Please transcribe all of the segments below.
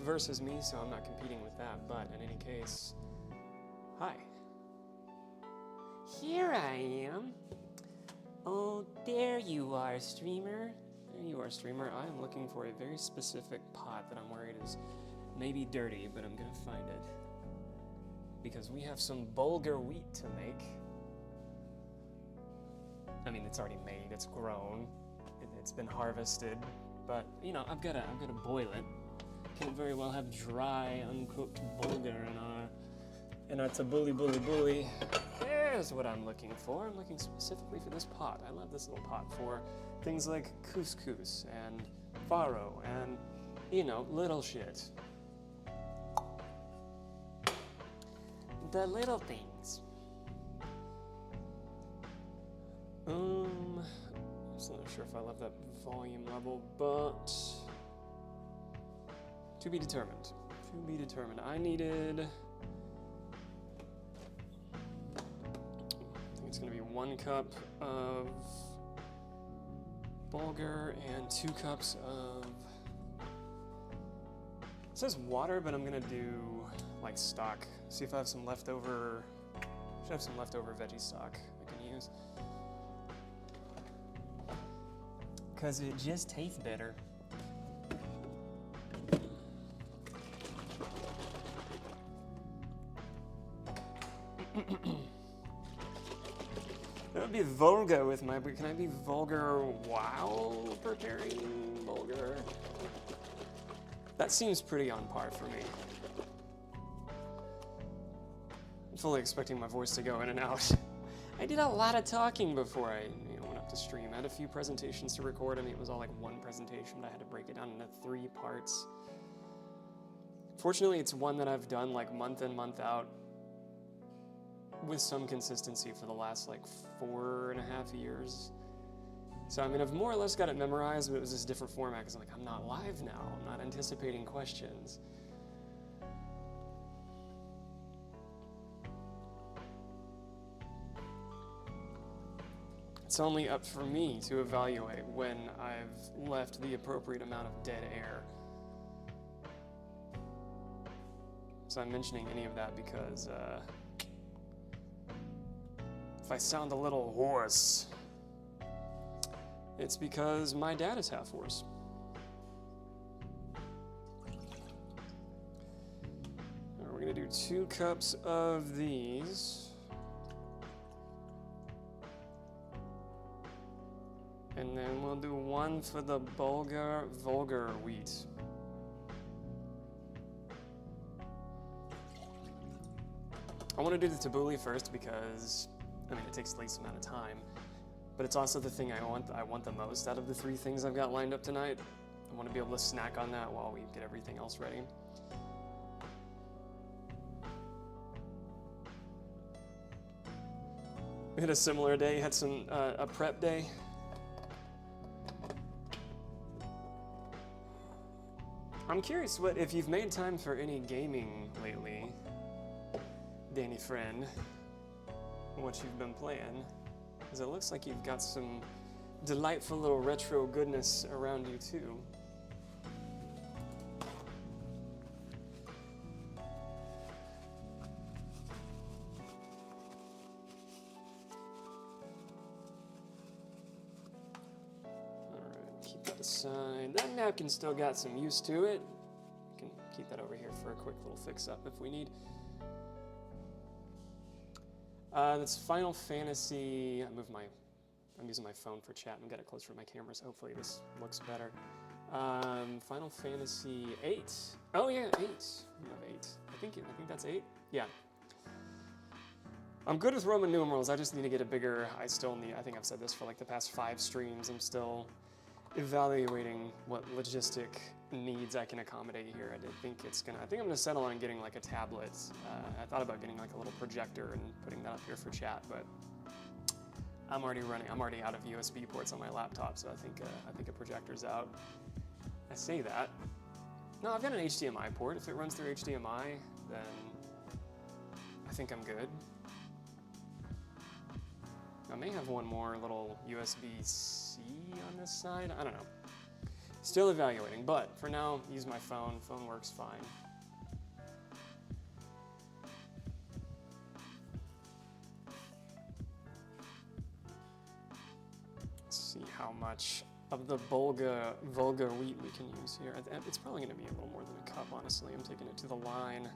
versus me, so I'm not competing with that, but in any case, hi. Here I am. Oh, there you are, streamer. There you are, streamer. I am looking for a very specific pot that I'm worried is maybe dirty, but I'm gonna find it. Because we have some bulgur wheat to make. I mean, it's already made, it's grown, it's been harvested, but, you know, I've gotta boil it. Can't very well have dry, uncooked bulgur in our tabbouleh bully. There's what I'm looking for. I'm looking specifically for this pot. I love this little pot for things like couscous and farro and, you know, little shit. The little things. I'm still not sure if I love that volume level, but to be determined. To be determined. I needed, I think it's gonna be 1 cup of bulgur and 2 cups of, it says water, but I'm gonna do like stock. See if I have some leftover, should have some leftover veggie stock I can use. Because it just tastes better. That would be vulgar with my, but can I be vulgar while preparing bulgur? That seems pretty on par for me. I'm fully expecting my voice to go in and out. I did a lot of talking before I went up to stream. I had a few presentations to record. I mean, it was all like one presentation, but I had to break it down into 3 parts. Fortunately, it's one that I've done like month in, month out with some consistency for the last like 4.5 years. So I mean, I've more or less got it memorized, but it was just a different format because I'm like, I'm not live now. I'm not anticipating questions. It's only up for me to evaluate when I've left the appropriate amount of dead air. So I'm mentioning any of that because if I sound a little hoarse, it's because my dad is half hoarse. All right, we're gonna do 2 cups of these. And then we'll do 1 for the vulgur wheat. I want to do the tabbouleh first because, I mean, it takes the least amount of time, but it's also the thing I want the most out of the 3 things I've got lined up tonight. I want to be able to snack on that while we get everything else ready. We had a similar day, had some a prep day. I'm curious if you've made time for any gaming lately, Danny friend, what you've been playing, because it looks like you've got some delightful little retro goodness around you too. Keep that aside. That napkin still got some use to it. Can keep that over here for a quick little fix up if we need. That's Final Fantasy. I'm using my phone for chat and get it closer to my camera, so hopefully this looks better. Final Fantasy 8. Oh yeah, 8. We have 8. I think that's 8. Yeah. I'm good with Roman numerals. I just need to get a bigger. I think I've said this for like the past 5 streams. I'm still evaluating what logistic needs I can accommodate here. I think I'm gonna settle on getting like a tablet. I thought about getting like a little projector and putting that up here for chat, but I'm already out of USB ports on my laptop, so I think a projector's out. I say that. No, I've got an HDMI port. If it runs through HDMI, then I think I'm good. I may have one more little USB-C on this side. I don't know. Still evaluating, but for now, use my phone. Phone works fine. Let's see how much of the vulgar wheat we can use here. It's probably going to be a little more than a cup, honestly. I'm taking it to the line.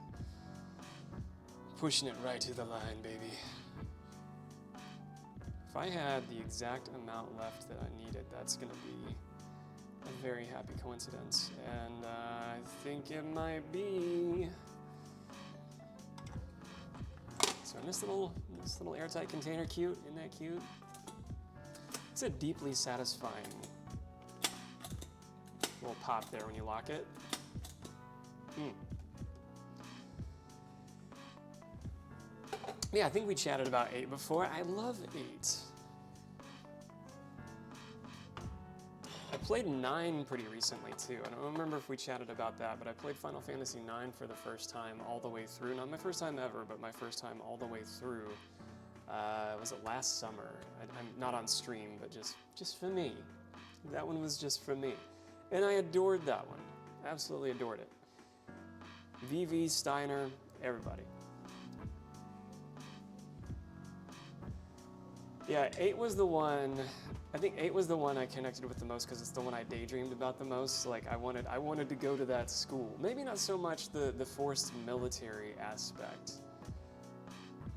Pushing it right to the line, baby. If I had the exact amount left that I needed, that's going to be a very happy coincidence. And I think it might be. So in this little airtight container, cute? Isn't that cute? It's a deeply satisfying little pop there when you lock it. Yeah, I think we chatted about 8 before. I love 8. I played 9 pretty recently too. I don't remember if we chatted about that, but I played Final Fantasy 9 for the first time all the way through. Not my first time ever, but my first time all the way through. Was it last summer? I'm not on stream, but just for me. That one was just for me. And I adored that one. Absolutely adored it. VV, Steiner, everybody. Yeah, 8 was the one. I think 8 was the one I connected with the most because it's the one I daydreamed about the most. Like I wanted to go to that school. Maybe not so much the forced military aspect,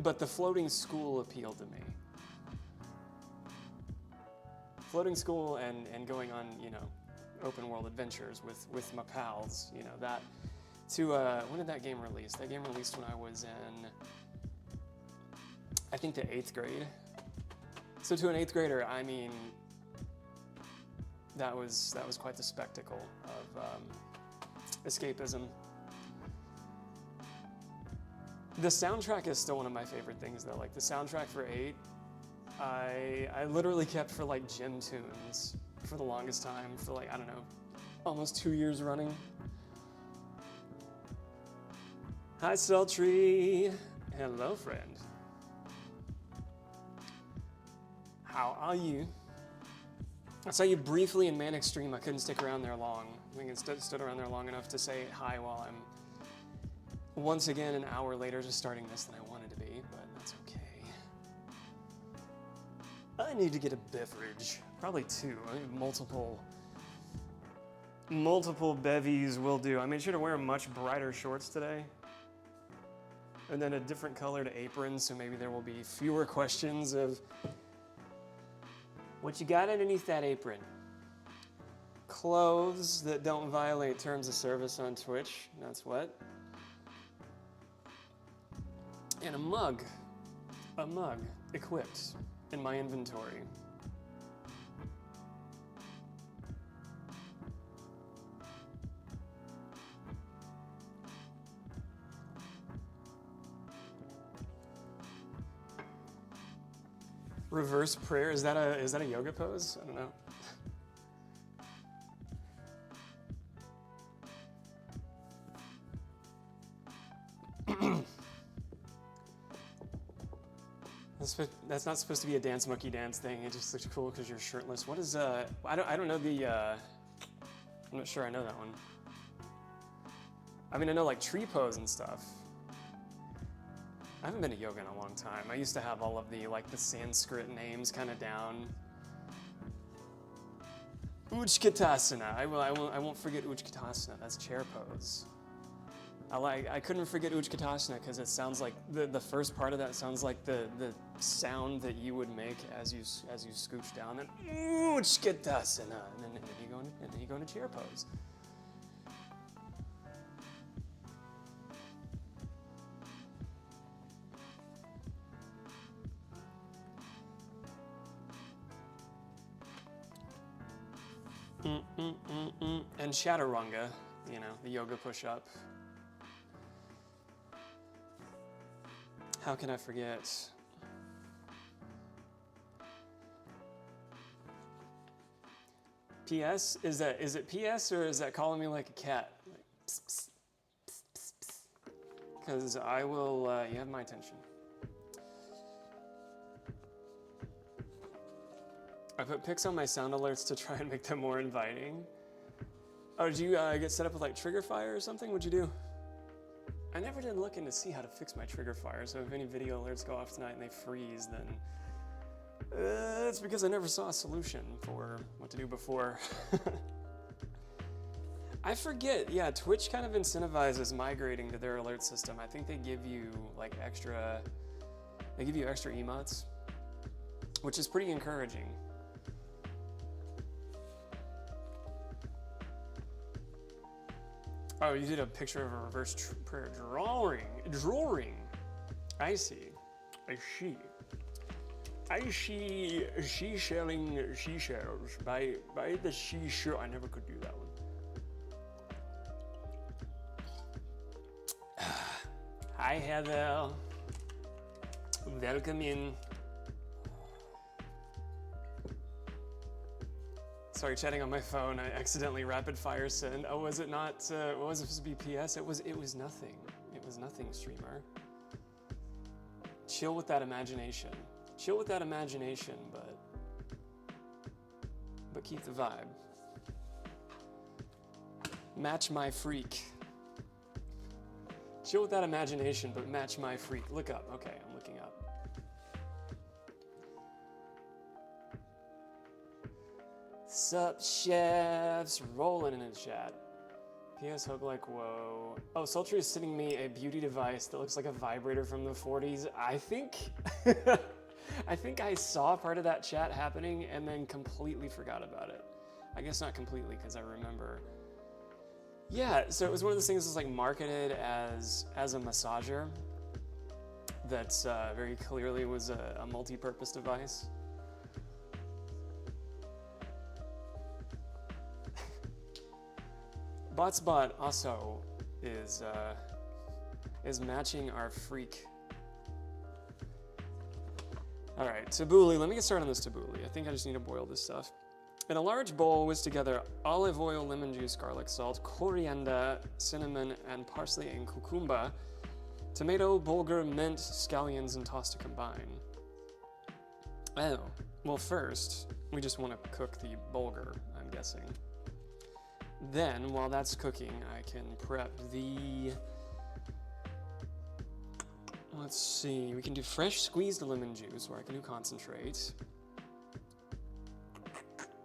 but the floating school appealed to me. Floating school and going on, open world adventures with my pals, that. When did that game release? That game released when I was in, I think, the 8th grade. So to an 8th grader, I mean, that was quite the spectacle of escapism. The soundtrack is still one of my favorite things, though. Like the soundtrack for 8, I literally kept for like gym tunes for the longest time, for like, I don't know, almost 2 years running. Hi, Sultry. Hello, friend. How are you? I saw you briefly in Manic Stream. I couldn't stick around there long. I think I stood around there long enough to say hi while I'm once again an hour later just starting this than I wanted to be, but that's okay. I need to get a beverage. Probably 2. I think multiple bevies will do. I made sure to wear much brighter shorts today. And then a different colored apron, so maybe there will be fewer questions of what you got underneath that apron? Clothes that don't violate terms of service on Twitch. That's what. And a mug. A mug equipped in my inventory. Reverse prayer, is that a yoga pose? I don't know. That's not supposed to be a dance monkey dance thing. It just looks cool because you're shirtless. What is I don't know the I'm not sure I know that one. I mean, I know like tree pose and stuff. I haven't been to yoga in a long time. I used to have all of the Sanskrit names kind of down. Utkatasana. I won't forget Utkatasana. That's chair pose. I couldn't forget Utkatasana because it sounds like the first part of that sounds like the sound that you would make as you scooch down. Then Utkatasana, and then you go into chair pose. And Chaturanga, the yoga push-up. How can I forget? PS? Is it PS or is that calling me like a cat? Because I will, you have my attention. I put pics on my sound alerts to try and make them more inviting. Oh, did you get set up with like trigger fire or something? What'd you do? I never did look in to see how to fix my trigger fire, so if any video alerts go off tonight and they freeze, then it's because I never saw a solution for what to do before. I forget, yeah, Twitch kind of incentivizes migrating to their alert system. I think they give you like extra emotes, which is pretty encouraging. Oh, you did a picture of a reverse prayer drawing. I see. I see she-shelling seashells by the seashore. I never could do that one. Hi, Heather. Welcome in. Sorry, chatting on my phone. I accidentally rapid fire send. Oh, was it not? What was it supposed to be? PS? It was nothing. It was nothing, streamer. Chill with that imagination. Chill with that imagination, but keep the vibe. Match my freak. Chill with that imagination, but match my freak. Look up. Okay, I'm looking up. Sup, chefs? Rolling in the chat. PS Hook like, whoa. Oh, Sultry is sending me a beauty device that looks like a vibrator from the 40s. I think... I think I saw part of that chat happening and then completely forgot about it. I guess not completely, because I remember. Yeah, so it was one of those things that's like marketed as a massager that very clearly was a multi-purpose device. Botsbot also is matching our freak. All right, tabbouleh. Let me get started on this tabbouleh. I think I just need to boil this stuff. In a large bowl, whisk together olive oil, lemon juice, garlic salt, coriander, cinnamon, and parsley and cucumber, tomato, bulgur, mint, scallions, and toss to combine. Oh, well first, we just want to cook the bulgur, I'm guessing. Then, while that's cooking, I can prep the... Let's see, we can do fresh squeezed lemon juice, or I can do concentrate.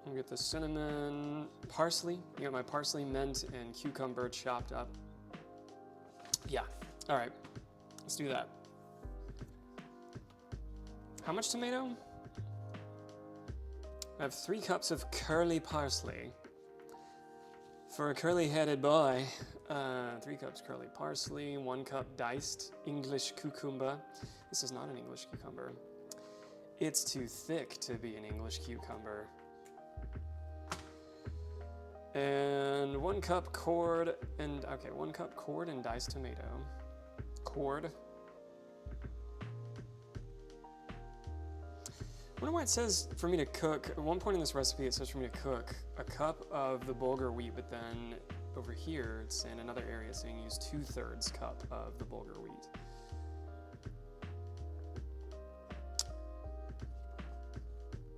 I'll get the cinnamon, parsley. You got my parsley, mint, and cucumber chopped up. Yeah, all right, let's do that. How much tomato? I have 3 cups of curly parsley. For a curly-headed boy, 3 cups curly parsley, 1 cup diced English cucumber. This is not an English cucumber. It's too thick to be an English cucumber. And 1 cup cord and, okay, 1 cup cord and diced tomato. Cord. I wonder why it says for me to cook, at one point in this recipe it says for me to cook a cup of the bulgur wheat, but then over here it's in another area saying use 2/3 cup of the bulgur wheat.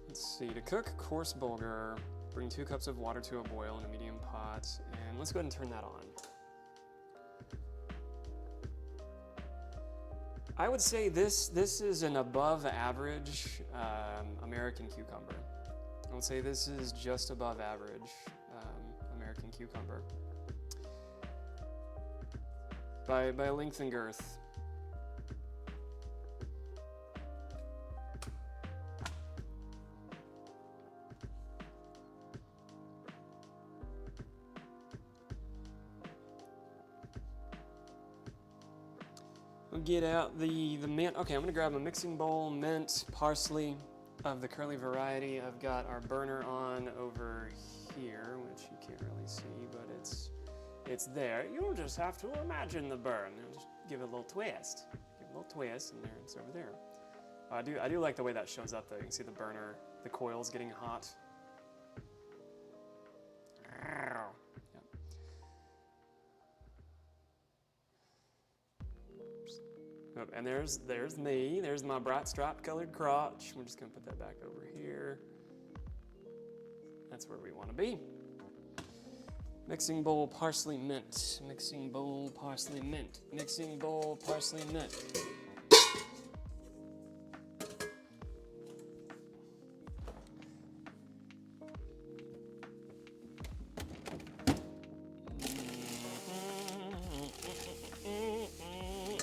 Let's see, to cook coarse bulgur, bring 2 cups of water to a boil in a medium pot, and let's go ahead and turn that on. I would say this is an above average American cucumber. I would say this is just above average American cucumber. By length and girth. We'll get out the mint. Okay, I'm gonna grab a mixing bowl, mint, parsley of the curly variety. I've got our burner on over here, which you can't really see, but it's there. You'll just have to imagine the burn. You'll just give it a little twist. Give it a little twist, and there it's over there. I do like the way that shows up though. You can see the burner, the coils getting hot. And there's me. There's my bright striped colored crotch. We're just gonna put that back over here. That's where we want to be. Mixing bowl, parsley, mint. Mixing bowl, parsley, mint. Mixing bowl, parsley, mint.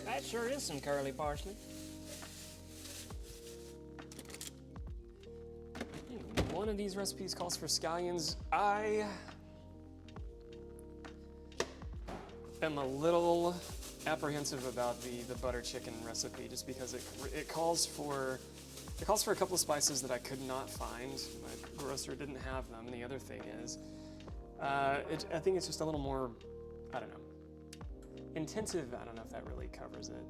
That sure is some curly parsley. One of these recipes calls for scallions. I am a little apprehensive about the butter chicken recipe just because it calls for a couple of spices that I could not find. My grocer didn't have them. And the other thing is, I think it's just a little more, I don't know, intensive. I don't know if that really covers it.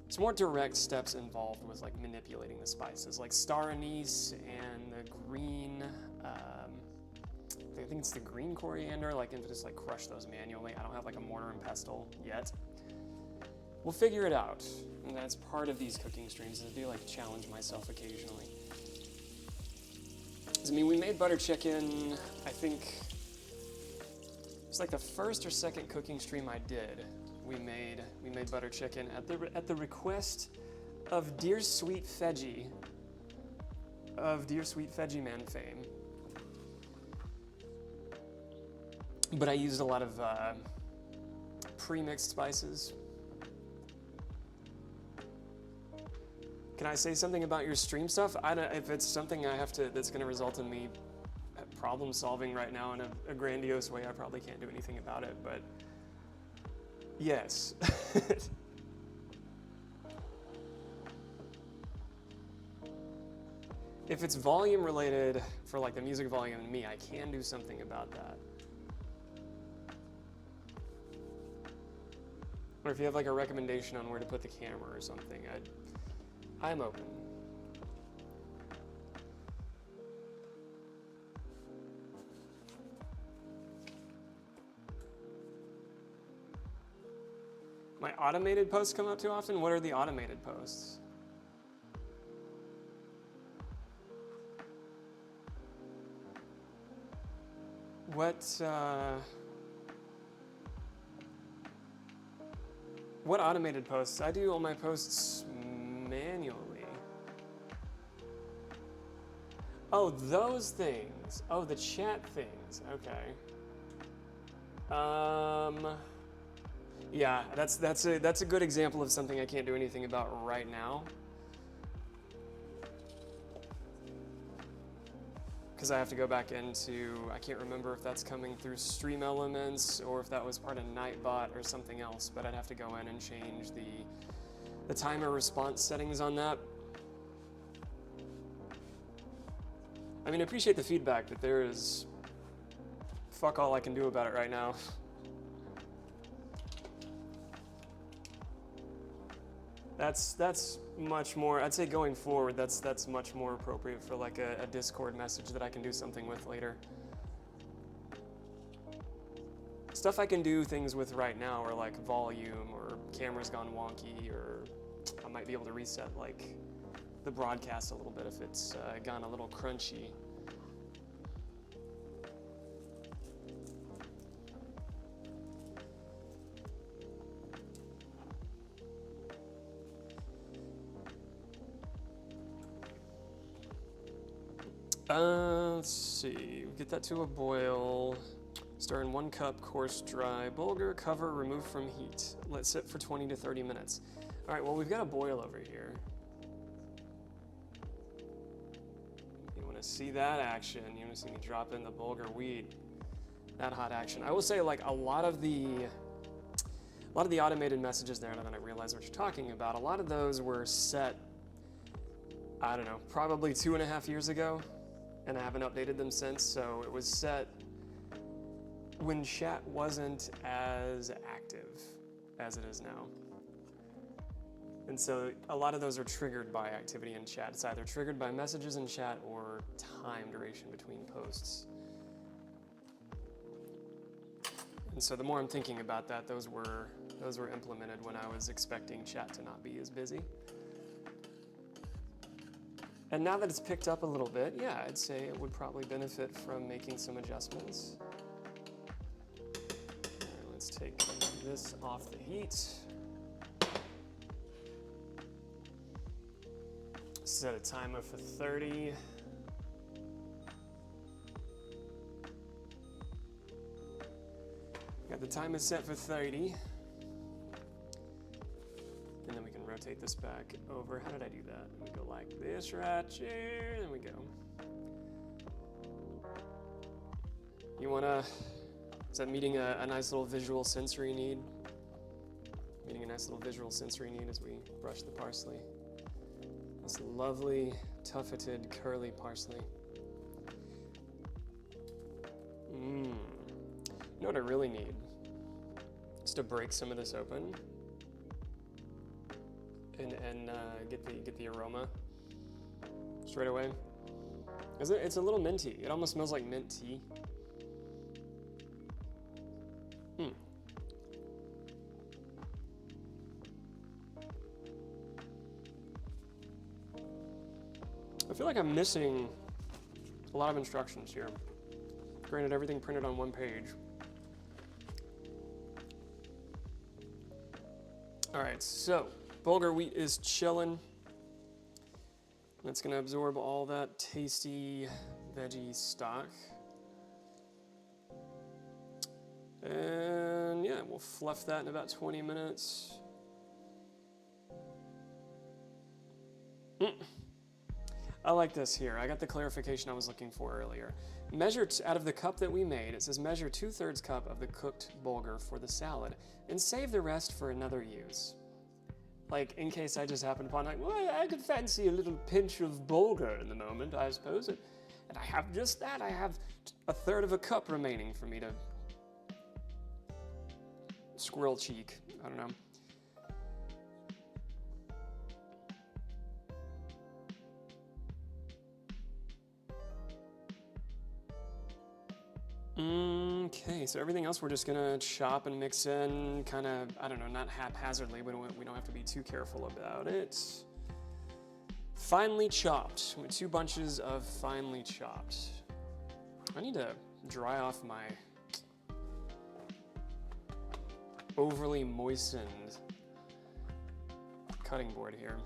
It's more direct steps involved with like manipulating the spices, like star anise and the green. I think it's the green coriander. Like, and just like crush those manually. I don't have like a mortar and pestle yet. We'll figure it out. And that's part of these cooking streams. Is I do like challenge myself occasionally. 'Cause, I mean, we made butter chicken. I think it's like the first or second cooking stream I did. We made butter chicken at the request of Dear Sweet Veggie Man fame. But I used a lot of pre-mixed spices. Can I say something about your stream stuff? I don't. If it's something that's going to result in me problem solving right now in a grandiose way, I probably can't do anything about it. But yes. If it's volume related for like the music volume and me, I can do something about that. Or if you have like a recommendation on where to put the camera or something, I'm open. My automated posts come up too often? What are the automated posts? What automated posts? I do all my posts manually. Oh, those things. Oh, the chat things. Okay. Yeah, that's a good example of something I can't do anything about right now. Because I have to go back into, I can't remember if that's coming through Stream Elements or if that was part of Nightbot or something else, but I'd have to go in and change the timer response settings on that. I mean, I appreciate the feedback, but there is fuck all I can do about it right now. That's much more, I'd say going forward, that's much more appropriate for like a Discord message that I can do something with later. Stuff I can do things with right now are like volume or camera's gone wonky, or I might be able to reset like the broadcast a little bit if it's gone a little crunchy. Let's see, get that to a boil. Stir in 1 cup coarse dry bulgur, cover, remove from heat. Let sit for 20 to 30 minutes. All right, well, we've got a boil over here. You wanna see that action? You wanna see me drop in the bulgur wheat? That hot action. I will say, like, a lot of the automated messages there, now that I realize what you're talking about, a lot of those were set, I don't know, probably 2.5 years ago. And I haven't updated them since, so it was set when chat wasn't as active as it is now. And so a lot of those are triggered by activity in chat. It's either triggered by messages in chat or time duration between posts. And so the more I'm thinking about that, those were implemented when I was expecting chat to not be as busy. And now that it's picked up a little bit, yeah, I'd say it would probably benefit from making some adjustments. this off the heat. Set a timer for 30. Got the timer set for 30. And then we can rotate this back over. How did I do that? We go like this right here, there we go. You wanna, is that meeting a nice little visual sensory need? Meeting a nice little visual sensory need as we brush the parsley. This lovely, tufted, curly parsley. You know what I really need? Is to break some of this open and get the aroma straight away. It's a little minty. It almost smells like mint tea. I feel like I'm missing a lot of instructions here. Granted, everything printed on one page. All right, so bulgur wheat is chilling. That's gonna absorb all that tasty veggie stock. And yeah, we'll fluff that in about 20 minutes. I like this here. I got the clarification I was looking for earlier. Measure out of the cup that we made, it says measure 2/3 cup of the cooked bulgur for the salad and save the rest for another use. Like, in case I just happened upon, like, well, I could fancy a little pinch of bulgur in the moment, I suppose. And I have just that. I have 1/3 of a cup remaining for me to squirrel cheek. I don't know. Okay, so everything else we're just gonna chop and mix in, kind of, I don't know, not haphazardly, but we don't have to be too careful about it. Finely chopped, with 2 bunches of finely chopped. I need to dry off my overly moistened cutting board here.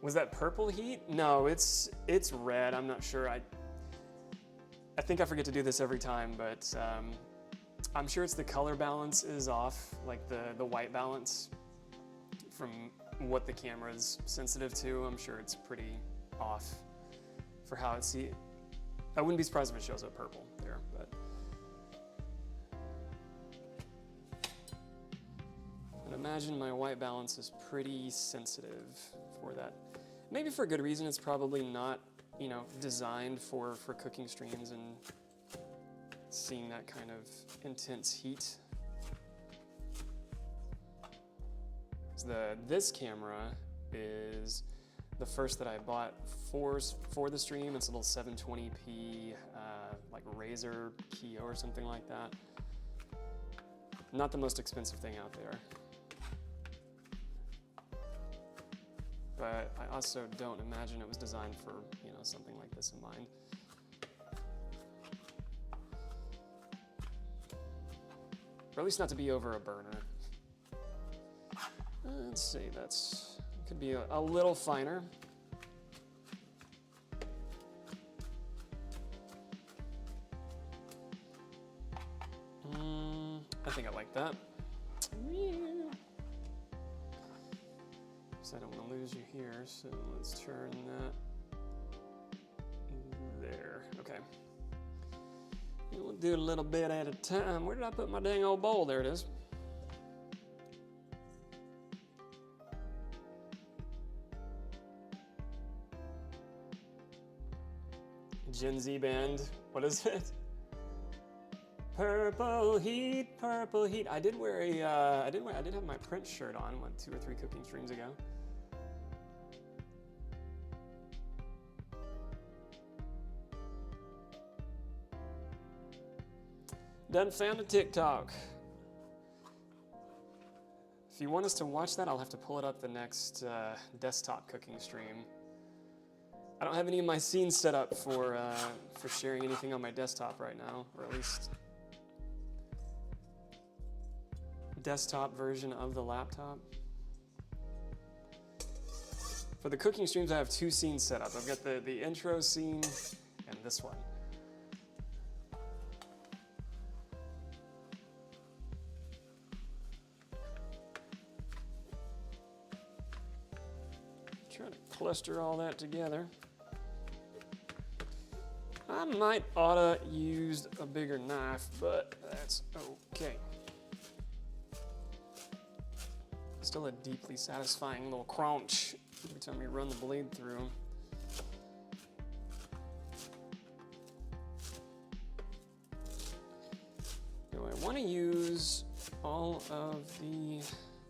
Was that purple heat? No, it's red. I'm not sure. I think I forget to do this every time, but I'm sure it's the color balance is off, like the white balance from what the camera is sensitive to. I'm sure it's pretty off for how it's see. I wouldn't be surprised if it shows up purple there, but I'd imagine my white balance is pretty sensitive for that. Maybe for good reason. It's probably not, you know, designed for cooking streams and seeing that kind of intense heat. This camera is the first that I bought for the stream. It's a little 720p, like Razer Kio or something like that. Not the most expensive thing out there. But I also don't imagine it was designed for, you know, something like this in mind. Or at least not to be over a burner. Let's see, could be a little finer. I think I like that. I don't want to lose you here, so let's turn that there. Okay. We'll do a little bit at a time. Where did I put my dang old bowl? There it is. Gen Z band. What is it? Purple heat, purple heat. I did wear I did have my Prince shirt on, 2 or 3 cooking streams ago. Done found a TikTok. If you want us to watch that, I'll have to pull it up the next desktop cooking stream. I don't have any of my scenes set up for sharing anything on my desktop right now, or at least desktop version of the laptop. For the cooking streams, I have 2 scenes set up. I've got the intro scene and this one. Try to cluster all that together. I might oughta used a bigger knife, but that's okay. Still a deeply satisfying little crunch every time you run the blade through. Do I want to use all of the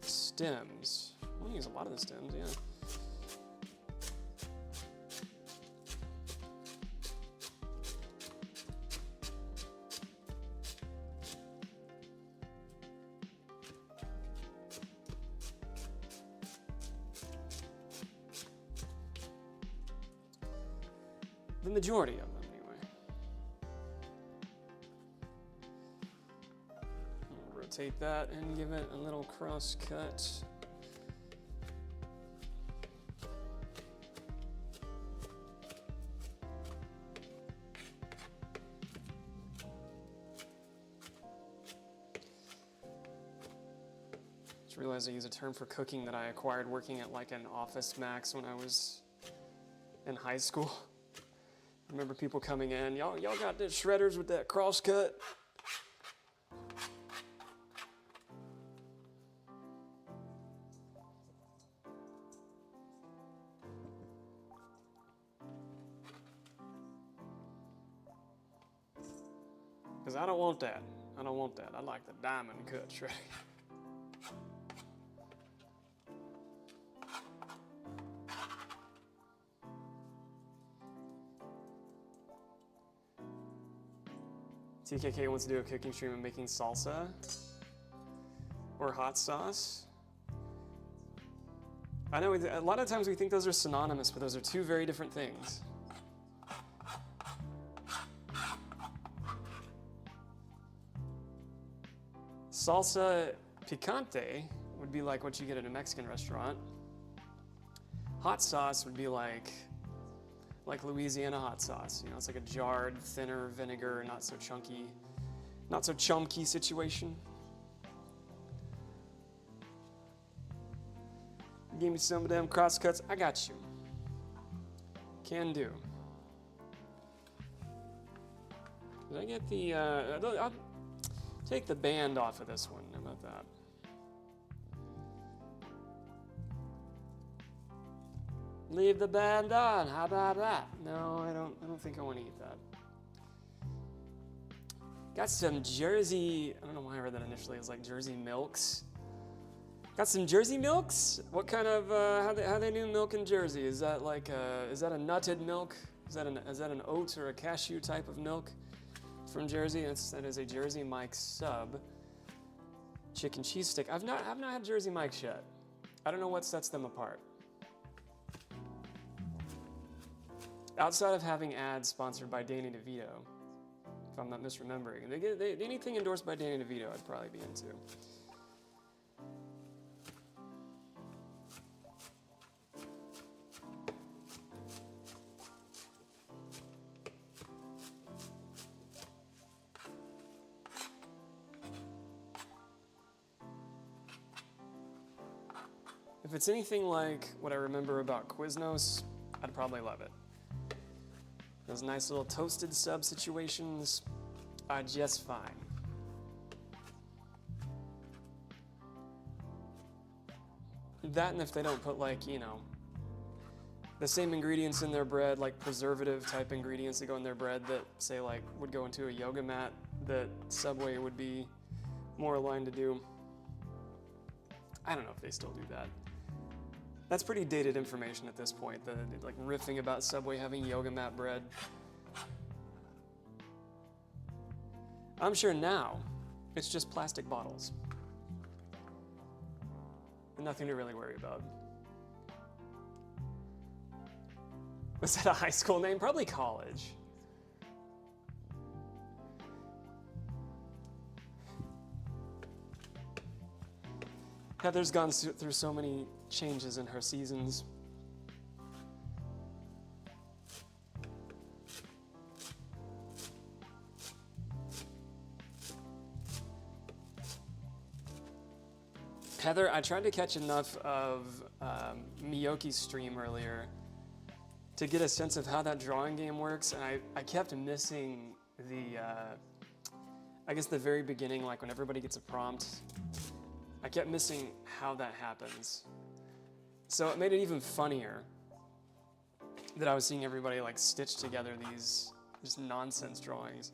stems? I want to use a lot of the stems, yeah. The majority of them, anyway. I'll rotate that and give it a little cross cut. Just realized I use a term for cooking that I acquired working at like an Office Max when I was in high school. I remember people coming in, y'all got the shredders with that cross cut? Because I don't want that. I don't want that. I like the diamond cut shredder. TKK wants to do a cooking stream of making salsa or hot sauce. I know a lot of times we think those are synonymous, but those are 2 very different things. Salsa picante would be like what you get at a Mexican restaurant. Hot sauce would be like Louisiana hot sauce. You know, it's like a jarred, thinner vinegar, not so chunky situation. Give me some of them cross cuts. I got you. Can do. Did I get the? I'll take the band off of this one. How about that? Leave the band on. How about that? No, I don't think I want to eat that. Got some Jersey. I don't know why I read that initially. It was like Jersey Milks. Got some Jersey Milks. What kind of how they do milk in Jersey? Is that like is that a nutted milk? Is that an oat or a cashew type of milk from Jersey? That is a Jersey Mike's sub chicken cheese stick. I've not had Jersey Mike's yet. I don't know what sets them apart. Outside of having ads sponsored by Danny DeVito, if I'm not misremembering, anything endorsed by Danny DeVito, I'd probably be into. If it's anything like what I remember about Quiznos, I'd probably love it. Those nice little toasted sub situations are just fine. That, and if they don't put like, you know, the same ingredients in their bread, like preservative type ingredients that go in their bread that say like would go into a yoga mat that Subway would be more aligned to do. I don't know if they still do that. That's pretty dated information at this point, like riffing about Subway having yoga mat bread. I'm sure now it's just plastic bottles. And nothing to really worry about. Was that a high school name? Probably college. Heather's gone through so many changes in her seasons. Heather, I tried to catch enough of Miyoki's stream earlier to get a sense of how that drawing game works, and I kept missing the, I guess the very beginning, like when everybody gets a prompt. I kept missing how that happens. So it made it even funnier that I was seeing everybody like stitch together these just nonsense drawings.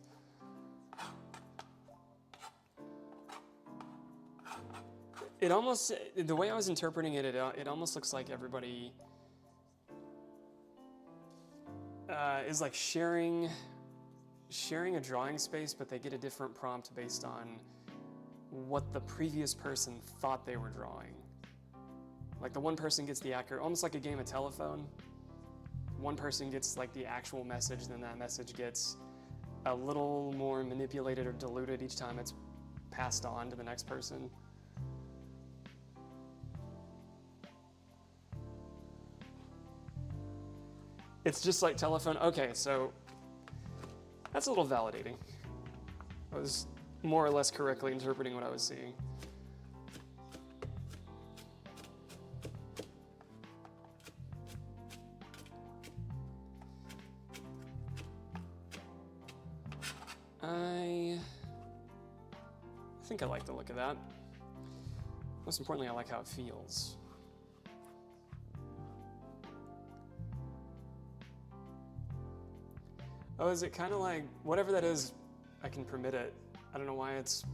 It almost, the way I was interpreting it, it almost looks like everybody is like sharing a drawing space, but they get a different prompt based on what the previous person thought they were drawing. Like the one person gets the accurate, almost like a game of telephone. One person gets like the actual message, then that message gets a little more manipulated or diluted each time it's passed on to the next person. It's just like telephone. Okay, so that's a little validating. I was more or less correctly interpreting what I was seeing. I think I like the look of that. Most importantly, I like how it feels. Oh, is it kind of like, whatever that is, I can permit it. I don't know why it's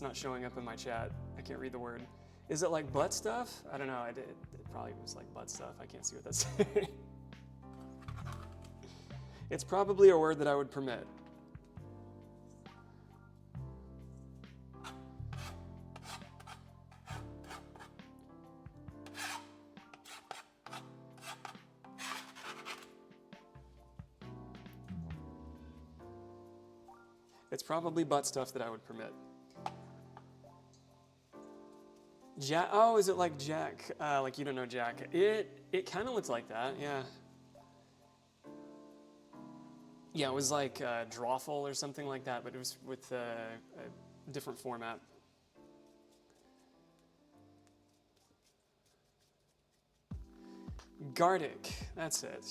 not showing up in my chat. I can't read the word. Is it like butt stuff? I don't know. It probably was like butt stuff. I can't see what that's saying. It's probably a word that I would permit. It's probably butt stuff that I would permit. Jack, oh, is it like Jack? Like you don't know Jack. It kind of looks like that, yeah. Yeah, it was like Drawful or something like that, but it was with a different format. Gardic, that's it.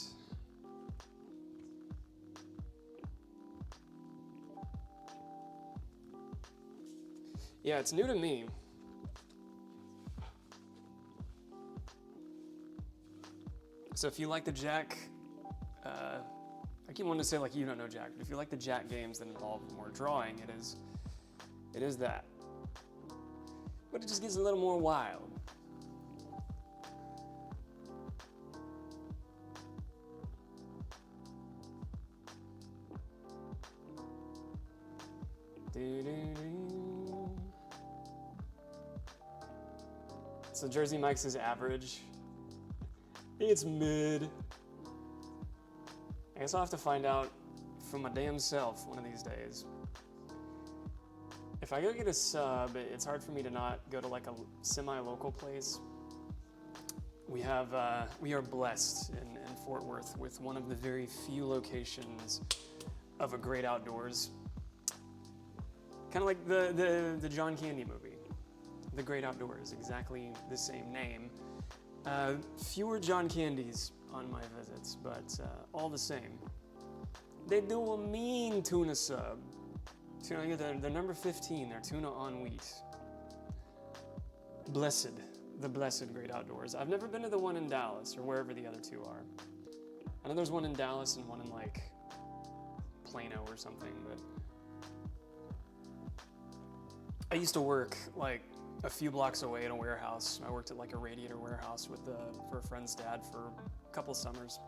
Yeah, it's new to me. So if you like the Jack, I keep wanting to say like you don't know Jack, but if you like the Jack games that involve more drawing, it is that. But it just gets a little more wild. So Jersey Mike's is average. It's mid. I guess I'll have to find out for my damn self one of these days. If I go get a sub, it's hard for me to not go to like a semi-local place. We are blessed in Fort Worth with one of the very few locations of a great outdoors. Kind of like the John Candy movie. The Great Outdoors, exactly the same name. Fewer John Candies on my visits, but all the same. They do a mean tuna sub. They're number 15, they're tuna on wheat. Blessed, the blessed Great Outdoors. I've never been to the one in Dallas or wherever the other two are. I know there's one in Dallas and one in like Plano or something, but I used to work like a few blocks away in a warehouse. I worked at like a radiator warehouse for a friend's dad for a couple summers.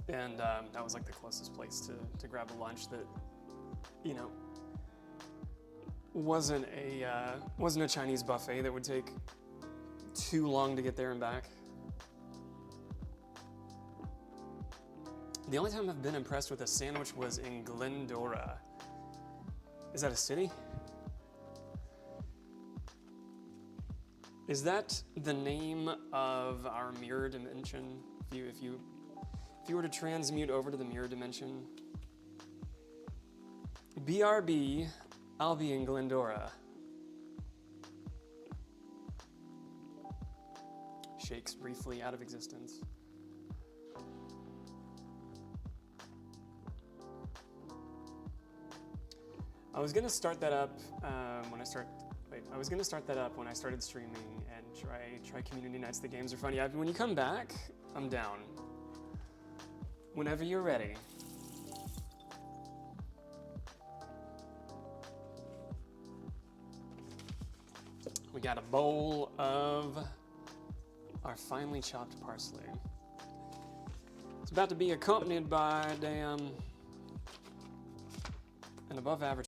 And that was like the closest place to grab a lunch that, you know, wasn't a Chinese buffet that would take too long to get there and back. The only time I've been impressed with a sandwich was in Glendora. Is that a city? Is that the name of our mirror dimension? If you were to transmute over to the mirror dimension, BRB, I'll be in Glendora. Shakes briefly out of existence. I was gonna start that up I was gonna start that up when I started streaming and try community nights. The games are fun. Yeah, when you come back, I'm down. Whenever you're ready. We got a bowl of our finely chopped parsley. It's about to be accompanied by an above average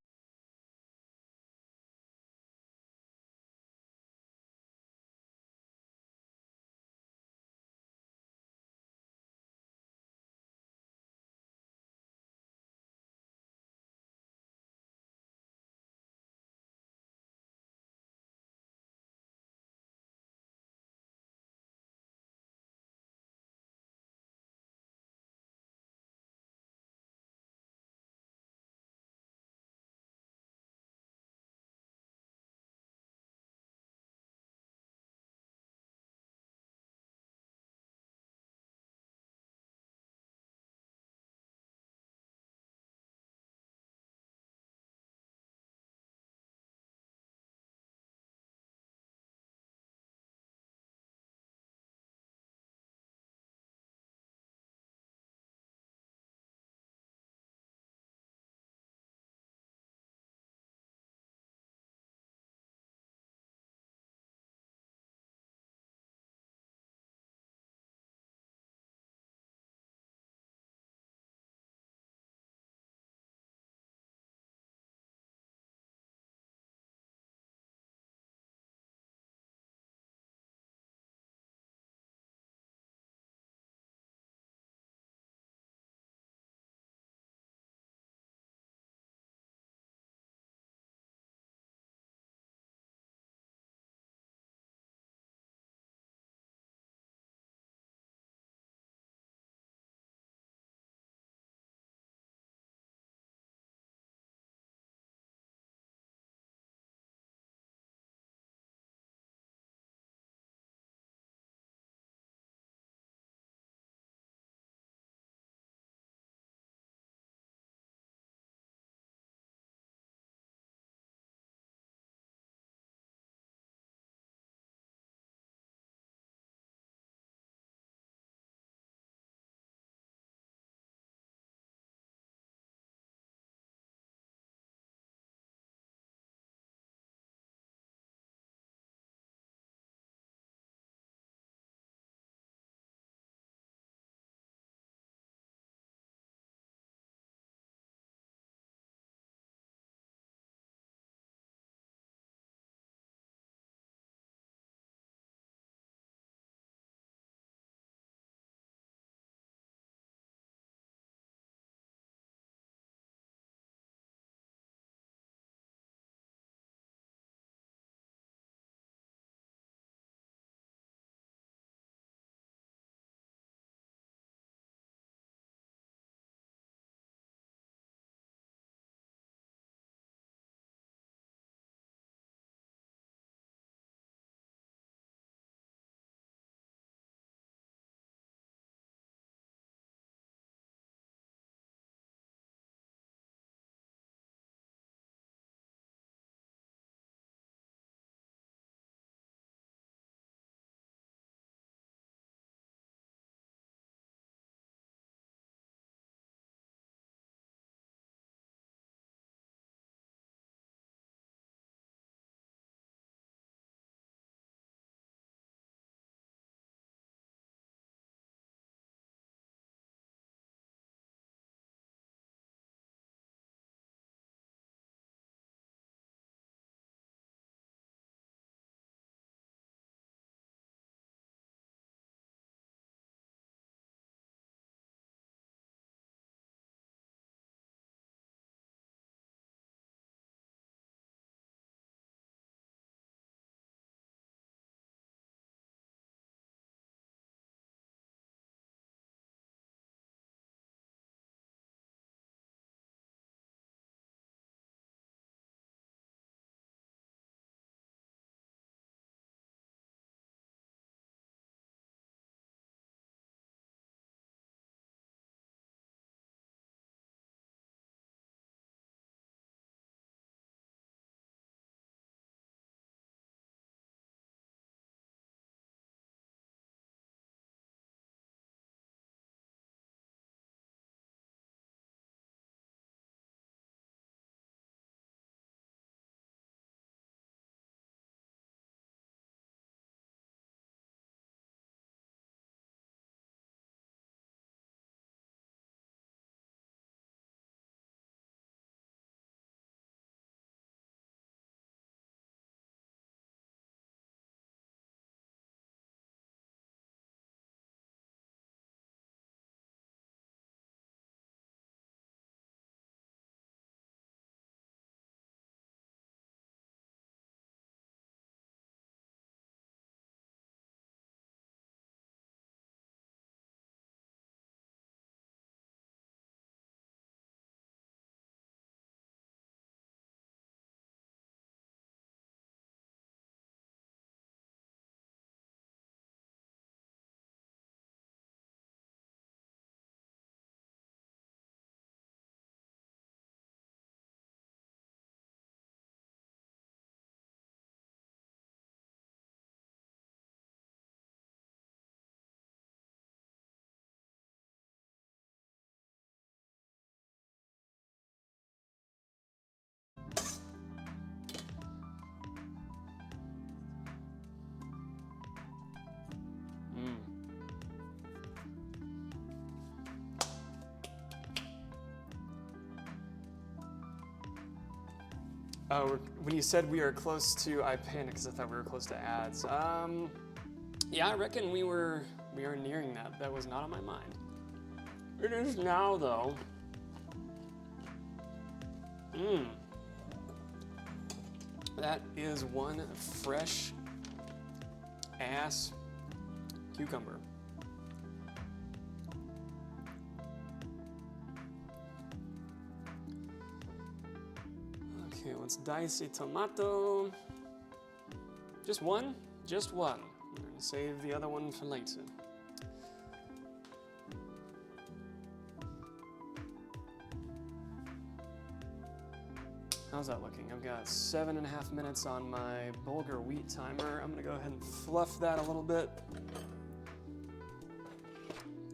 When you said we are close to, I panicked because I thought we were close to ads. Yeah, I reckon we are nearing that. That was not on my mind. It is now, though. That is one fresh ass cucumber. Okay, let's dice a tomato. Just one? Just one. I'm gonna save the other one for later. How's that looking? I've got 7.5 minutes on my Bulgur wheat timer. I'm gonna go ahead and fluff that a little bit.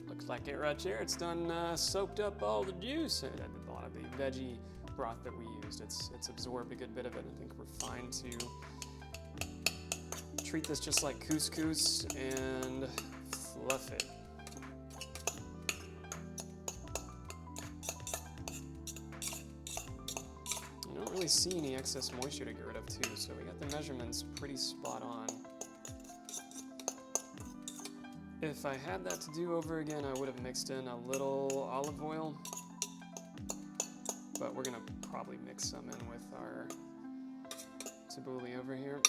Looks like it right here. It's done soaked up all the juice. A lot of the veggie broth that we used. It's absorbed a good bit of it. I think we're fine to treat this just like couscous and fluff it. You don't really see any excess moisture to get rid of too, so we got the measurements pretty spot on. If I had that to do over again, I would have mixed in a little olive oil, but we're gonna probably mix some in with our tabbouleh over here.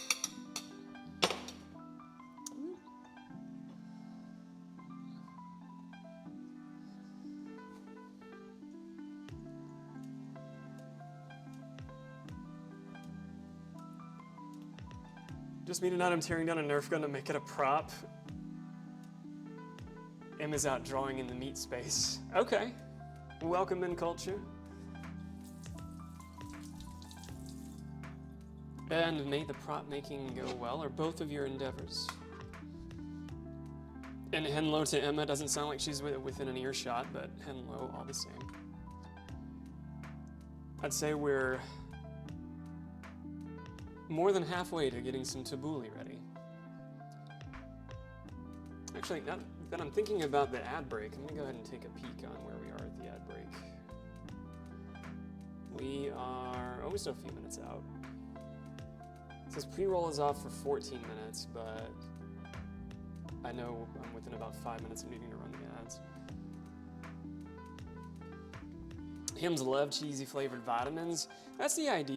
Just me tonight, I'm tearing down a Nerf gun to make it a prop. Emma's out drawing in the meat space. Okay, welcome in culture. And may the prop making go well, or both of your endeavors. And hello to Emma, doesn't sound like she's within an earshot, but hello all the same. I'd say we're more than halfway to getting some tabbouleh ready. Actually, now that I'm thinking about the ad break, I'm gonna go ahead and take a peek on where we are at the ad break. We are, we're still a few minutes out. It says pre-roll is off for 14 minutes, but I know I'm within about 5 minutes of needing to run the ads. Hims love cheesy flavored vitamins. That's the idea.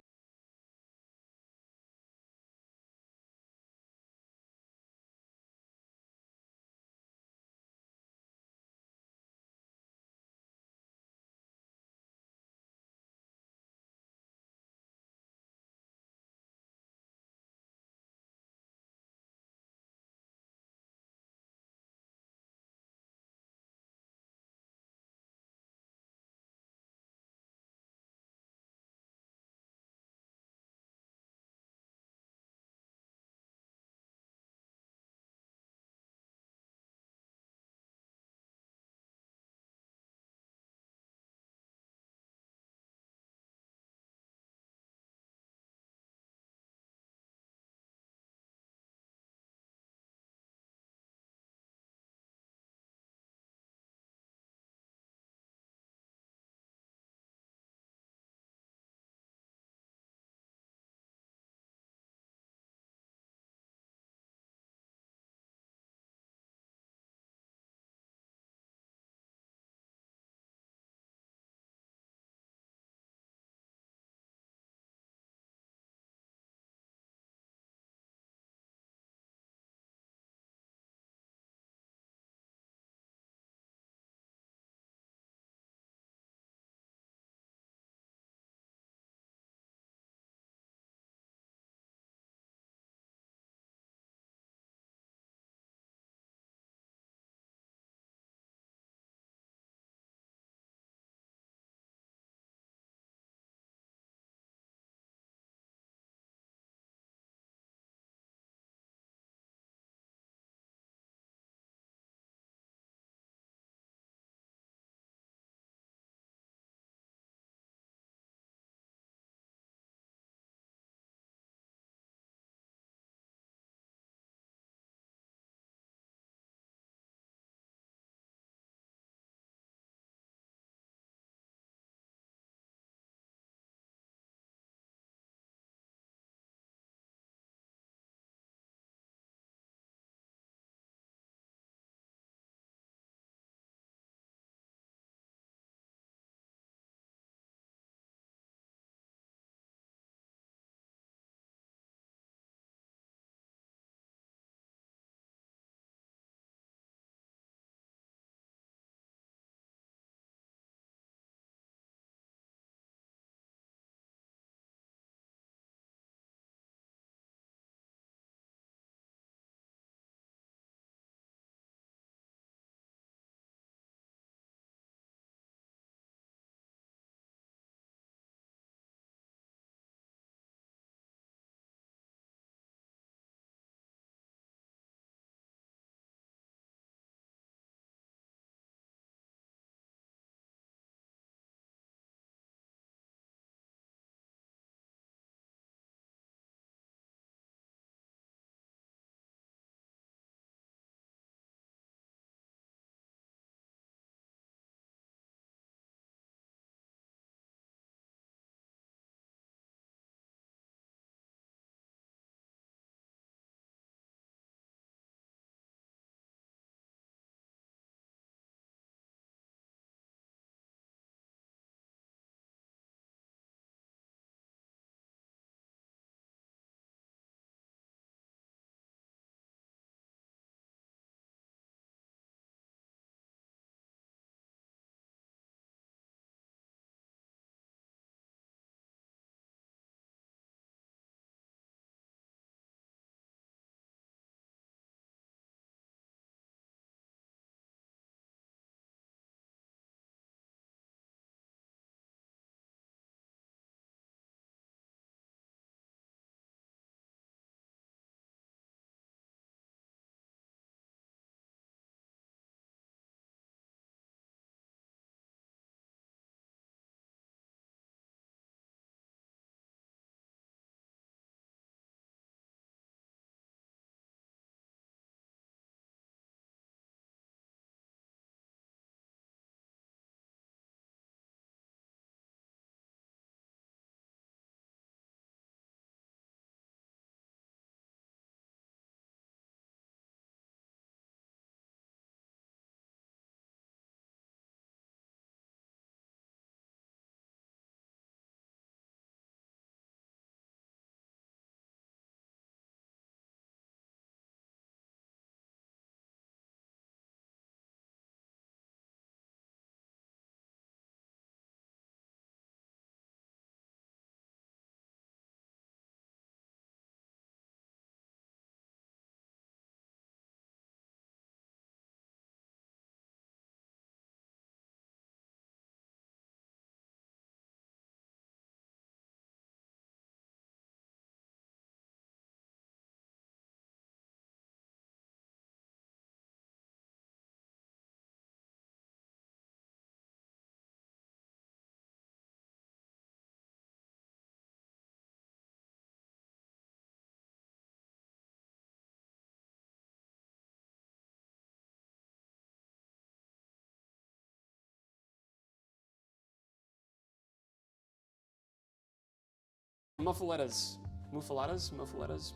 muffalettas. Muffalettas?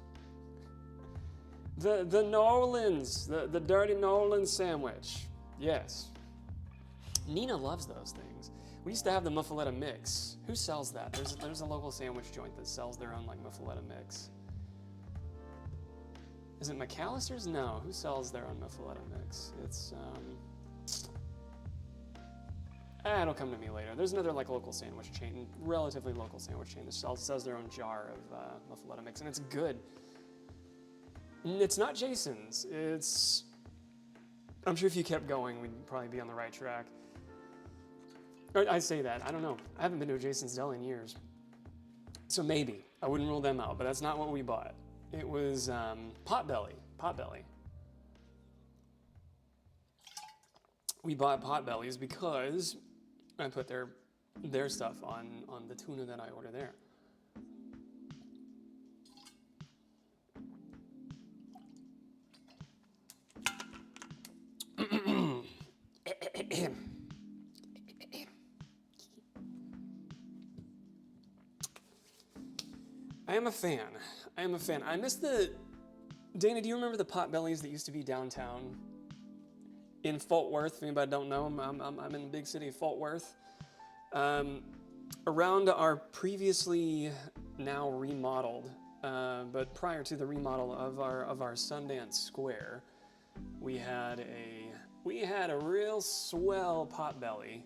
The Norlands, the dirty Norland sandwich. Yes. Nina loves those things. We used to have the muffaletta mix. Who sells that? There's a local sandwich joint that sells their own like muffaletta mix. Is it McAllister's? No. Who sells their own muffaletta mix? It's it'll come to me later. There's another like local sandwich chain, relatively local sandwich chain that sells their own jar of muffaletta mix, and it's good. It's not Jason's. I'm sure if you kept going, we'd probably be on the right track. I say that. I don't know. I haven't been to a Jason's Deli in years. So maybe. I wouldn't rule them out, but that's not what we bought. It was Potbelly. We bought Potbellies because I put their stuff on the tuna that I order there. I am a fan. I miss Dana, do you remember the Potbellies that used to be downtown in Fort Worth? If anybody don't know, I'm in the big city of Fort Worth. Around our previously now remodeled, but prior to the remodel of our Sundance Square, we had a real swell Potbelly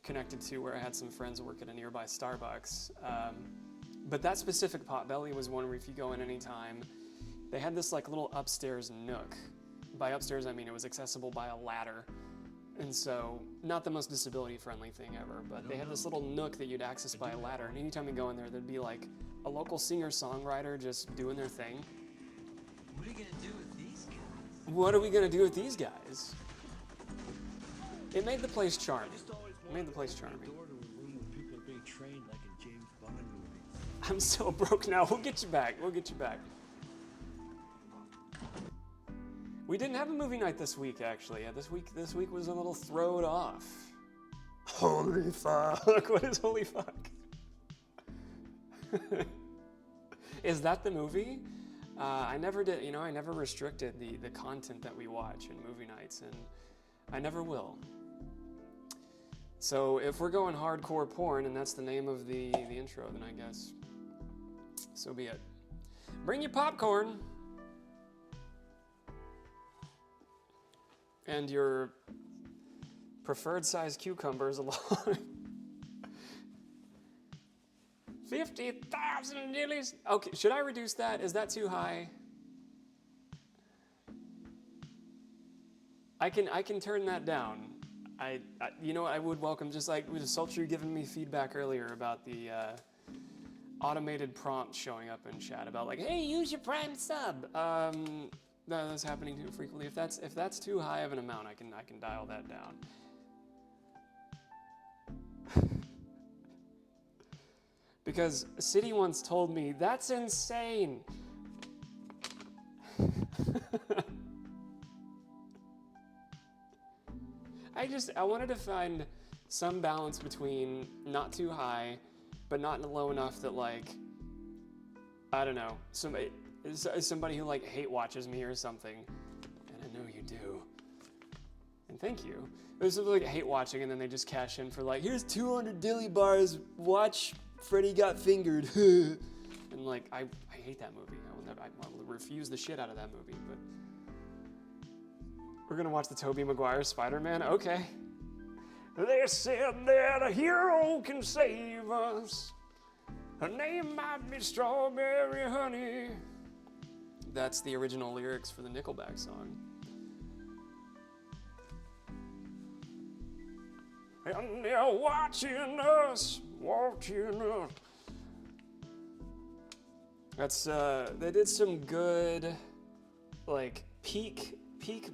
connected to where I had some friends work at a nearby Starbucks. But that specific Potbelly was one where if you go in anytime, they had this like little upstairs nook. By upstairs, I mean it was accessible by a ladder. And so, not the most disability friendly thing ever, but they had this little nook that you'd access by a ladder. And anytime you go in there, there'd be like a local singer-songwriter just doing their thing. What are you gonna do with these guys? What are we gonna do with these guys? It made the place charming. It made the place charming. People are being trained like in James Bond movies. I'm so broke now. We'll get you back. We didn't have a movie night this week, actually. Yeah, this week was a little throwed off. Holy fuck! What is holy fuck? Is that the movie? I never did. I never restricted the content that we watch in movie nights, and I never will. So if we're going hardcore porn, and that's the name of the intro, then I guess so be it. Bring your popcorn. And your preferred size cucumbers along. 50,000 dillies. Okay, should I reduce that? Is that too high? I can turn that down. I would welcome, just like with Sultry giving me feedback earlier about the automated prompt showing up in chat about like, hey, use your Prime sub. That's happening too frequently. If that's too high of an amount, I can dial that down. Because City once told me that's insane. I wanted to find some balance between not too high, but not low enough that like, I don't know, somebody who like hate watches me or something, and I know you do, and thank you. There's something like hate watching, and then they just cash in for like, here's 200 dilly bars, watch Freddy Got Fingered, and like I hate that movie. I will refuse the shit out of that movie. But we're gonna watch the Tobey Maguire Spider-Man. Okay. They said that a hero can save us. Her name might be Strawberry Honey. That's the original lyrics for the Nickelback song. And they're watching us. That's they did some good, like peak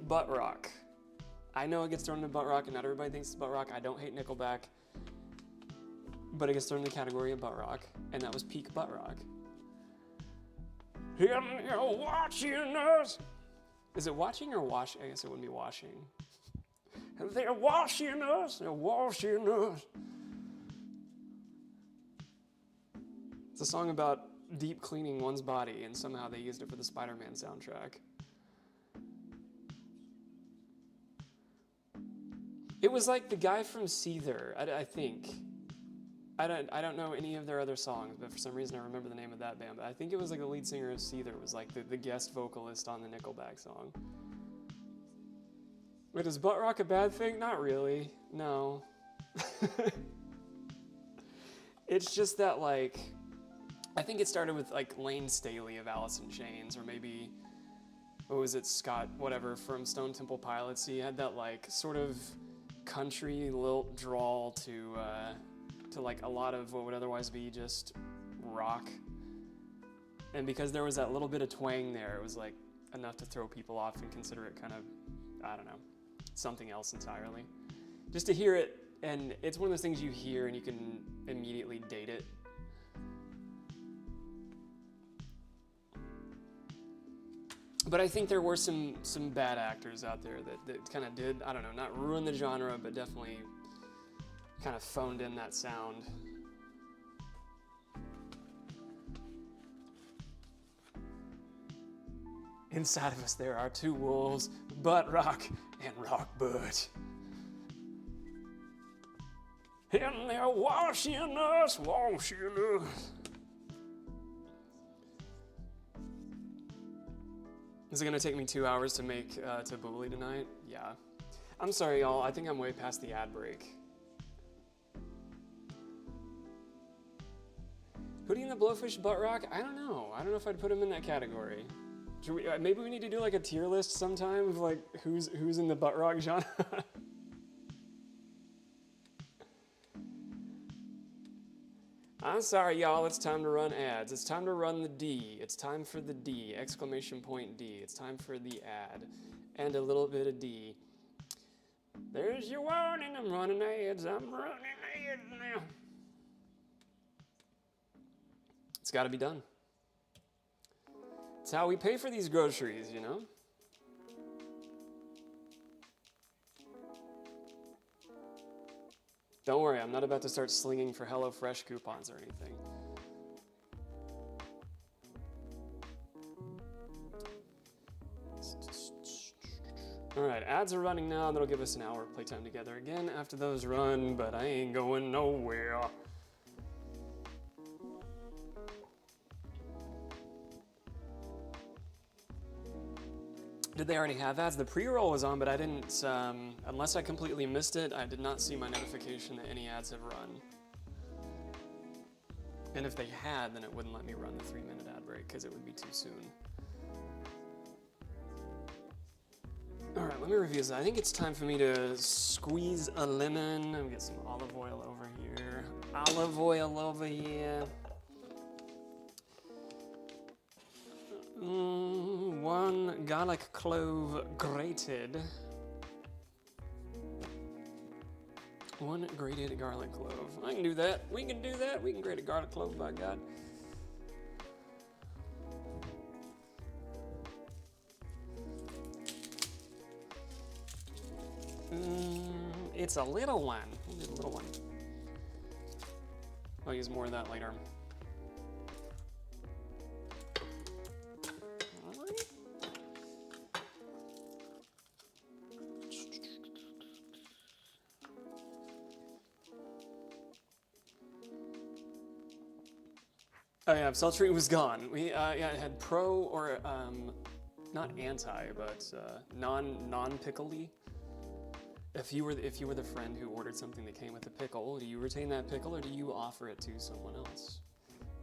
butt rock. I know it gets thrown into butt rock, and not everybody thinks it's butt rock. I don't hate Nickelback, but it gets thrown in the category of butt rock, and that was peak butt rock. And they're watching us. Is it watching or wash? I guess it wouldn't be washing. And they're washing us. They're washing us. It's a song about deep cleaning one's body, and somehow they used it for the Spider-Man soundtrack. It was like the guy from Seether, I think. I don't know any of their other songs, but for some reason I remember the name of that band. But I think it was like the lead singer of Seether was like the guest vocalist on the Nickelback song. Wait, is butt rock a bad thing? Not really. No. It's just that, like, I think it started with like Lane Staley of Alice in Chains, or maybe, what was it, Scott whatever from Stone Temple Pilots. He had that like sort of country lilt drawl to like a lot of what would otherwise be just rock. And because there was that little bit of twang there, it was like enough to throw people off and consider it kind of, I don't know, something else entirely. Just to hear it, and it's one of those things you hear and you can immediately date it. But I think there were some bad actors out there that kind of did, I don't know, not ruin the genre, but definitely kind of phoned in that sound. Inside of us there are two wolves, butt rock and rock butt. And they're washing us. Is it gonna take me 2 hours to make tabbouleh tonight? Yeah. I'm sorry, y'all. I think I'm way past the ad break. Hootie and the Blowfish butt rock? I don't know. I don't know if I'd put him in that category. Should we, maybe we need to do like a tier list sometime of like who's in the butt rock genre. I'm sorry, y'all. It's time to run ads. It's time to run the D. It's time for the D! Exclamation point D. It's time for the ad. And a little bit of D. There's your warning. I'm running ads. I'm running ads now. It's got to be done. It's how we pay for these groceries, you know? Don't worry, I'm not about to start slinging for HelloFresh coupons or anything. All right, ads are running now. That'll give us an hour of playtime together again after those run, but I ain't going nowhere. Did they already have ads? The pre-roll was on, but I didn't, unless I completely missed it, I did not see my notification that any ads have run. And if they had, then it wouldn't let me run the 3-minute ad break because it would be too soon. All right, let me review this. I think it's time for me to squeeze a lemon. Let me get some olive oil over here. Olive oil over here. 1 garlic clove grated. 1 grated garlic clove. I can do that. We can do that. We can grate a garlic clove, by God. It's a little one. We'll do a little one. I'll use more of that later. Oh yeah, sultry was gone. We yeah, it had pro or not anti, but non-pickly. If you were the friend who ordered something that came with a pickle, do you retain that pickle or do you offer it to someone else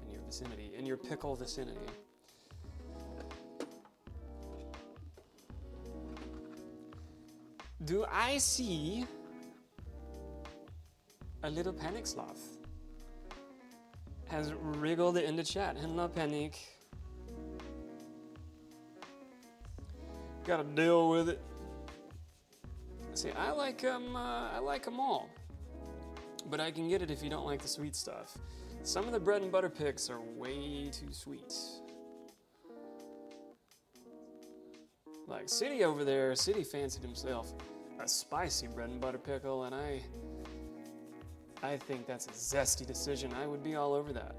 in your vicinity, in your pickle vicinity? Do I see a little panic sloth? Has wriggled into chat. Hello, Panic. Gotta deal with it. See, I like 'em all. But I can get it if you don't like the sweet stuff. Some of the bread and butter picks are way too sweet. Like City over there, City fancied himself a spicy bread and butter pickle, and I think that's a zesty decision. I would be all over that.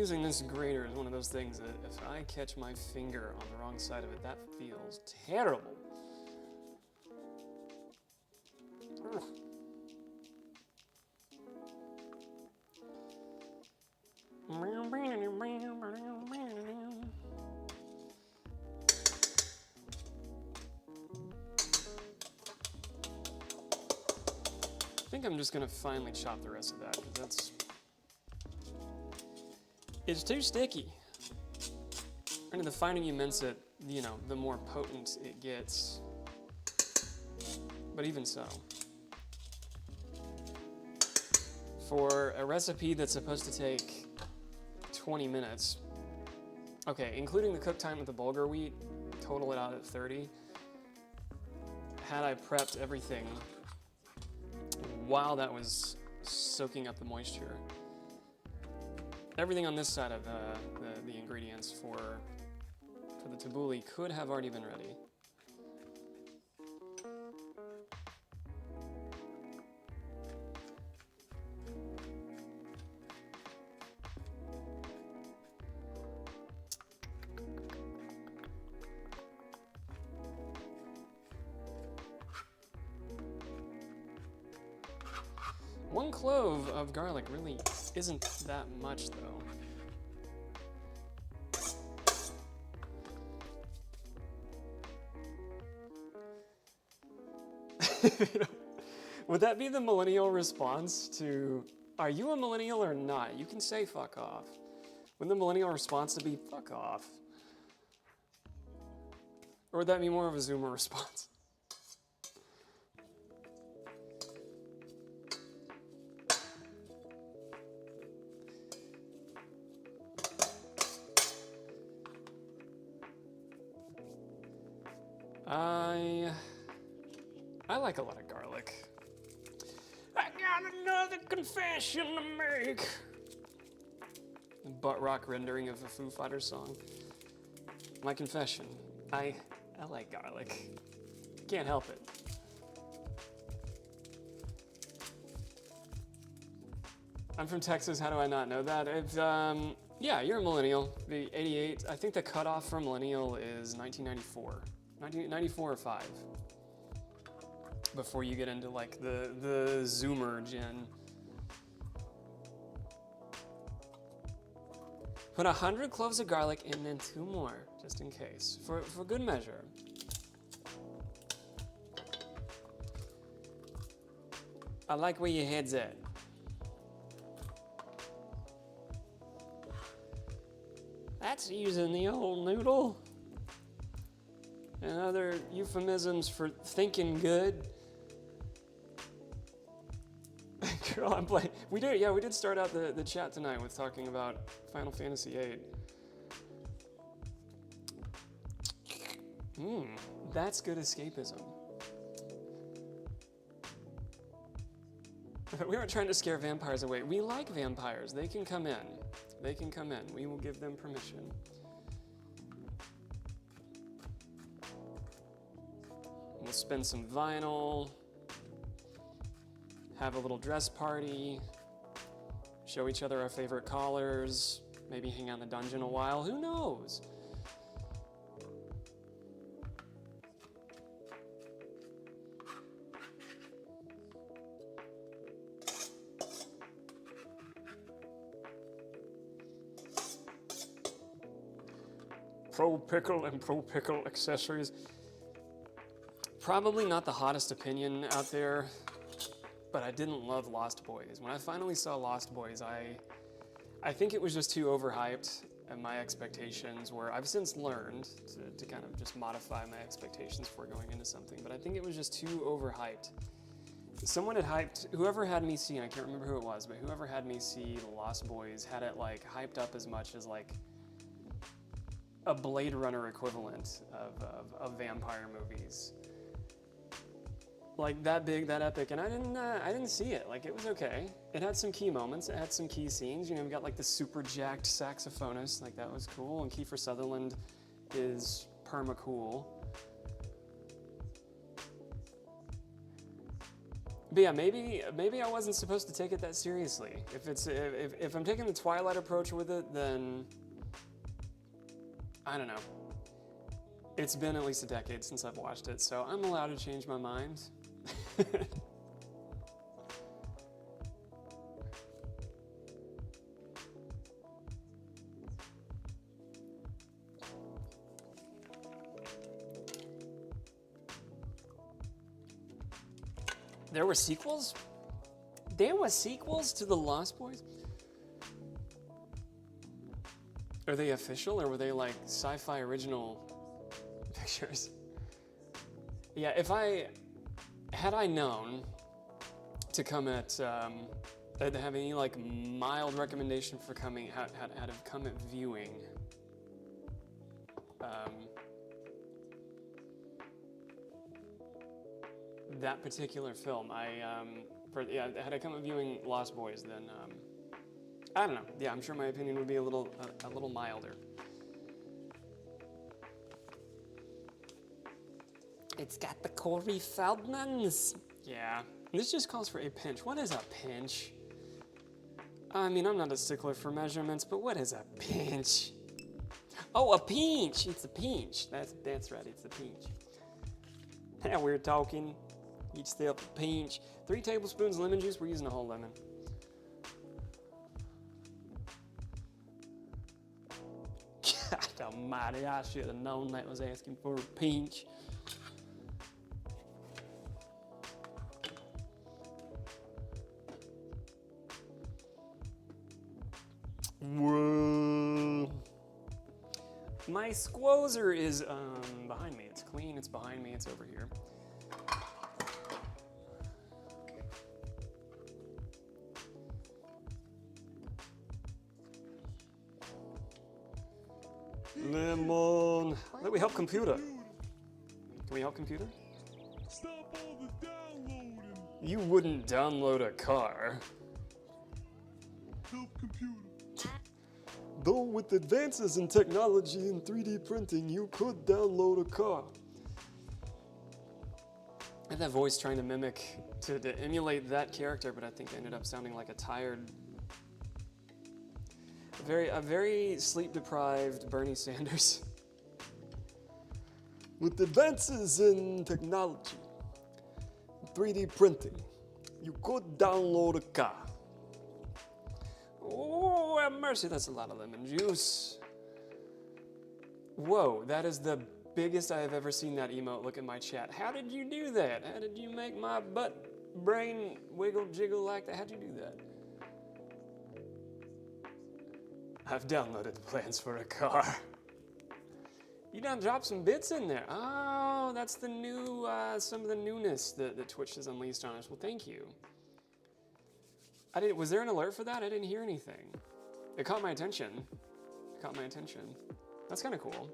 using this grater is one of those things that if I catch my finger on the wrong side of it, that feels terrible. Ugh. I think I'm just gonna finally chop the rest of that because it's too sticky. And the finer you mince it, you know, the more potent it gets. But even so, for a recipe that's supposed to take 20 minutes, okay, including the cook time with the bulgur wheat, total it out at 30. Had I prepped everything while that was soaking up the moisture, everything on this side of the ingredients for the tabbouleh could have already been ready. One clove of garlic really isn't that much, though. Would that be the millennial response to, are you a millennial or not? You can say fuck off. Would the millennial response to be fuck off? Or would that be more of a Zoomer response? I like a lot of garlic. I got another confession to make. The butt rock rendering of a Foo Fighters song. My confession, I like garlic. Can't help it. I'm from Texas, how do I not know that? Yeah, you're a millennial, the 88. I think the cutoff for millennial is 1994. 1994 or 5. Before you get into like the Zoomer gen. Put 100 cloves of garlic and then 2 more, just in case, for good measure. I like where your head's at. That's using the old noodle. And other euphemisms for thinking good. Girl, I'm playing. We did start out the chat tonight with talking about Final Fantasy VIII. That's good escapism. We weren't trying to scare vampires away. We like vampires. They can come in. They can come in. We will give them permission. We'll spin some vinyl, have a little dress party, show each other our favorite collars, maybe hang out in the dungeon a while, who knows? Pro pickle and pro pickle accessories. Probably not the hottest opinion out there, but I didn't love Lost Boys. When I finally saw Lost Boys, I think it was just too overhyped, and my expectations were, I've since learned to kind of just modify my expectations before going into something, but I think it was just too overhyped. Someone had hyped, whoever had me see, and I can't remember who it was, but whoever had me see The Lost Boys had it like hyped up as much as like a Blade Runner equivalent of vampire movies. Like that big, that epic, and I didn't see it. Like, it was okay. It had some key moments. It had some key scenes. You know, we got like the super jacked saxophonist. Like, that was cool. And Kiefer Sutherland is perma cool. But yeah, maybe I wasn't supposed to take it that seriously. If I'm taking the Twilight approach with it, then I don't know. It's been at least a decade since I've watched it, so I'm allowed to change my mind. There were sequels? There were sequels to The Lost Boys? Are they official or were they like sci-fi original pictures? Yeah, had I known to come at have any like mild recommendation for coming how to come at viewing that particular film, had I come at viewing Lost Boys, then I don't know. Yeah, I'm sure my opinion would be a little milder. It's got the Corey Feldmans. Yeah, this just calls for a pinch. What is a pinch? I mean, I'm not a stickler for measurements, but what is a pinch? Oh, a pinch. It's a pinch. That's right. It's a pinch. Now we're talking. Each step a pinch. 3 tablespoons lemon juice. We're using a whole lemon. God almighty, I should have known that was asking for a pinch. Whoa. My squozer is behind me. It's clean, it's behind me, it's over here. Lemon. Let me help computer. Can we help computer? Stop all the downloading. You wouldn't download a car. Help computer. Though with advances in technology and 3D printing, you could download a car. I had that voice trying to mimic, to emulate that character, but I think I ended up sounding like a tired, a very sleep-deprived Bernie Sanders. With advances in technology, 3D printing, you could download a car. Oh, have mercy, that's a lot of lemon juice. Whoa, that is the biggest I have ever seen that emote. Look at my chat. How did you do that? How did you make my butt brain wiggle jiggle like that? How'd you do that? I've downloaded the plans for a car. You done dropped some bits in there. Oh, that's the new, some of the newness that Twitch has unleashed on us. Well, thank you. Was there an alert for that? I didn't hear anything. It caught my attention. That's kind of cool.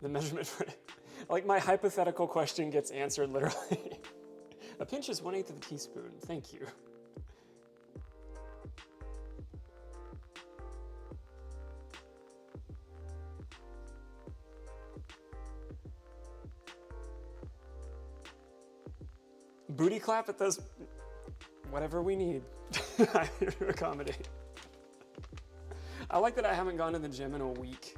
The measurement for like my hypothetical question gets answered literally. A pinch is 1/8 of a teaspoon. Thank you. Booty clap at those, whatever we need. I'm here to accommodate. I like that I haven't gone to the gym in a week,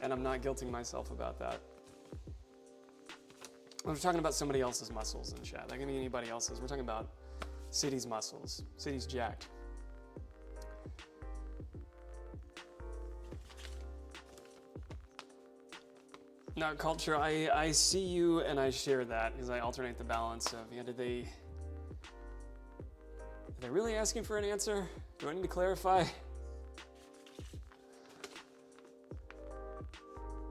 and I'm not guilting myself about that. We're talking about somebody else's muscles in chat. That can be anybody else's. We're talking about City's muscles. City's jacked. Not culture. I see you and I share that because I alternate the balance of, yeah, are they really asking for an answer? Do I need to clarify?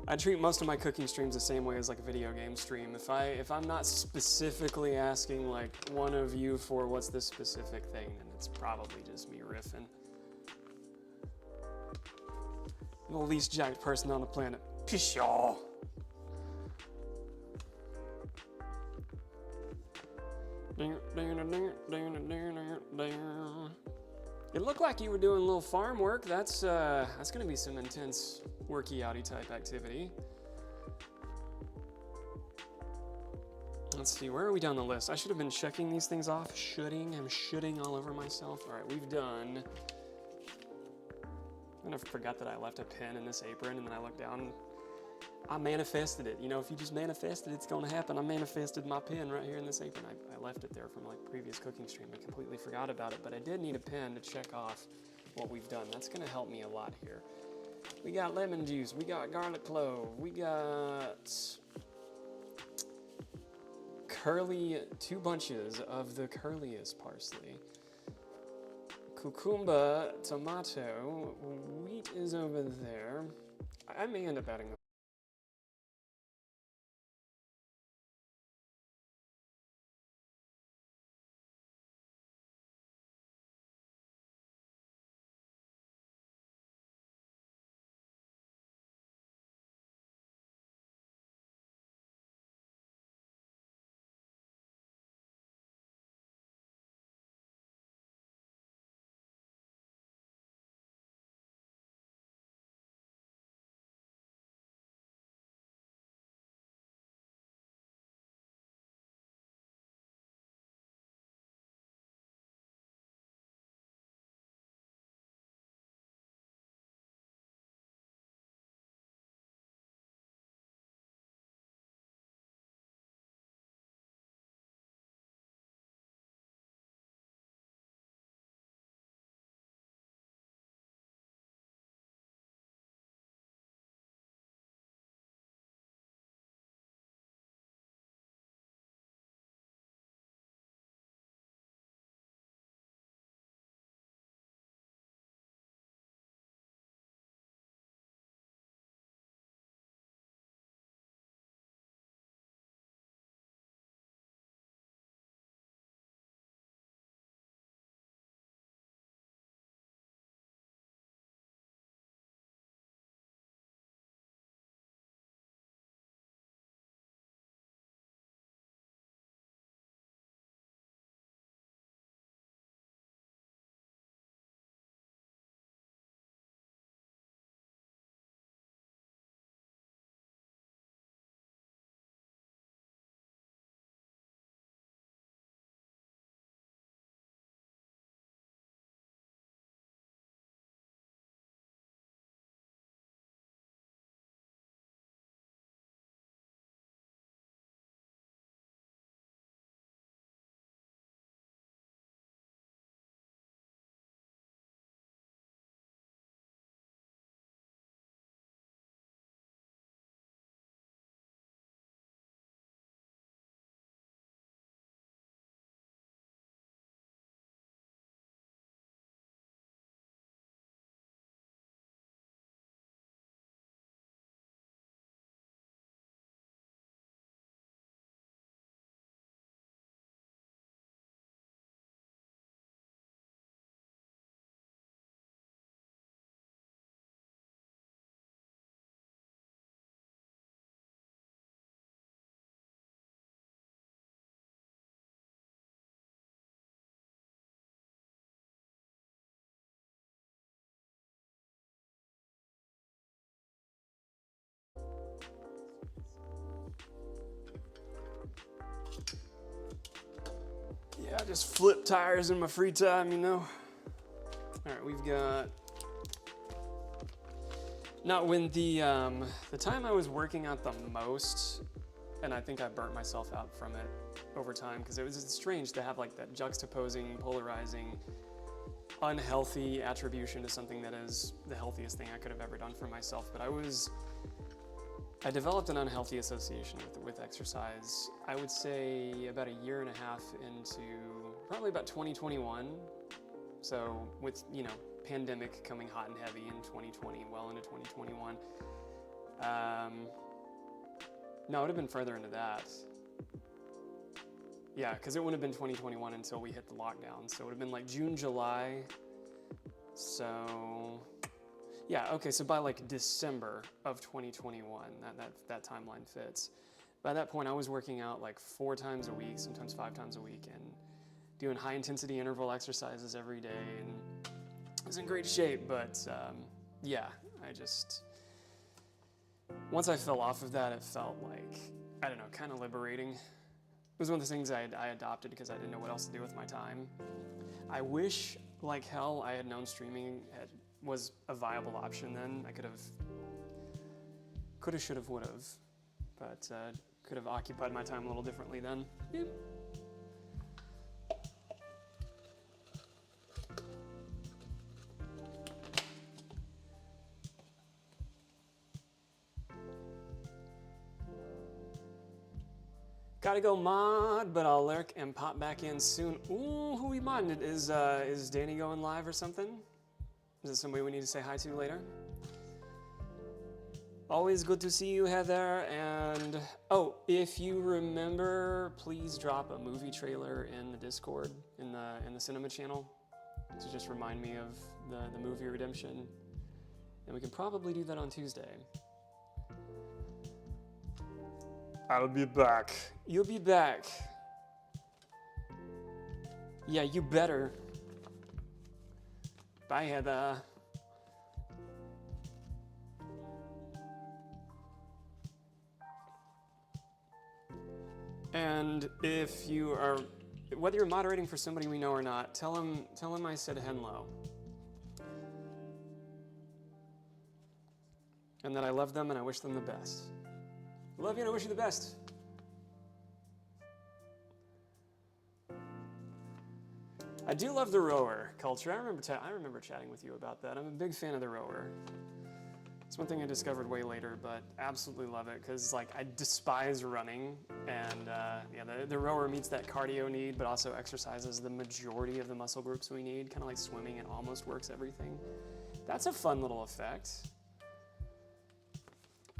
I treat most of my cooking streams the same way as like a video game stream. If I'm not specifically asking like one of you for what's this specific thing, then it's probably just me riffing. I'm the least jacked person on the planet. Pshaw. It looked like you were doing a little farm work. That's gonna be some intense worky outy type activity. Let's see, where are we down the list? I should have been checking these things off. I'm shooting all over myself. All right, we've done. I forgot that I left a pin in this apron, and then I looked down. I manifested it. You know, if you just manifest it, it's gonna happen. I manifested my pin right here in this apron. I left it there from like previous cooking stream. I completely forgot about it, but I did need a pin to check off what we've done. That's gonna help me a lot here. We got lemon juice, we got garlic clove, we got two bunches of the curliest parsley. Cucumber, tomato, wheat is over there. I may end up adding Yeah, I just flip tires in my free time, you know. All right, we've got. Now, when the time I was working out the most, and I think I burnt myself out from it over time because it was strange to have like that juxtaposing, polarizing, unhealthy attribution to something that is the healthiest thing I could have ever done for myself. But I developed an unhealthy association with exercise, I would say about a year and a half into probably about 2021. So with, you know, pandemic coming hot and heavy in 2020, well into 2021. No, it would have been further into that. Yeah, because it wouldn't have been 2021 until we hit the lockdown. So it would have been like June, July. So yeah, okay, so by like December of 2021, that timeline fits. By that point, I was working out like 4 times a week, sometimes 5 times a week, and doing high intensity interval exercises every day and was in great shape, but yeah, once I fell off of that, it felt like, I don't know, kind of liberating. It was one of the things I adopted because I didn't know what else to do with my time. I wish, like hell, I had known streaming was a viable option then. I could have, should have, would have, but could have occupied my time a little differently then. Yep. Gotta go mod, but I'll lurk and pop back in soon. Ooh, who we modding? Is Danny going live or something? Is it somebody we need to say hi to later? Always good to see you, Heather. And oh, if you remember, please drop a movie trailer in the Discord, in the cinema channel, to just remind me of the movie Redemption. And we can probably do that on Tuesday. I'll be back. You'll be back. Yeah, you better. Bye, Heather. And if you are, whether you're moderating for somebody we know or not, tell him I said hello. And that I love them and I wish them the best. I love you and I wish you the best. I do love the rower culture. I remember chatting with you about that. I'm a big fan of the rower. It's one thing I discovered way later, but absolutely love it because like I despise running, and yeah, the rower meets that cardio need, but also exercises the majority of the muscle groups we need. Kind of like swimming, it almost works everything. That's a fun little effect.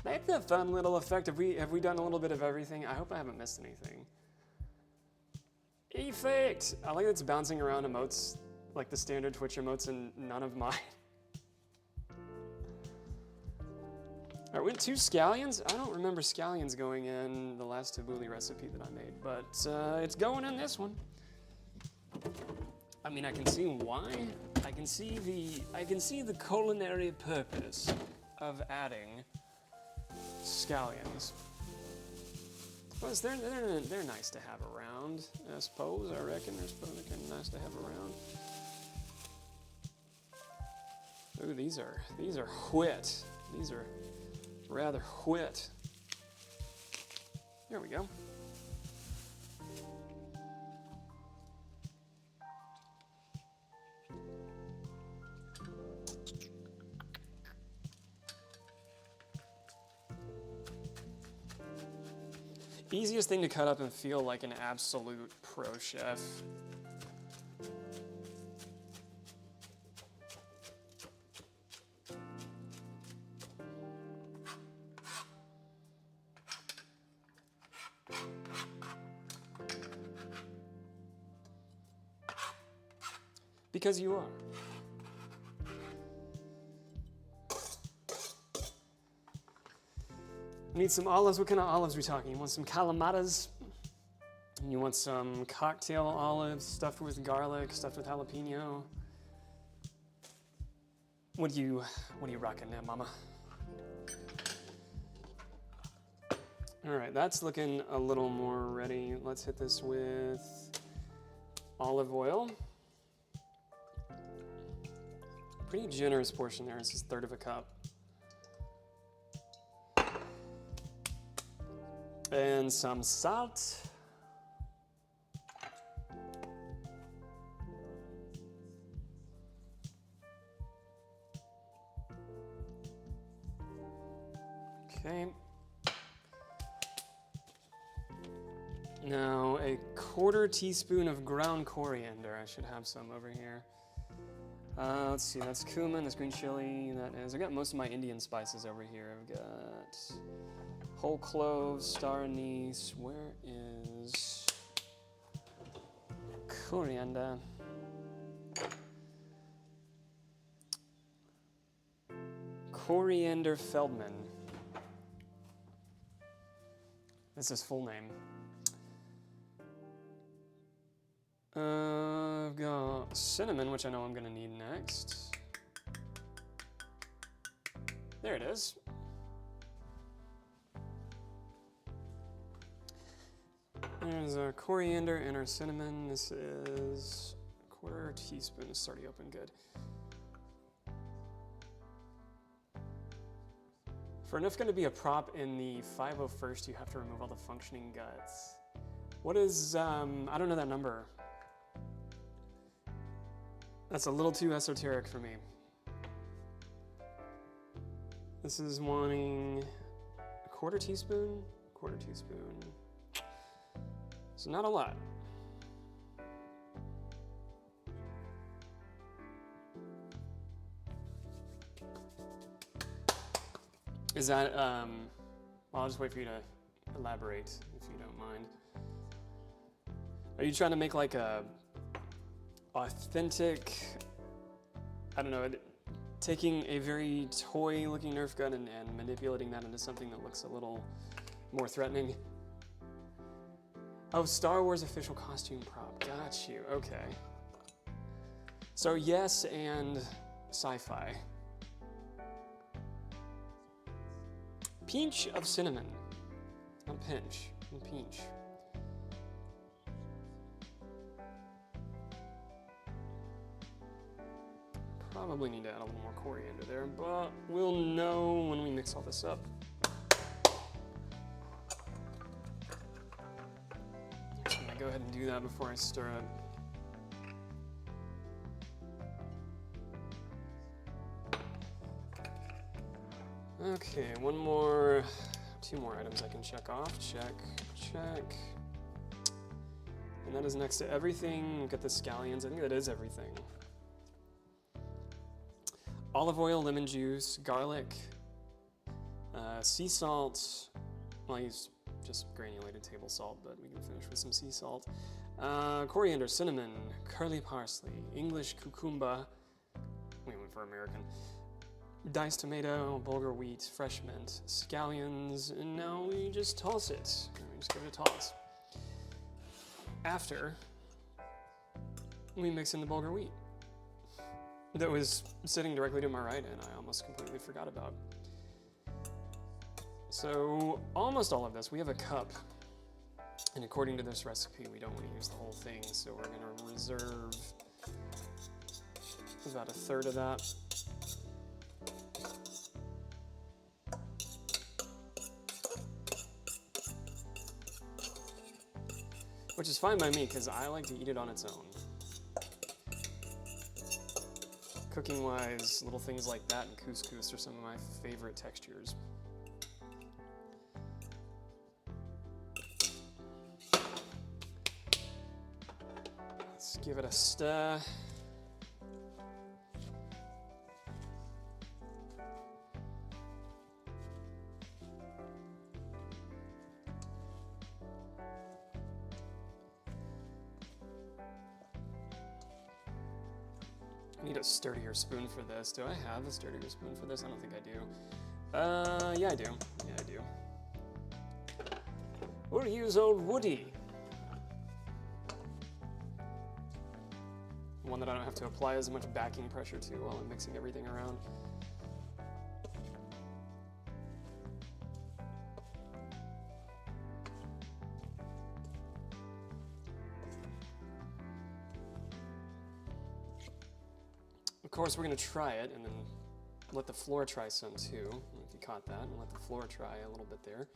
That's a fun little effect. Have we done a little bit of everything? I hope I haven't missed anything. Effect! I like that it's bouncing around emotes, like the standard Twitch emotes, and none of mine. Alright, went 2 scallions? I don't remember scallions going in the last tabbouleh recipe that I made, but it's going in this one. I mean, I can see why. I can see the culinary purpose of adding scallions. Plus, they're nice to have around, I suppose. I reckon they're kind of nice to have around. Ooh, these are whet. These are rather whet. There we go. Easiest thing to cut up and feel like an absolute pro chef. Because you are. Need some olives. What kind of olives are we talking? You want some Kalamatas? You want some cocktail olives stuffed with garlic, stuffed with jalapeno? What are you rocking there, mama? All right, that's looking a little more ready. Let's hit this with olive oil. Pretty generous portion there. It's just 1/3 of a cup. And some salt. Okay. Now a 1/4 teaspoon of ground coriander. I should have some over here. Let's see, that's cumin, that's green chili, that is, I got most of my Indian spices over here. I've got whole cloves, star anise, where is coriander? Coriander Feldman. That's his full name. I've got cinnamon, which I know I'm gonna need next. There it is. There's our coriander and our cinnamon. This is a quarter teaspoon. It's already open good. For enough going to be a prop in the 501st, you have to remove all the functioning guts. What is, I don't know that number. That's a little too esoteric for me. This is wanting a quarter teaspoon. So not a lot. Is that, well, I'll just wait for you to elaborate, if you don't mind. Are you trying to make like a authentic, I don't know, taking a very toy-looking Nerf gun and manipulating that into something that looks a little more threatening? Oh, Star Wars official costume prop. Got you. Okay. So yes, and sci-fi. Pinch of cinnamon. Not pinch. Pinch. Probably need to add a little more coriander there, but we'll know when we mix all this up. I'm gonna go ahead and do that before I stir it. Okay, two more items I can check off. Check. And that is next to everything. We've got the scallions. I think that is everything. Olive oil, lemon juice, garlic, sea salt. Well, I use just granulated table salt, but we can finish with some sea salt. Coriander, cinnamon, curly parsley, English cucumber. We went for American. Diced tomato, bulgur wheat, fresh mint, scallions, and now we just toss it. We just give it a toss. After, we mix in the bulgur wheat that was sitting directly to my right and I almost completely forgot about. So almost all of this, we have a cup, and according to this recipe, we don't want to use the whole thing, so we're gonna reserve about a third of that. Which is fine by me, because I like to eat it on its own. Cooking-wise, little things like that and couscous are some of my favorite textures. Let's give it a stir. I need a sturdier spoon for this. Do I have a sturdier spoon for this? I don't think I do. Yeah, I do. We'll use old Woody. One that I don't have to apply as much backing pressure to while I'm mixing everything around. Of course, we're gonna try it and then let the floor try some too. I don't know if you caught that, and let the floor try a little bit there.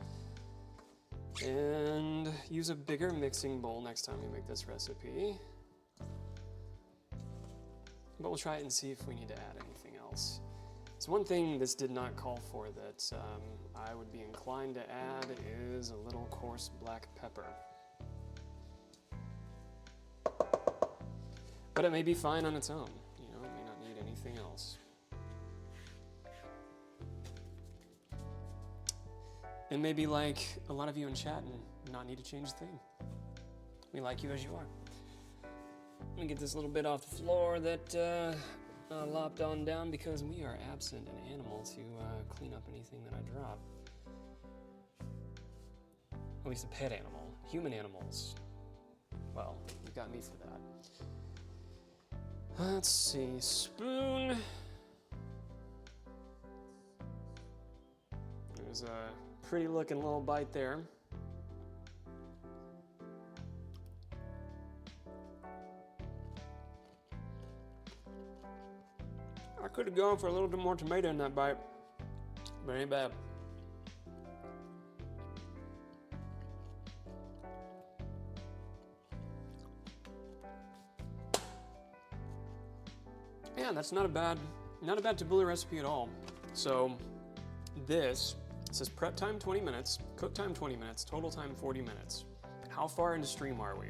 And use a bigger mixing bowl next time we make this recipe. But we'll try it and see if we need to add anything else. So one thing this did not call for that I would be inclined to add is a little coarse black pepper. But it may be fine on its own. Anything else. And maybe like a lot of you in chat and not need to change a thing. We like you as you are. Let me get this little bit off the floor that lopped on down because we are absent an animal to clean up anything that I drop. At least a pet animal. Human animals. Well, we've got me for that. Let's see, spoon. There's a pretty looking little bite there. I could have gone for a little bit more tomato in that bite, but it ain't bad. Yeah, that's not a bad tabbouleh recipe at all. So this says prep time 20 minutes, cook time 20 minutes, total time 40 minutes. How far into stream are we?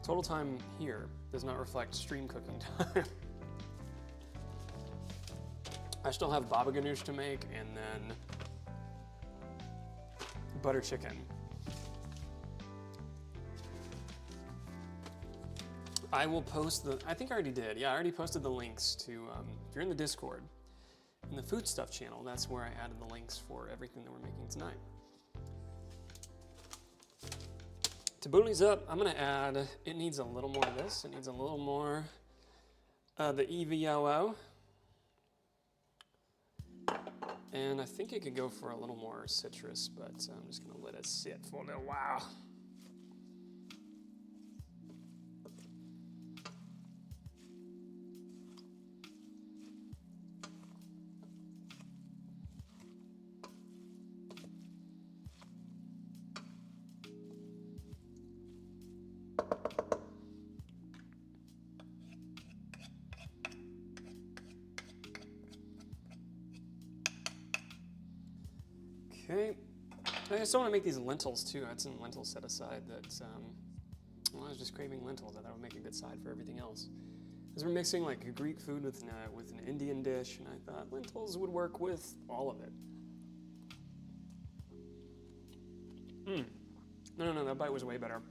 Total time here does not reflect stream cooking time. I still have baba ganoush to make, and then butter chicken. I will post I think I already did. Yeah, I already posted the links to, if you're in the Discord, in the food stuff channel, that's where I added the links for everything that we're making tonight. Tabouleh's up. I'm gonna add, it needs a little more of this. It needs a little more the EVOO. And I think it could go for a little more citrus, but I'm just gonna let it sit for a little while. Okay, I still want to make these lentils too. I had some lentils set aside that, well, I was just craving lentils. I thought it would make a good side for everything else. Because we're mixing like a Greek food with an Indian dish, and I thought lentils would work with all of it. No, that bite was way better.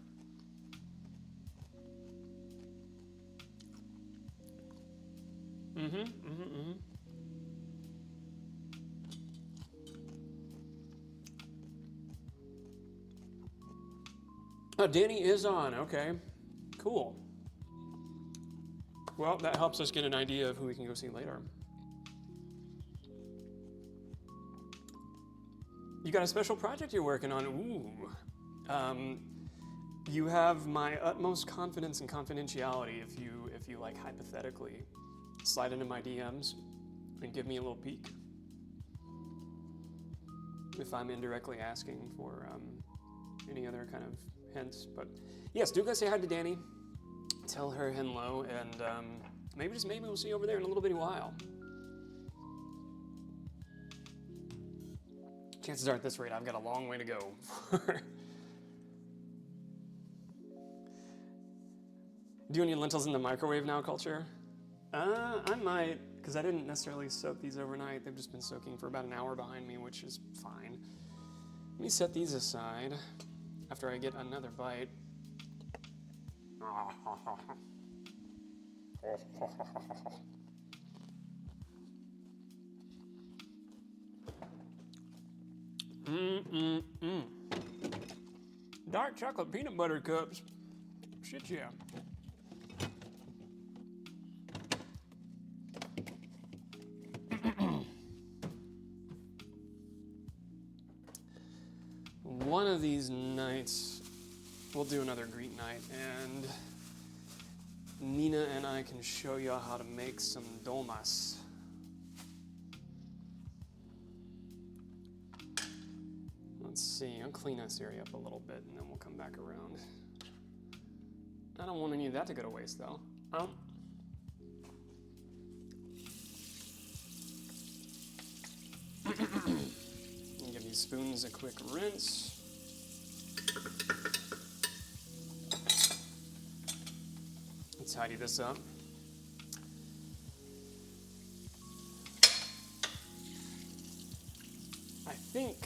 Oh, Danny is on. Okay, cool. Well, that helps us get an idea of who we can go see later. You got a special project you're working on. Ooh. You have my utmost confidence and confidentiality if you like hypothetically slide into my DMs and give me a little peek. If I'm indirectly asking for any other kind of hints. But yes, do go say hi to Danny. Tell her hello, and maybe we'll see you over there in a little bitty while. Chances are at this rate I've got a long way to go. Do you need lentils in the microwave now, Culture? I might, because I didn't necessarily soak these overnight. They've just been soaking for about an hour behind me, which is fine. Let me set these aside after I get another bite. Dark chocolate peanut butter cups. Shit, yeah. One of these nights, we'll do another Greek night, and Nina and I can show you how to make some dolmas. Let's see, I'll clean this area up a little bit, and then we'll come back around. I don't want any of that to go to waste, though. Give these spoons a quick rinse. Let's tidy this up. I think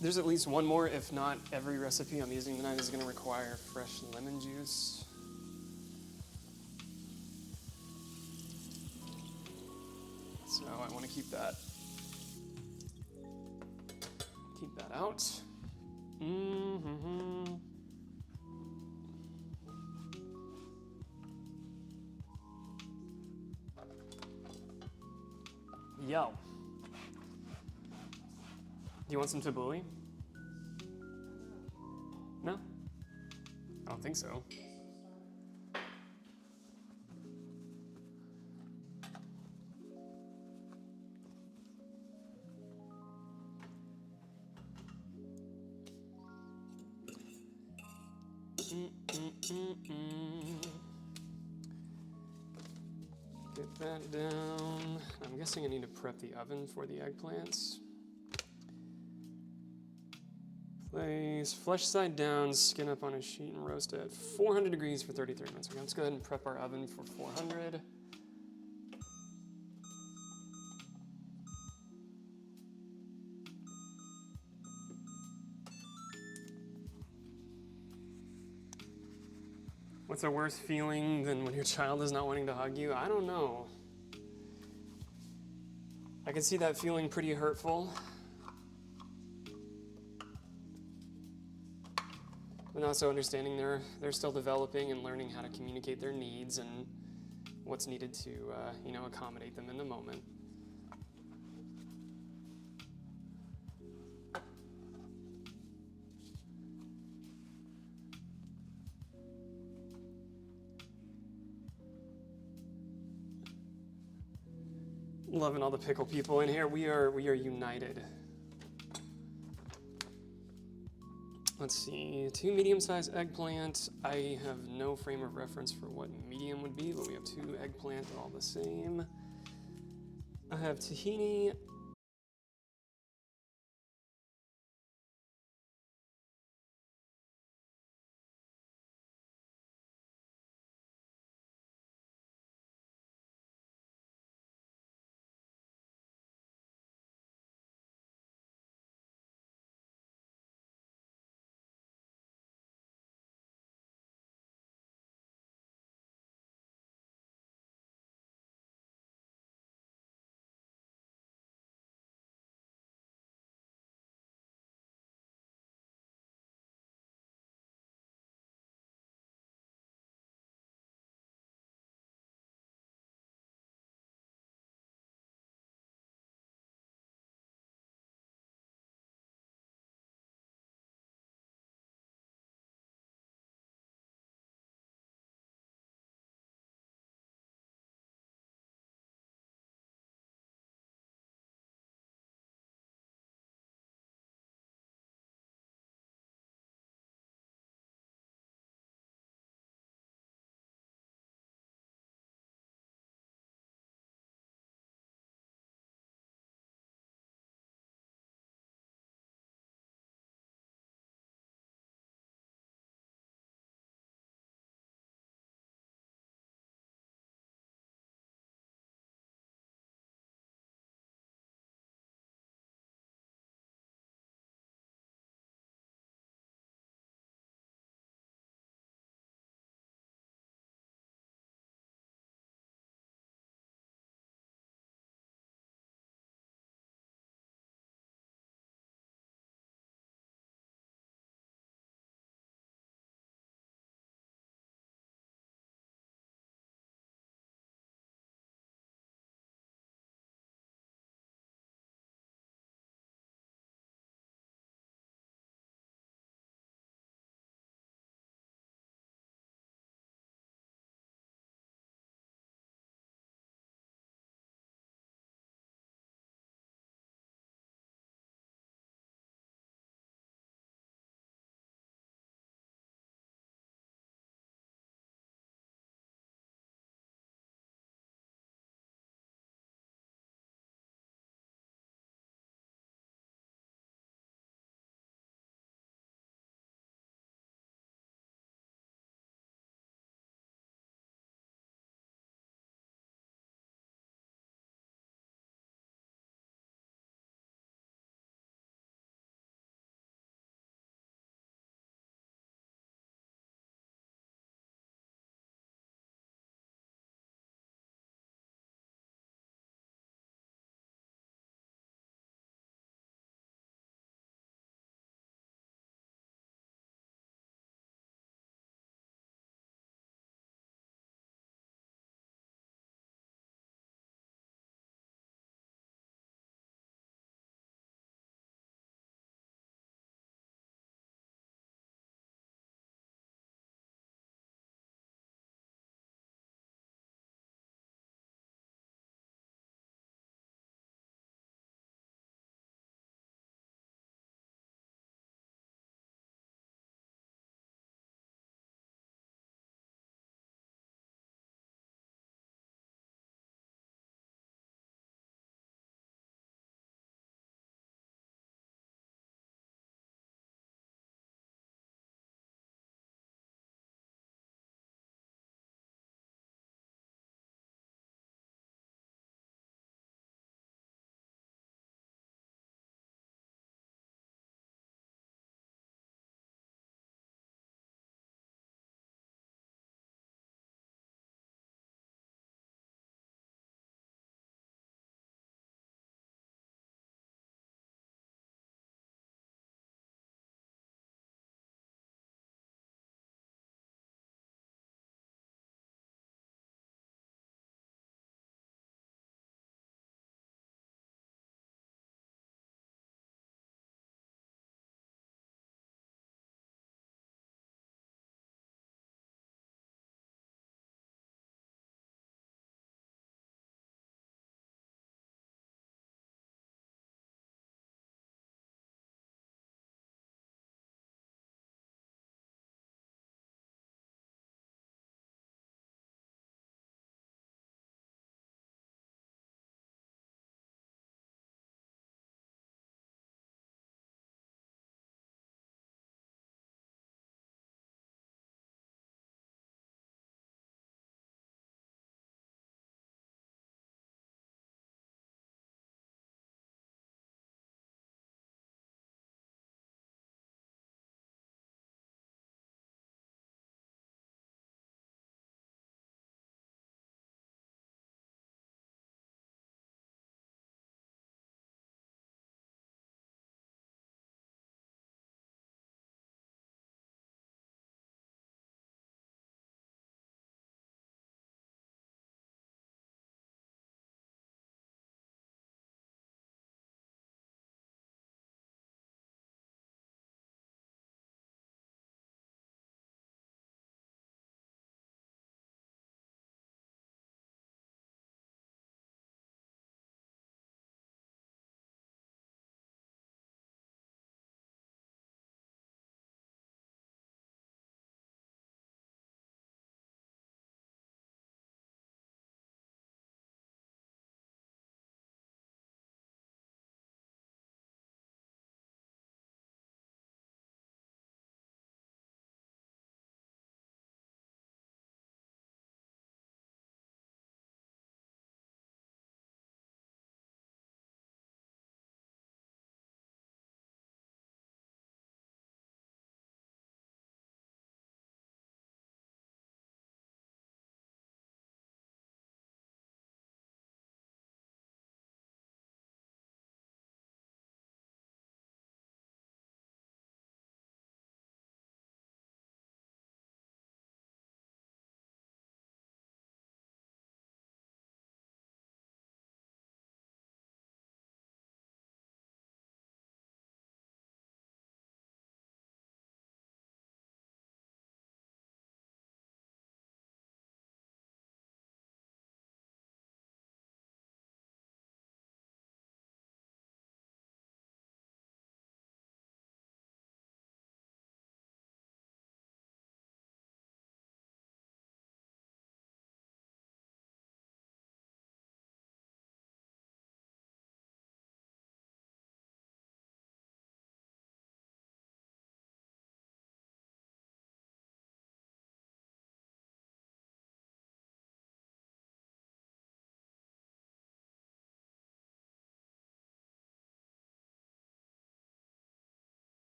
there's at least one more, if not every recipe I'm using tonight is going to require fresh lemon juice. So I want to keep that out. Mm-hmm. Yo. Do you want some tabbouleh? No? I don't think so. Get that down. I'm guessing I need to prep the oven for the eggplants. Place flesh side down, skin up on a sheet, and roast at 400 degrees for 33 minutes. Okay, let's go ahead and prep our oven for 400. What's a worse feeling than when your child is not wanting to hug you? I don't know. I can see that feeling pretty hurtful. And also understanding they're still developing and learning how to communicate their needs and what's needed to accommodate them in the moment. Loving all the pickle people in here. We are united. Let's see, 2 medium-sized eggplant. I have no frame of reference for what medium would be, but we have 2 eggplant, all the same. I have tahini.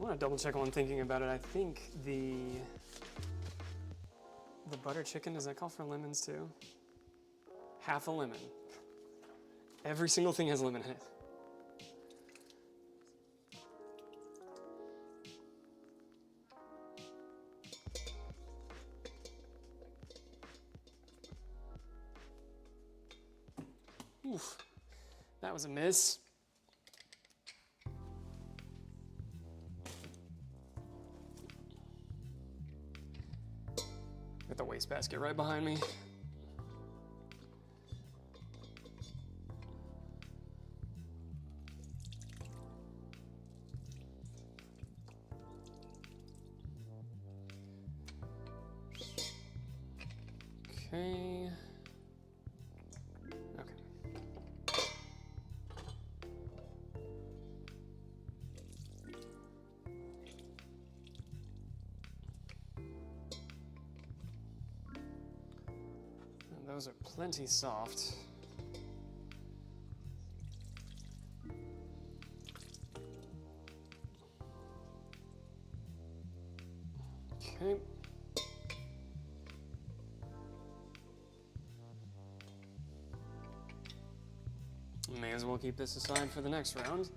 want to double check while I'm thinking about it. I think the butter chicken, does that call for lemons too? Half a lemon. Every single thing has lemon in it. Oof, that was a miss. Got the wastebasket right behind me. Okay. Those are plenty soft. Okay. May as well keep this aside for the next round.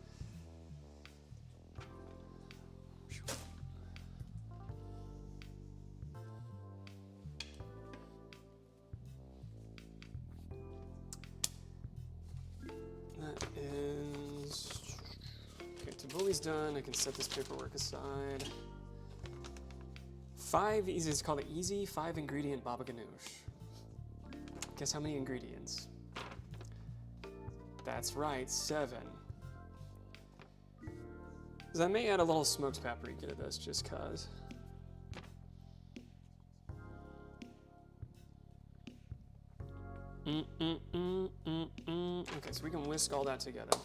Done. I can set this paperwork aside. 5 easy. It's called the easy 5-ingredient baba ganoush. Guess how many ingredients? That's right, 7. I may add a little smoked paprika to this just cause. Okay, so we can whisk all that together.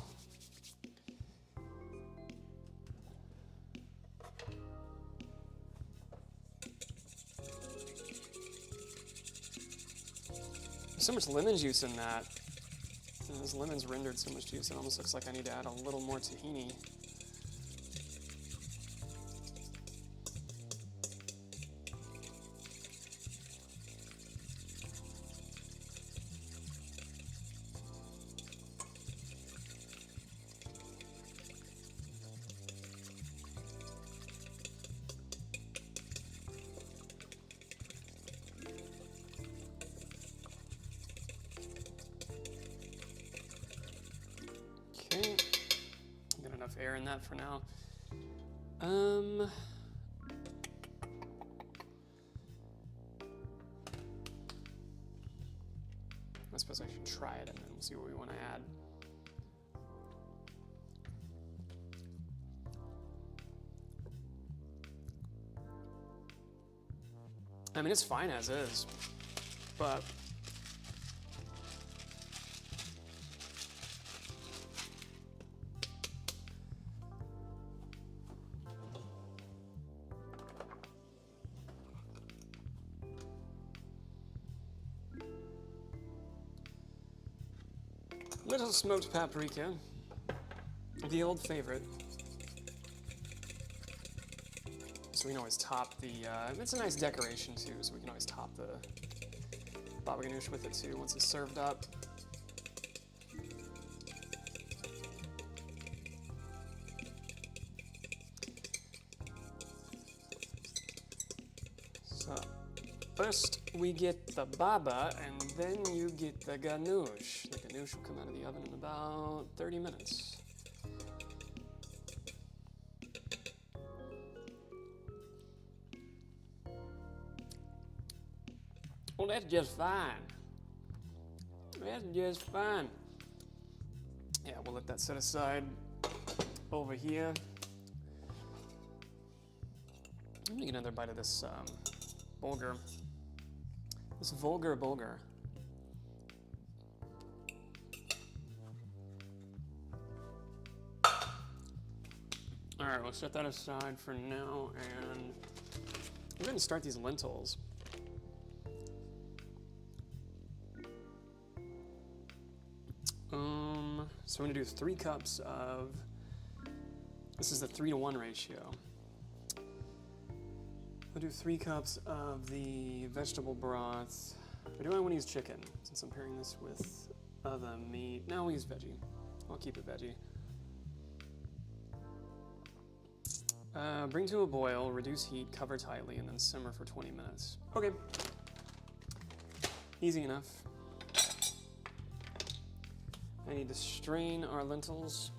So much lemon juice in that. And those lemons rendered so much juice, it almost looks like I need to add a little more tahini. Okay, got enough air in that for now. I suppose I should try it and then we'll see what we want to add. I mean, it's fine as is, but little smoked paprika, the old favorite. So we can always top the, it's a nice decoration too, so we can always top the baba ganoush with it too once it's served up. So first we get the baba and then you get the ganoush. The ganoush will come out of the oven in about 30 minutes. Well, that's just fine. That's just fine. Yeah, we'll let that set aside over here. I'm gonna get another bite of this bulgur. This vulgar bulgur. All right, we'll set that aside for now, and we're going to start these lentils. So we're going to do 3 cups of, this is the 3-to-1 ratio. I'll do 3 cups of the vegetable broth. Or do I want to use chicken since I'm pairing this with other meat? No, I'll use veggie. I'll keep it veggie. Bring to a boil, reduce heat, cover tightly, and then simmer for 20 minutes. Okay. Easy enough. I need to strain our lentils.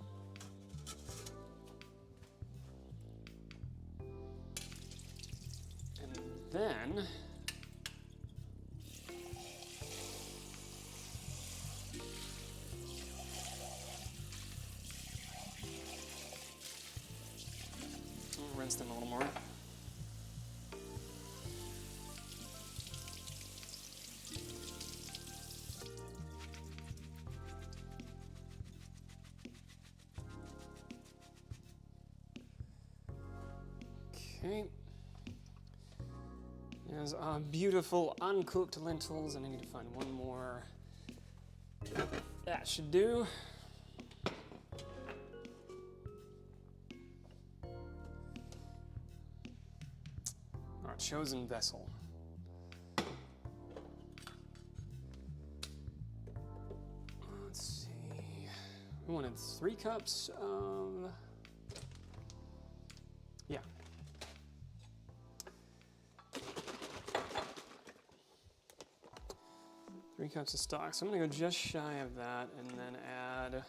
And then I'll rinse them a little more. Okay. There's our beautiful uncooked lentils, and I need to find one more. That should do. Our chosen vessel. Let's see. We wanted 3 cups of. Yeah. Three cups of stock. So I'm gonna go just shy of that and then add.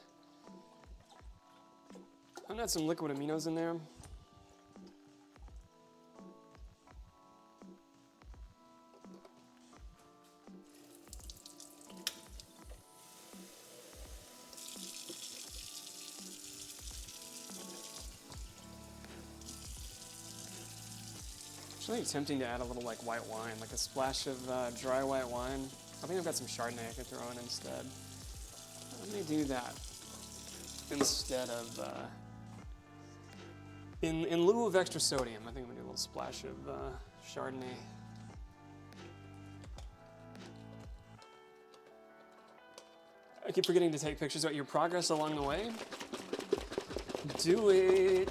I'm gonna add some liquid aminos in there. It's really tempting to add a little like white wine, like a splash of dry white wine. I think I've got some Chardonnay I can throw in instead. Let me do that instead of, in lieu of extra sodium, I think I'm gonna do a little splash of Chardonnay. I keep forgetting to take pictures about your progress along the way. Do it.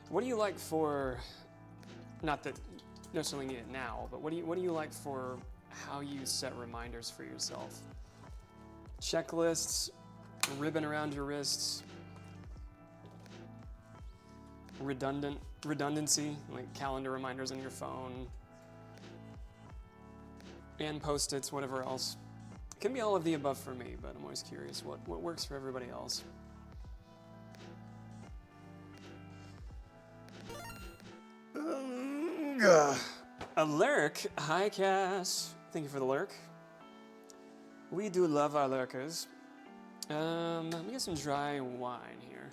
What do you like for, not that you necessarily need it now, but what do you like for how you set reminders for yourself? Checklists, ribbon around your wrists, redundancy, like calendar reminders on your phone, and Post-its, whatever else. It can be all of the above for me, but I'm always curious what works for everybody else. A lurk. Hi, Cass. Thank you for the lurk. We do love our lurkers. Let me get some dry wine here.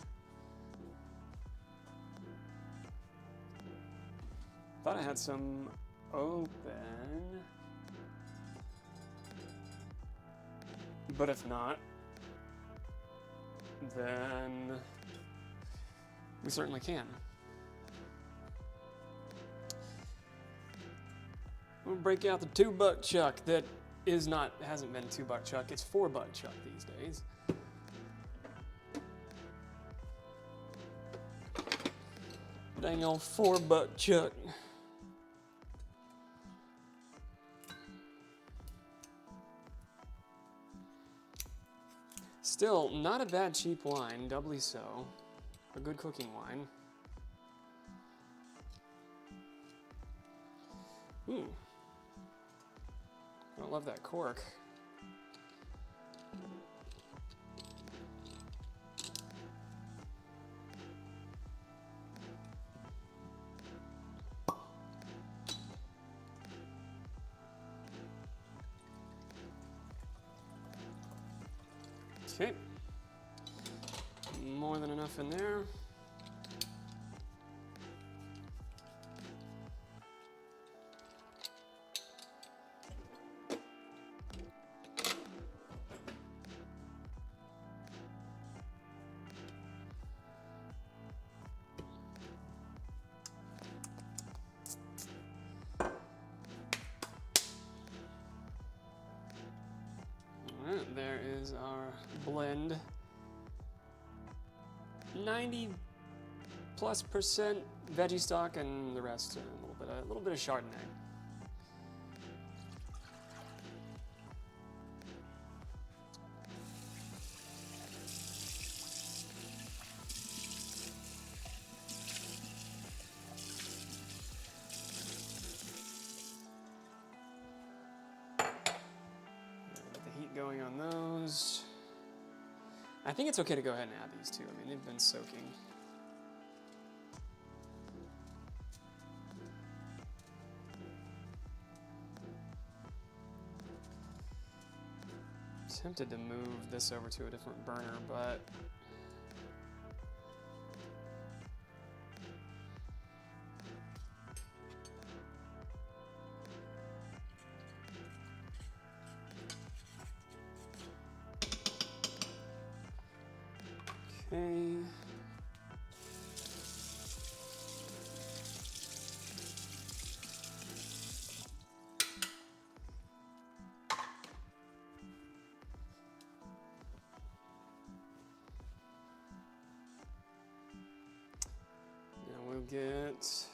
Thought I had some open. But if not, then we certainly can. We'll break out the $2 chuck that hasn't been $2 chuck, it's $4 chuck these days. Dang old $4 chuck. Still, not a bad cheap wine, doubly so. A good cooking wine. Ooh. I love that cork. Okay. More than enough in there. There is our blend. 90+% veggie stock, and the rest a little bit of Chardonnay. Get the heat going on those. I think it's okay to go ahead and add these too. I mean, they've been soaking. Tempted to move this over to a different burner, but okay. Now we'll get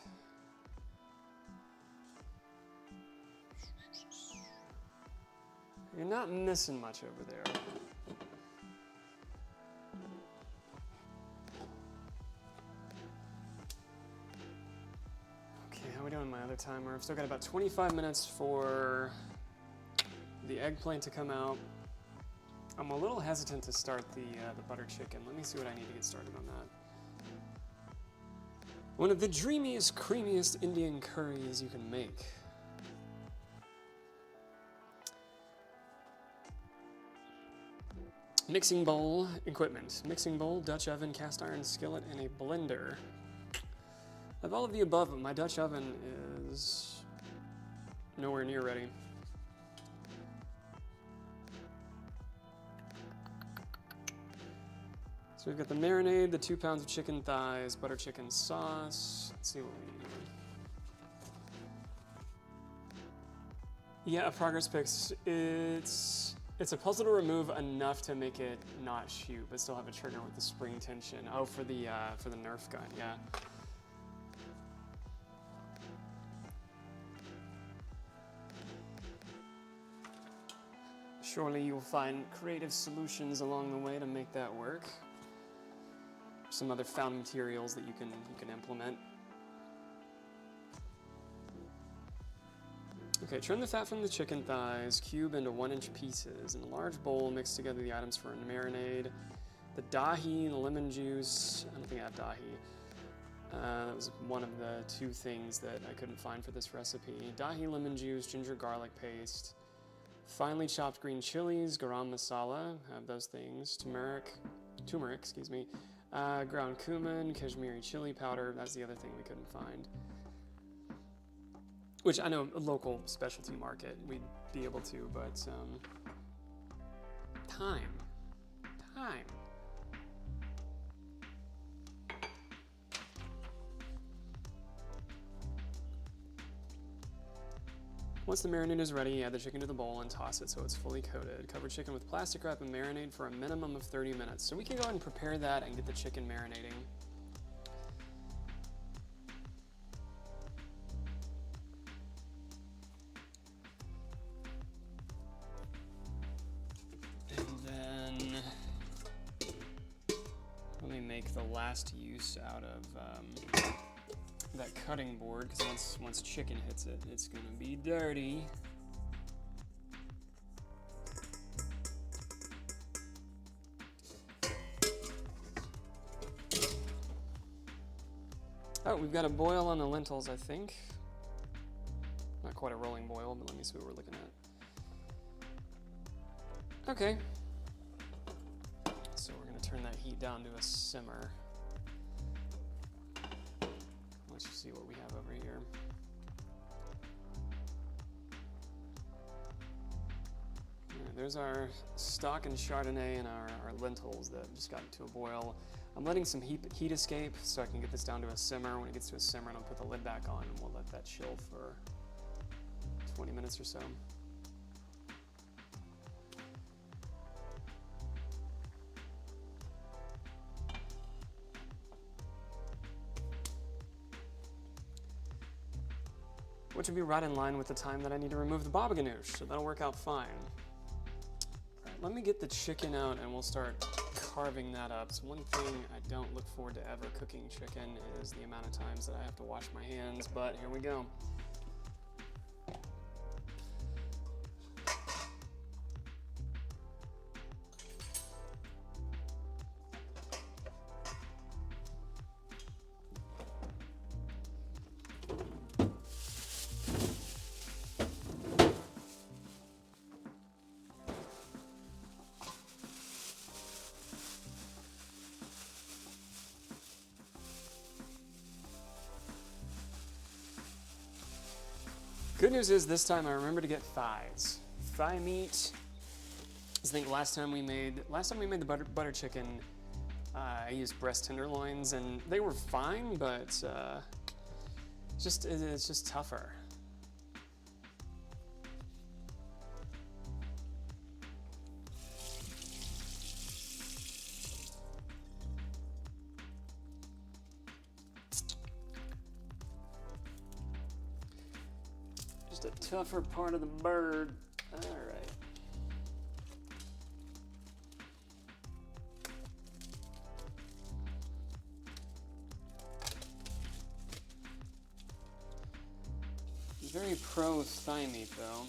you're not missing much over there. Doing my other timer. I've still got about 25 minutes for the eggplant to come out. I'm a little hesitant to start the butter chicken. Let me see what I need to get started on that. One of the dreamiest, creamiest Indian curries you can make. Mixing bowl equipment. Mixing bowl, Dutch oven, cast iron skillet, and a blender. Of all of the above, my Dutch oven is nowhere near ready. So we've got the marinade, the 2 pounds of chicken thighs, butter chicken sauce. Let's see what we need here. Yeah, a progress picks. It's a puzzle to remove enough to make it not shoot, but still have a trigger with the spring tension. Oh, for the Nerf gun, yeah. Surely you'll find creative solutions along the way to make that work. Some other found materials that you can implement. Okay, trim the fat from the chicken thighs, cube into 1-inch pieces. In a large bowl, mix together the items for a marinade. The dahi, the lemon juice. I don't think I have dahi. That was one of the 2 things that I couldn't find for this recipe. Dahi, lemon juice, ginger garlic paste. Finely chopped green chilies, garam masala, have those things, turmeric, excuse me, ground cumin, Kashmiri chili powder, that's the other thing we couldn't find. Which I know a local specialty market we'd be able to, but time. Once the marinade is ready, add the chicken to the bowl and toss it so it's fully coated. Cover chicken with plastic wrap and marinade for a minimum of 30 minutes. So we can go ahead and prepare that and get the chicken marinating. And then let me make the last use out of that cutting board, because once chicken hits it, it's gonna be dirty. Oh, we've got a boil on the lentils, I think. Not quite a rolling boil, but let me see what we're looking at. Okay. So we're gonna turn that heat down to a simmer. Let's just see what we have over here. All right, there's our stock and Chardonnay and our lentils that just got to a boil. I'm letting some heat escape so I can get this down to a simmer. When it gets to a simmer, I'll put the lid back on and we'll let that chill for 20 minutes or so. which would be right in line with the time that I need to remove the baba ganoush, so that'll work out fine. All right, let me get the chicken out and we'll start carving that up. So one thing I don't look forward to ever cooking chicken is the amount of times that I have to wash my hands, but here we go. Good news is this time I remember to get thighs. Thigh meat. I think last time we made the butter chicken, I used breast tenderloins and they were fine, but it's just tougher. Just a tougher part of the bird. All right. Very pro thigh meat though.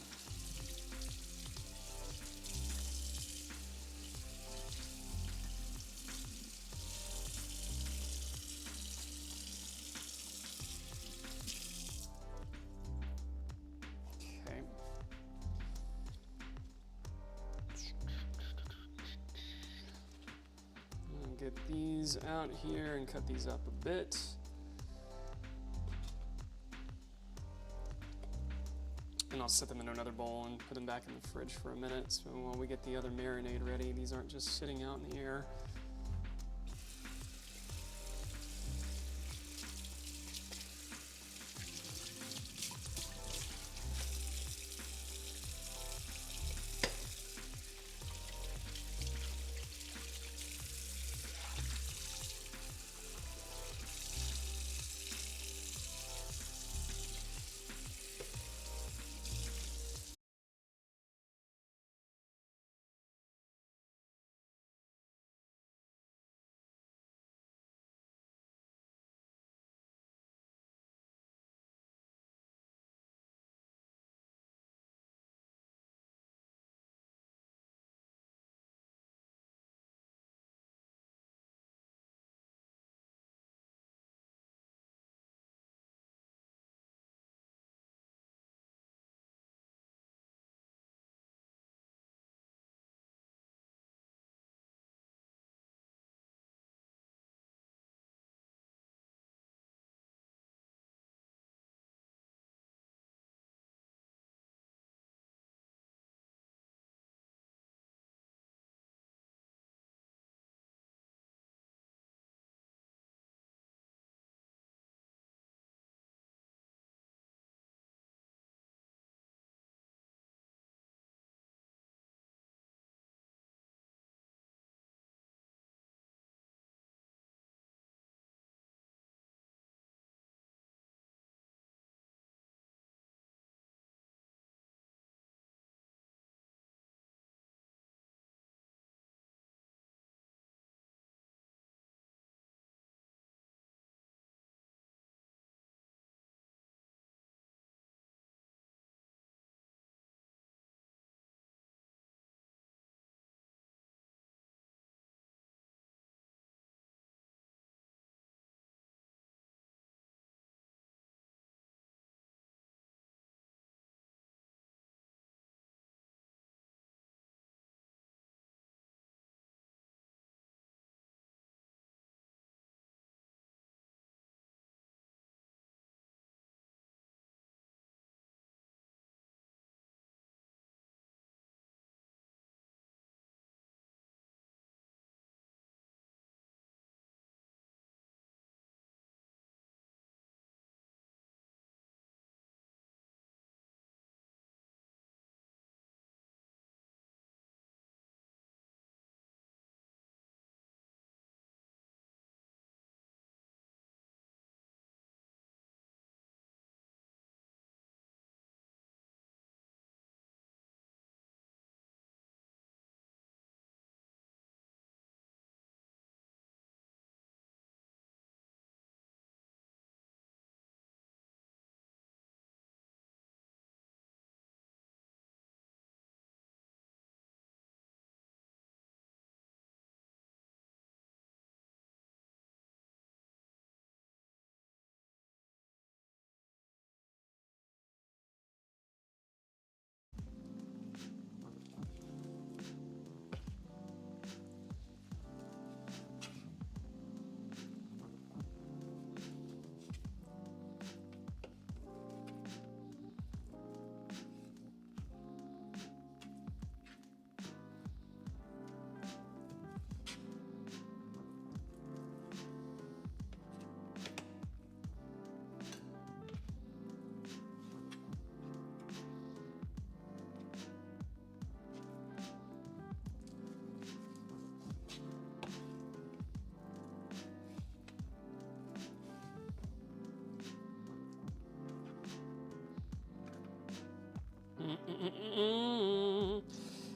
Okay. I'll get these out here and cut these up a bit. And I'll set them in another bowl and put them back in the fridge for a minute. So while we get the other marinade ready, these aren't just sitting out in the air.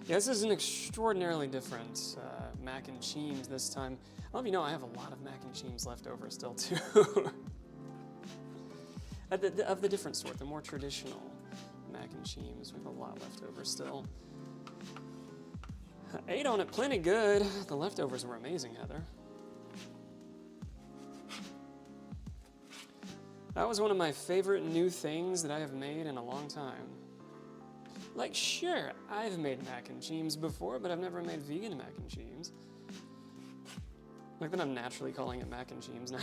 Yeah, this is an extraordinarily different mac and cheese this time. I don't know if you know, I have a lot of mac and cheese left over still too. Of the different sort, the more traditional mac and cheese, we have a lot left over still. I ate on it plenty good. The leftovers were amazing, Heather. That was one of my favorite new things that I have made in a long time. Like, sure, I've made mac and cheese before, but I've never made vegan mac and cheese. Like that I'm naturally calling it mac and cheese now.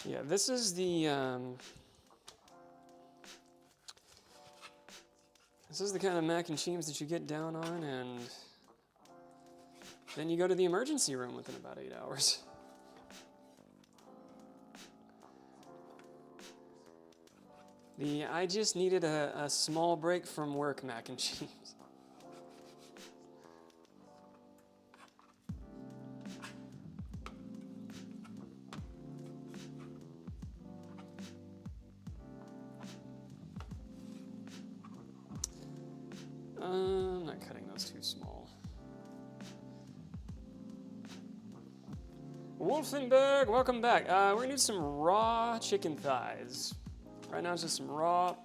Yeah, this is the kind of mac and cheese that you get down on, and then you go to the emergency room within about 8 hours. I just needed a small break from work mac and cheese. I'm not cutting those too small. Wolfenberg, welcome back. We're gonna do some raw chicken thighs. Right now it's just some raw,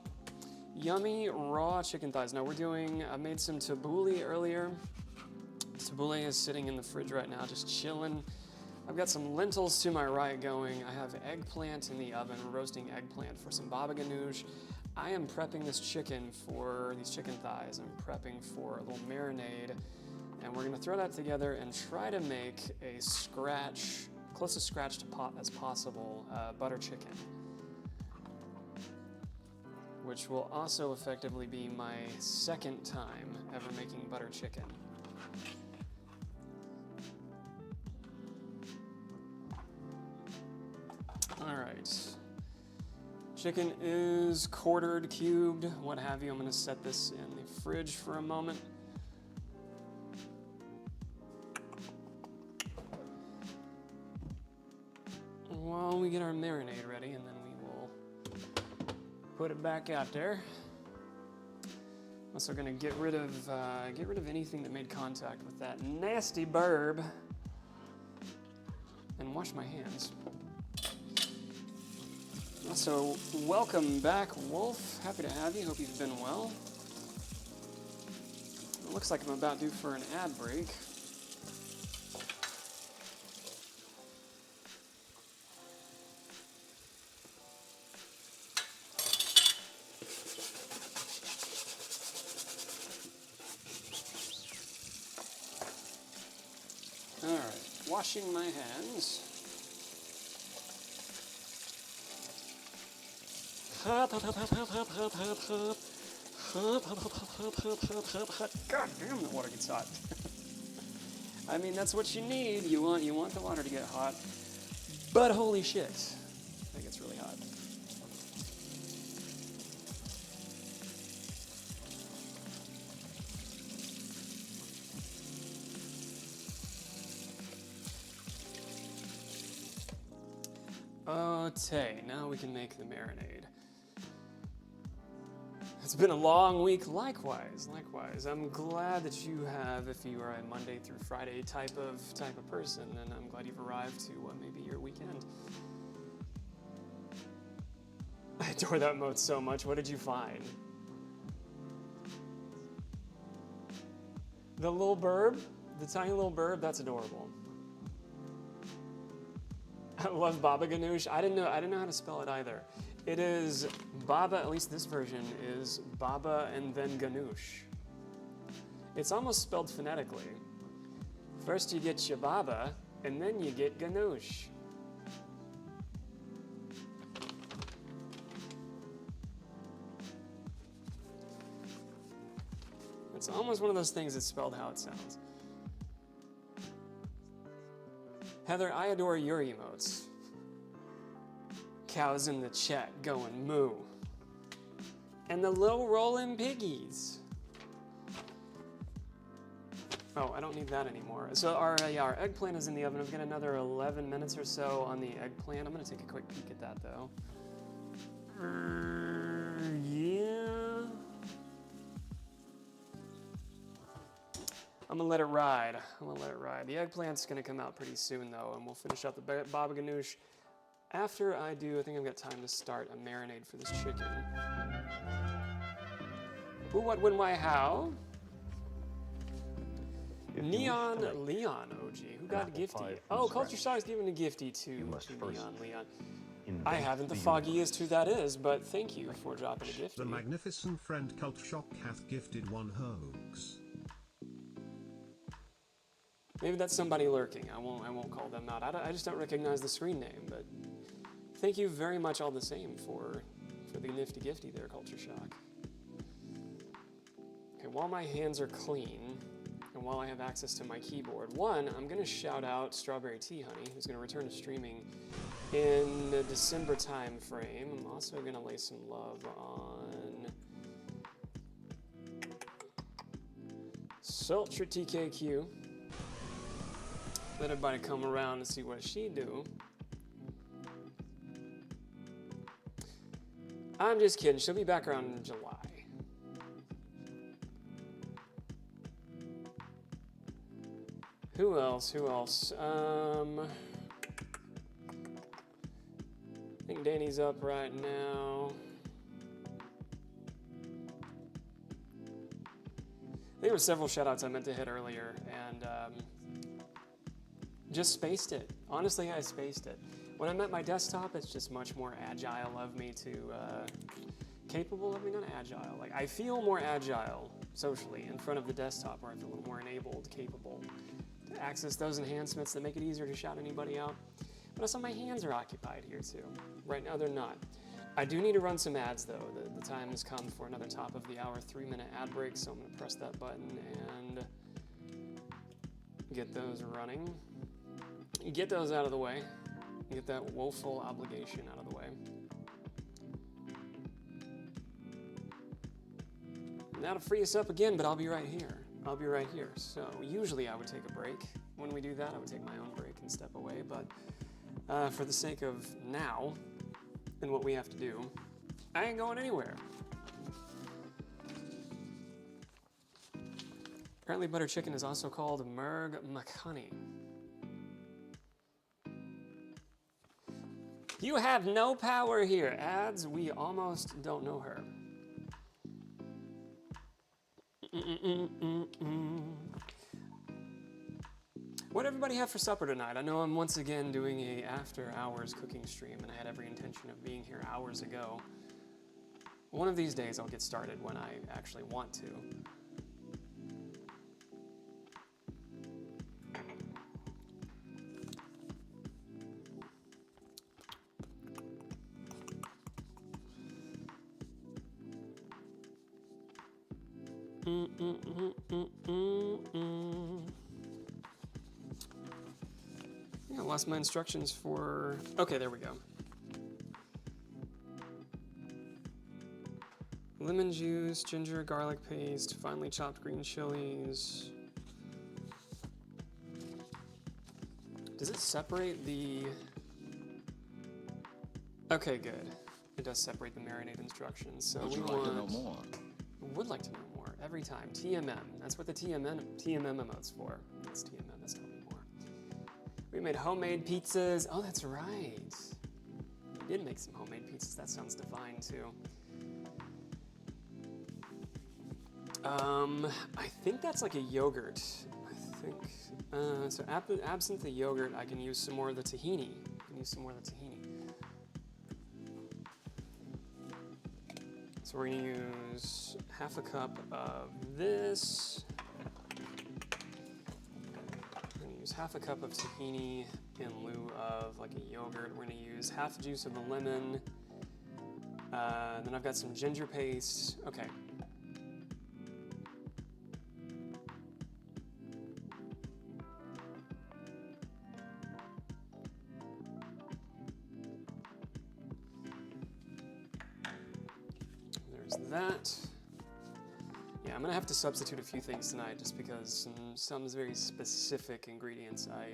yummy raw chicken thighs. Now I made some tabbouleh earlier. Tabbouleh is sitting in the fridge right now, just chilling. I've got some lentils to my right going. I have eggplant in the oven, roasting eggplant for some baba ganoush. I am prepping this chicken for these chicken thighs. I'm prepping for a little marinade, and we're gonna throw that together and try to make a close to scratch to pot as possible, butter chicken, which will also effectively be my second time ever making butter chicken. All right. Chicken is quartered, cubed, what have you. I'm gonna set this in the fridge for a moment. While we get our marinade ready, and then we will put it back out there. Also gonna get rid of anything that made contact with that nasty burb, and wash my hands. Also, welcome back, Wolf. Happy to have you. Hope you've been well. It looks like I'm about due for an ad break. All right, washing my hands. God damn, the water gets hot. I mean, that's what you need. You want the water to get hot. But holy shit, it gets really hot. Okay, now we can make the marinade. It's been a long week, likewise. I'm glad that you have, if you are a Monday through Friday type of person, then I'm glad you've arrived to maybe your weekend. I adore that mode so much. What did you find? The little burb? The tiny little burb? That's adorable. I love baba ganoush. I didn't know how to spell it either. It is baba, at least this version, is baba and then ganoush. It's almost spelled phonetically. First you get your baba, and then you get ganoush. It's almost one of those things that's spelled how it sounds. Heather, I adore your emotes. Cows in the chat going moo. And the little rolling piggies. Oh, I don't need that anymore. So our eggplant is in the oven. I've got another 11 minutes or so on the eggplant. I'm gonna take a quick peek at that though. Yeah. I'm gonna let it ride. The eggplant's gonna come out pretty soon though, and we'll finish up the baba ganoush. After I do, I think I've got time to start a marinade for this chicken. Who, what, when, why, how? Neon Leon OG. Who got a gifty? Oh, Culture Shock's giving a gifty to Neon Leon. I haven't the foggiest who that is, but thank you for dropping a gifty. The magnificent friend Cult Shock hath gifted 1 hoax. Maybe that's somebody lurking. I won't call them out. I just don't recognize the screen name, but thank you very much all the same for the nifty gifty there, Culture Shock. Okay, while my hands are clean, and while I have access to my keyboard, I'm gonna shout out Strawberry Tea Honey, who's gonna return to streaming in the December time frame. I'm also gonna lay some love on Sultra TKQ. Let everybody come around and see what she do. I'm just kidding, she'll be back around in July. Who else? I think Danny's up right now. There were several shoutouts I meant to hit earlier, and just spaced it. Honestly, I spaced it. When I'm at my desktop, it's just much more agile of me to, capable of me, not agile. Like, I feel more agile socially in front of the desktop, where I feel a little more enabled, capable to access those enhancements that make it easier to shout anybody out. But also my hands are occupied here too. Right now they're not. I do need to run some ads though. The time has come for another top of the hour 3-minute ad break, so I'm gonna press that button and get those running. Get those out of the way. Get that woeful obligation out of the way. And that'll free us up again, but I'll be right here. So usually I would take a break. When we do that, I would take my own break and step away, but for the sake of now and what we have to do, I ain't going anywhere. Apparently butter chicken is also called Merg Makhani. You have no power here. Ads, we almost don't know her. What did everybody have for supper tonight? I know I'm once again doing a after hours cooking stream, and I had every intention of being here hours ago. One of these days I'll get started when I actually want to. Yeah, I lost my instructions for... Okay, there we go. Lemon juice, ginger, garlic paste, finely chopped green chilies. Does it separate the... Okay, good. It does separate the marinade instructions. So Would we you like to know more? Would like to know more every time. TMM. That's what the TMM emote's for. That's TMM. That's tell me more. We made homemade pizzas. Oh, that's right. We did make some homemade pizzas. That sounds divine too. I think that's like a yogurt. I think. So absent the yogurt, I can use some more of the tahini. So we're gonna use half a cup of this. We're gonna use half a cup of tahini in lieu of like a yogurt. We're gonna use half the juice of the lemon. Then I've got some ginger paste. Okay. That. Yeah, I'm gonna have to substitute a few things tonight just because some very specific ingredients I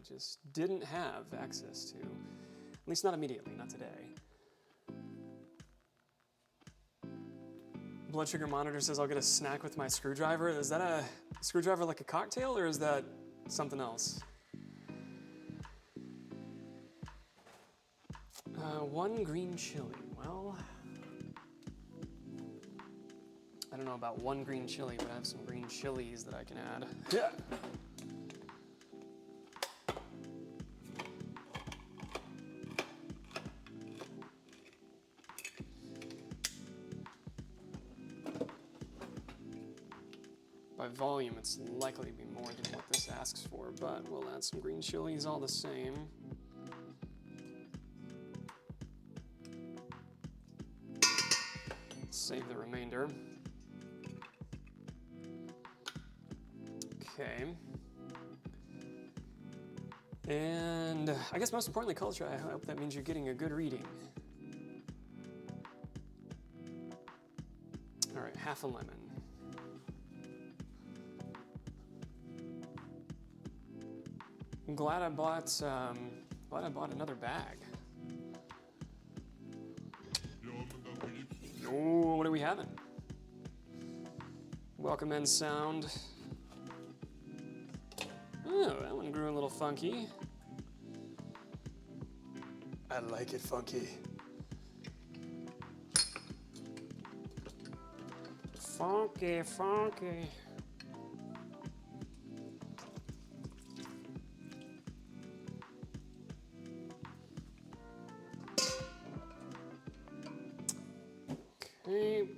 just didn't have access to. At least not immediately, not today. Blood sugar monitor says I'll get a snack with my screwdriver. Is that a screwdriver like a cocktail or is that something else? One green chili. Well, I don't know about one green chili, but I have some green chilies that I can add. Yeah. By volume, it's likely to be more than what this asks for, but we'll add some green chilies all the same. Save the remainder. Okay. And I guess most importantly, culture, I hope that means you're getting a good reading. All right, half a lemon. I'm glad I bought another bag. Oh, what are we having? Welcome in sound. Oh, that one grew a little funky. I like it funky. Funky, funky. Okay.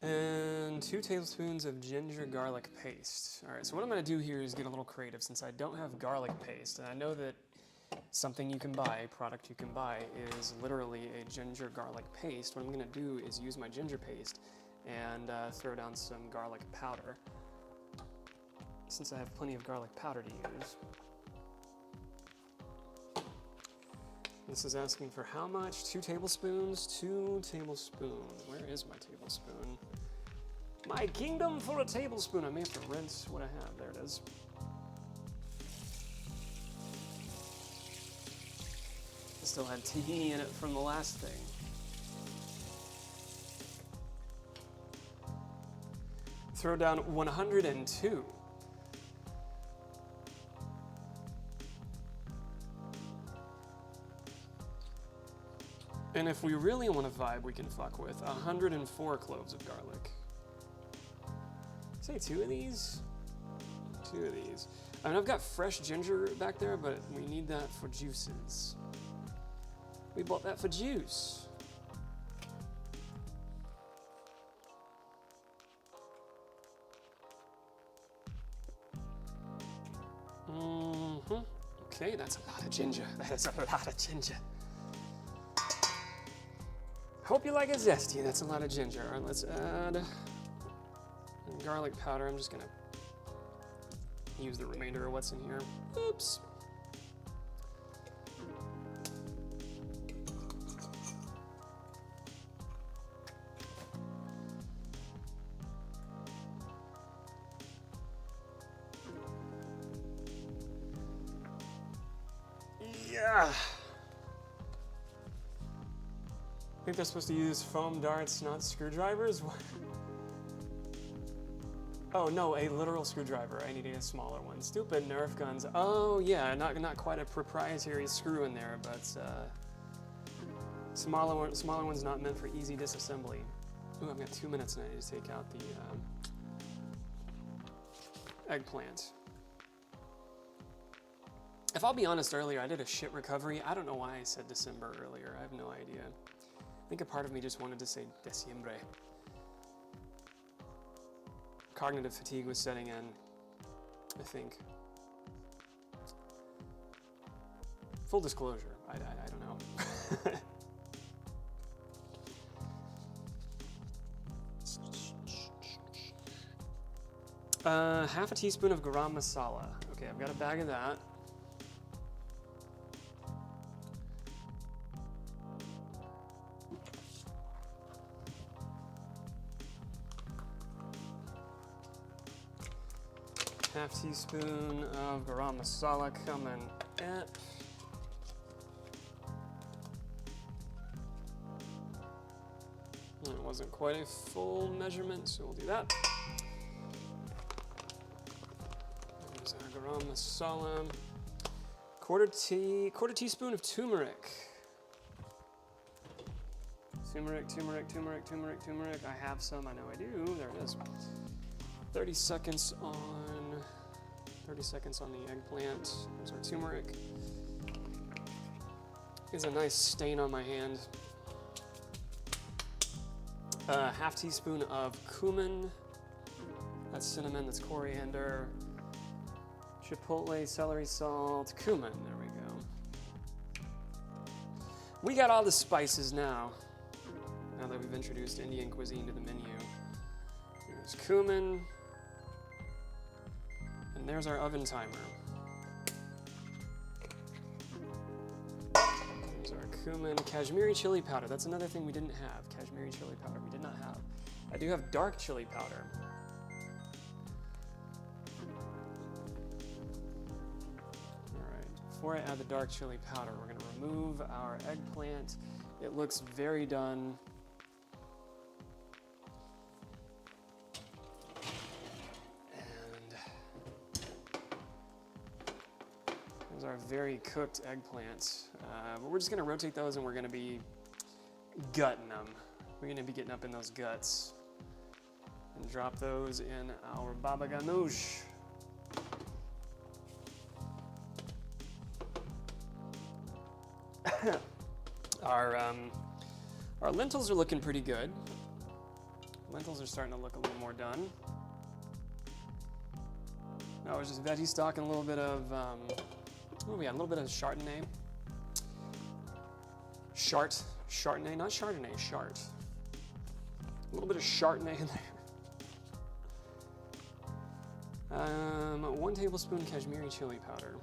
And 2 tablespoons of ginger garlic paste. All right, so what I'm gonna do here is get a little creative since I don't have garlic paste, and I know that something you can buy, product you can buy, is literally a ginger garlic paste. What I'm gonna do is use my ginger paste and throw down some garlic powder, since I have plenty of garlic powder to use. This is asking for how much? 2 tablespoons? 2 tablespoons. Where is my tablespoon? My kingdom for a tablespoon. I may have to rinse what I have. There it is. I still had tahini in it from the last thing. Throw down 102. And if we really want to vibe, we can fuck with 104 cloves of garlic. Say 2 of these? 2 of these. I mean, I've got fresh ginger back there, but we need that for juices. We bought that for juice. Okay, that's a lot of ginger. That is a lot of ginger. Hope you like it zesty. That's a lot of ginger. All right, let's add garlic powder. I'm just gonna use the remainder of what's in here. Oops. Yeah. I think they're supposed to use foam darts, not screwdrivers? What? Oh no, a literal screwdriver. I needed a smaller one. Stupid Nerf guns. Oh yeah, not quite a proprietary screw in there, but smaller one's not meant for easy disassembly. Ooh, I've got 2 minutes and I need to take out the eggplant. If I'll be honest, earlier I did a shit recovery. I don't know why I said December earlier. I have no idea. I think a part of me just wanted to say Diciembre. Cognitive fatigue was setting in, I think. Full disclosure, I don't know. Half a teaspoon of garam masala. Okay, I've got a bag of that. Half teaspoon of garam masala coming up. It wasn't quite a full measurement, so we'll do that. There's our garam masala. Quarter teaspoon of turmeric. Turmeric. I have some, I know I do. There it is. 30 seconds on the eggplant. There's our turmeric. Gives a nice stain on my hand. Half teaspoon of cumin. That's cinnamon, that's coriander. Chipotle, celery salt, cumin. There we go. We got all the spices now. Now that we've introduced Indian cuisine to the menu. There's cumin. And there's our oven timer. There's our cumin. Kashmiri chili powder. That's another thing we didn't have. Kashmiri chili powder we did not have. I do have dark chili powder. Before I add the dark chili powder, we're gonna remove our eggplant. It looks very done. And there's our very cooked eggplant. But we're just gonna rotate those and we're gonna be gutting them. We're gonna be getting up in those guts. And drop those in our baba ganoush. Our lentils are looking pretty good. Lentils are starting to look a little more done. That was just veggie stock and a little bit of, what do we got? A little bit of Chardonnay. Chardonnay, not Chardonnay, Chart. A little bit of Chardonnay in there. 1 tablespoon Kashmiri chili powder.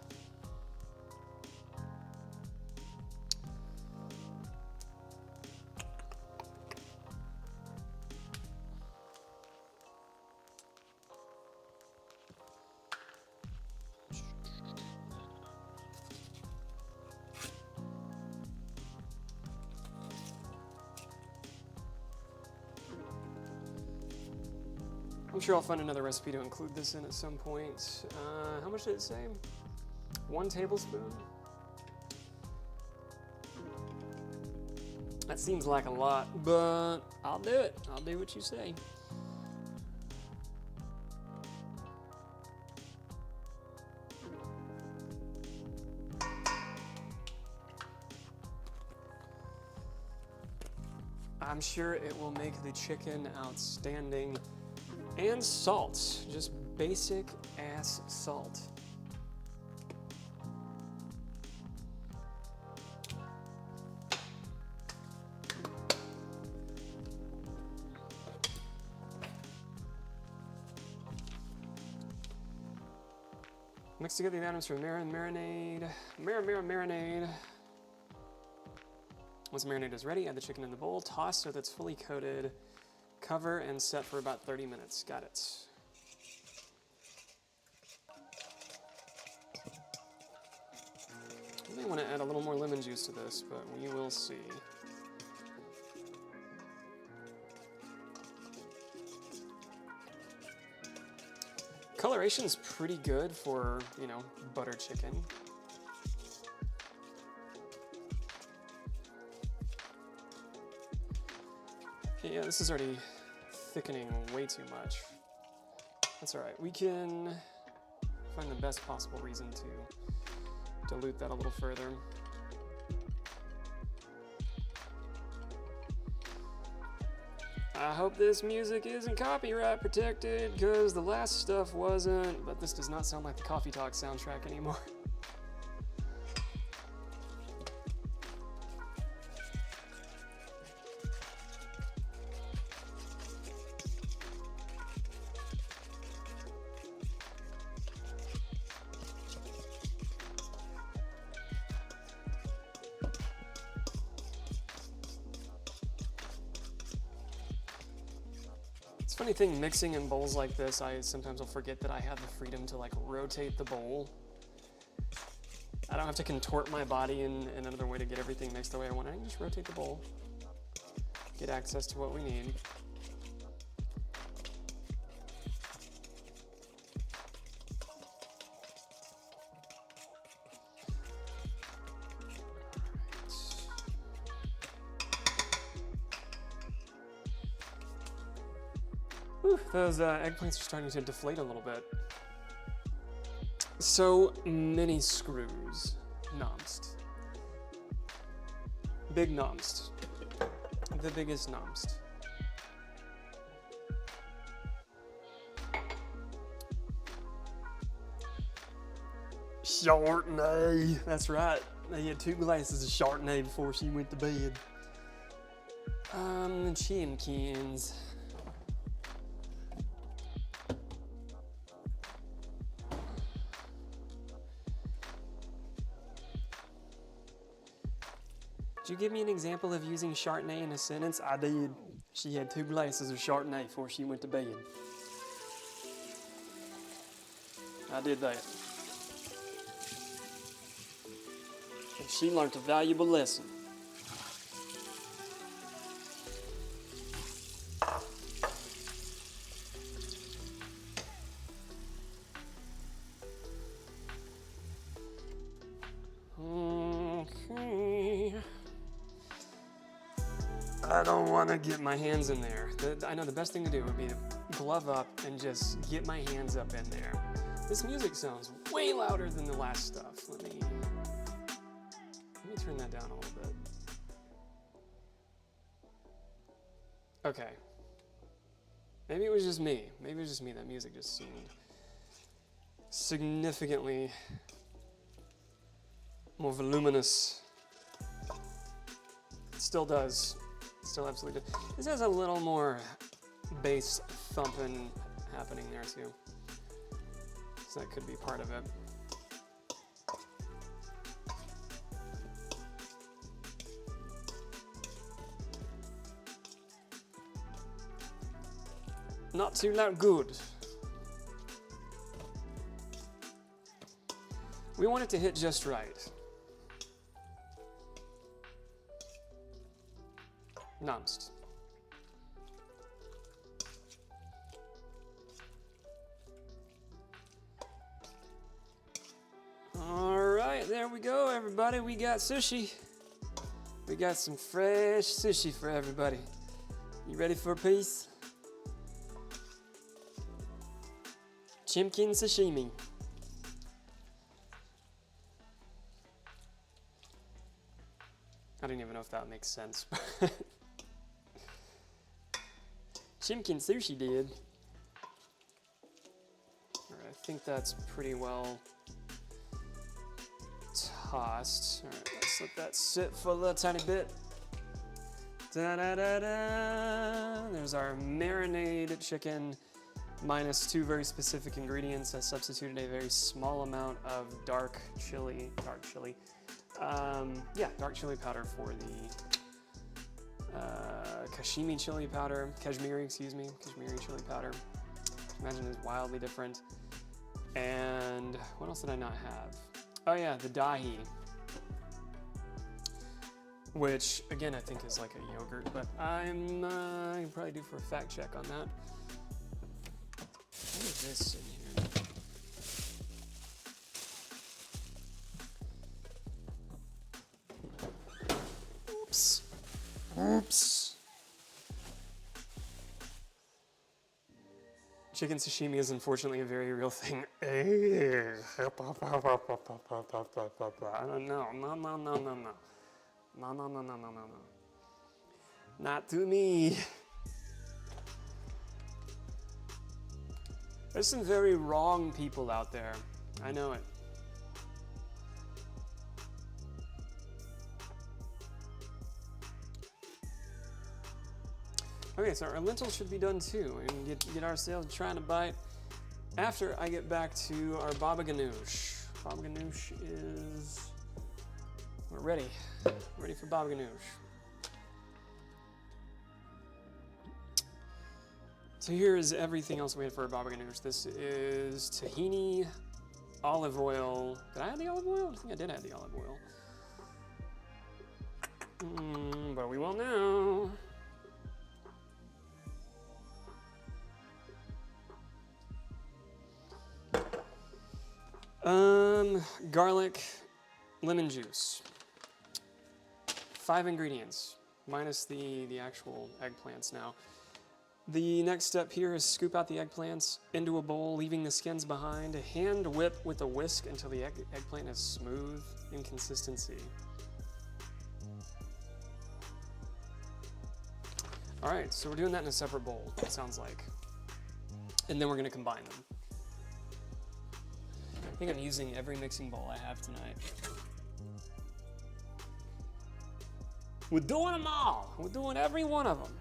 I'm sure I'll find another recipe to include this in at some point. How much did it say? 1 tablespoon? That seems like a lot, but I'll do it. I'll do what you say. I'm sure it will make the chicken outstanding. And salt, just basic ass salt. Mix together the items for marinade. Marinade. Once the marinade is ready, add the chicken in the bowl. Toss so that's fully coated. Cover and set for about 30 minutes. Got it. I may want to add a little more lemon juice to this, but we will see. Coloration's pretty good for, you know, butter chicken. Yeah, this is already thickening way too much. That's all right. We can find the best possible reason to dilute that a little further. I hope this music isn't copyright protected, because the last stuff wasn't, but this does not sound like the Coffee Talk soundtrack anymore. Funny thing, mixing in bowls like this, I sometimes will forget that I have the freedom to like rotate the bowl. I don't have to contort my body in another way to get everything mixed the way I want. I can just rotate the bowl, get access to what we need. Whew, those eggplants are starting to deflate a little bit. So many screws. Nomst. Big Nomst. The biggest Nomst. Chardonnay. That's right. They had 2 glasses of Chardonnay before she went to bed. Chimkins. Did you give me an example of using Chardonnay in a sentence? I did. She had 2 glasses of Chardonnay before she went to bed. I did that. And she learned a valuable lesson. Okay. I don't want to get my hands in there. I know the best thing to do would be to glove up and just get my hands up in there. This music sounds way louder than the last stuff. Let me turn that down a little bit. Okay. Maybe it was just me. Maybe it was just me. That music just seemed significantly more voluminous. It still does. It still absolutely does. This has a little more bass thumping happening there too. So that could be part of it. Not too loud, good. We want it to hit just right. Nomst. All right, there we go, everybody. We got sushi. We got some fresh sushi for everybody. You ready for a piece? Chimkin sashimi. I don't even know if that makes sense. Chimkin sushi did. Alright, I think that's pretty well tossed. Alright, let's let that sit for a little tiny bit. Da-da-da-da. There's our marinated chicken minus 2 very specific ingredients. I substituted a very small amount of dark chili powder for the Kashmiri chili powder. Kashmiri chili powder. Imagine it's wildly different. And what else did I not have? Oh yeah, the dahi, which again I think is like a yogurt, but I can probably do for a fact check on that. What is this in here? Oops. Oops. Chicken sashimi is unfortunately a very real thing. I don't know. No. Not to me. There's some very wrong people out there. I know it. Okay, so our lentils should be done too, and get ourselves trying to bite after I get back to our baba ganoush. Baba ganoush is... We're ready. Ready for baba ganoush. So here is everything else we had for our baba ganoush. This is tahini, olive oil. Did I add the olive oil? I think I did add the olive oil. But we won't know. Garlic, lemon juice. 5 ingredients, minus the actual eggplants now. The next step here is scoop out the eggplants into a bowl, leaving the skins behind. Hand whip with a whisk until the eggplant is smooth in consistency. All right, so we're doing that in a separate bowl, it sounds like. And then we're gonna combine them. I think I'm using every mixing bowl I have tonight. We're doing them all. We're doing every one of them.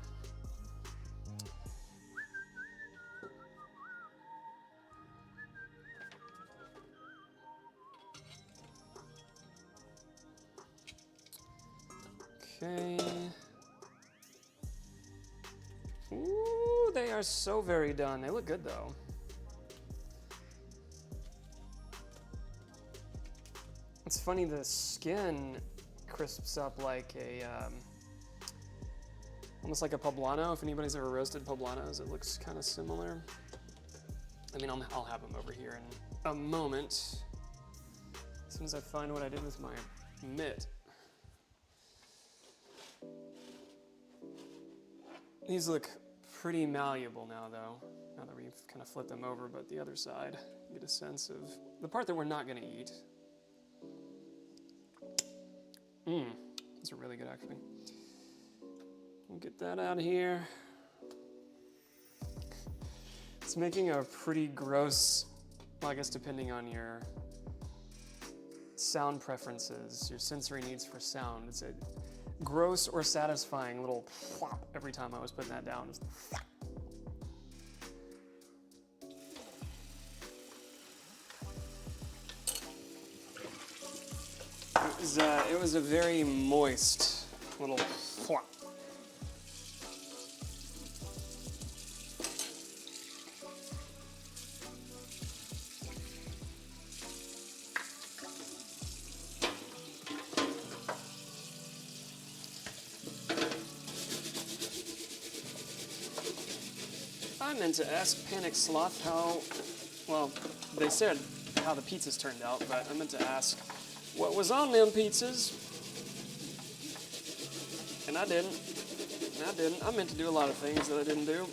Okay. Ooh, they are so very done. They look good though. It's funny, the skin crisps up like a, almost like a poblano. If anybody's ever roasted poblanos, it looks kind of similar. I mean, I'll have them over here in a moment. As soon as I find what I did with my mitt. These look pretty malleable now though, now that we've kind of flipped them over, but the other side, you get a sense of the part that we're not gonna eat. These are really good actually. We'll get that out of here. It's making a pretty gross, well, I guess depending on your sound preferences, your sensory needs for sound. It's a gross or satisfying little plop every time I was putting that down. It was a very moist little plop. I meant to ask Panic Sloth how, well, they said how the pizzas turned out, but I meant to ask what was on them pizzas. And I didn't. I meant to do a lot of things that I didn't do.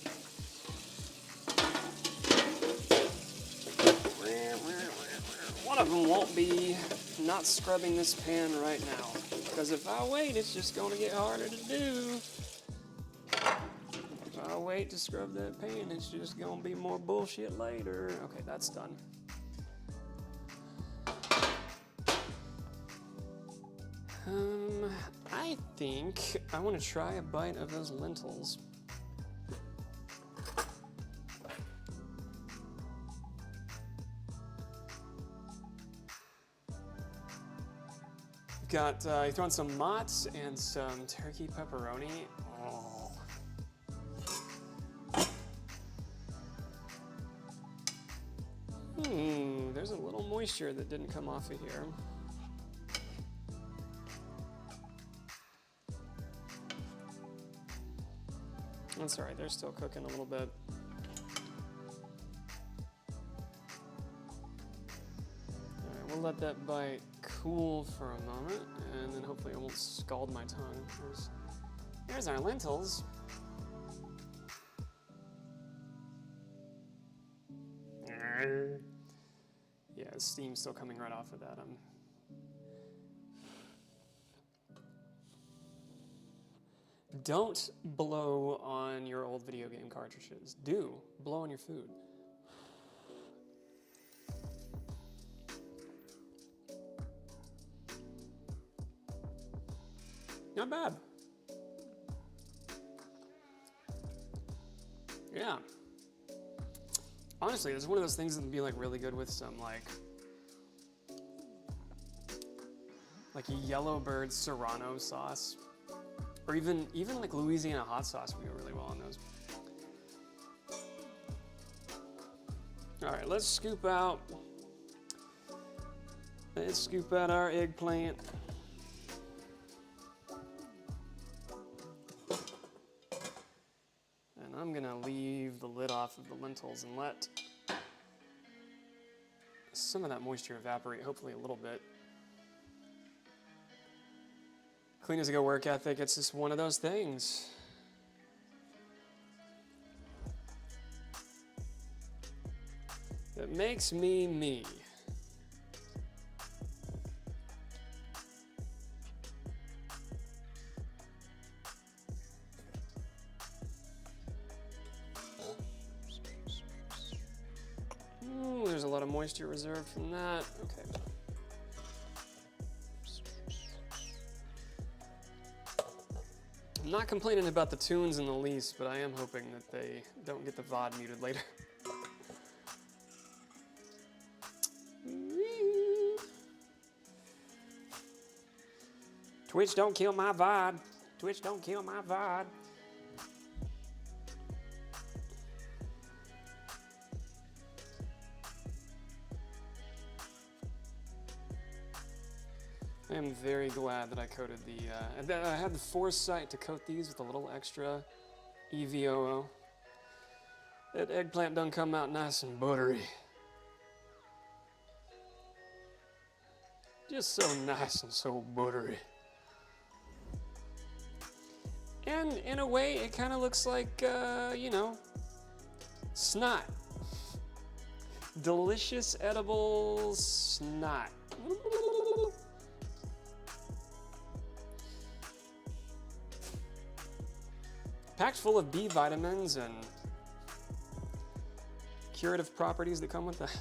One of them won't be not scrubbing this pan right now, because if I wait, it's just going to get harder to do. If I wait to scrub that pan, it's just going to be more bullshit later. Okay, that's done. I think I want to try a bite of those lentils. Got, thrown some mozz and some turkey pepperoni. Oh. There's a little moisture that didn't come off of here. That's all right, they're still cooking a little bit. All right, we'll let that bite cool for a moment, and then hopefully it won't scald my tongue. Here's our lentils. Yeah, steam's still coming right off of that. Don't blow on your old video game cartridges. Do blow on your food. Not bad. Yeah. Honestly, it's one of those things that would be like really good with some like a Yellowbird Serrano sauce. Or even like Louisiana hot sauce would go really well on those. All right, let's scoop out. Let's scoop out our eggplant. And I'm gonna leave the lid off of the lentils and let some of that moisture evaporate, hopefully a little bit. Clean as a go work ethic, it's just one of those things. It makes me me. Ooh, there's a lot of moisture reserved from that. Okay. I'm not complaining about the tunes in the least, but I am hoping that they don't get the VOD muted later. Twitch, don't kill my VOD. Twitch, don't kill my VOD. I am very glad that I coated the, I had the foresight to coat these with a little extra EVOO. That eggplant done come out nice and buttery. Just so nice and so buttery. And in a way, it kind of looks like, you know, snot. Delicious edible snot. Packed full of B vitamins and curative properties that come with that.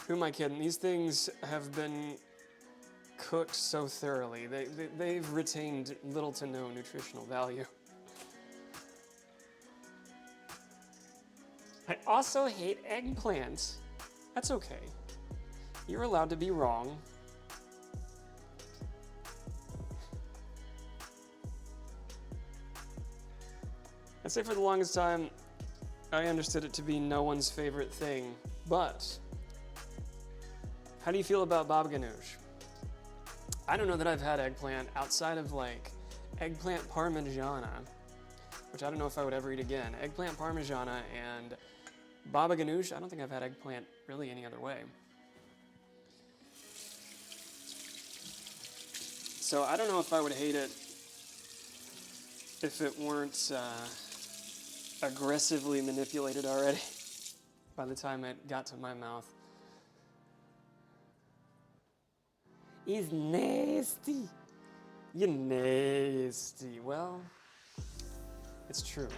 Who am I kidding? These things have been cooked so thoroughly. They've retained little to no nutritional value. I also hate eggplants. That's okay. You're allowed to be wrong. I'd say for the longest time, I understood it to be no one's favorite thing, but how do you feel about baba ganoush? I don't know that I've had eggplant outside of like eggplant parmigiana, which I don't know if I would ever eat again. Eggplant parmigiana and baba ganoush, I don't think I've had eggplant really any other way. So I don't know if I would hate it if it weren't aggressively manipulated already by the time it got to my mouth. He's nasty. You're nasty. Well, it's true.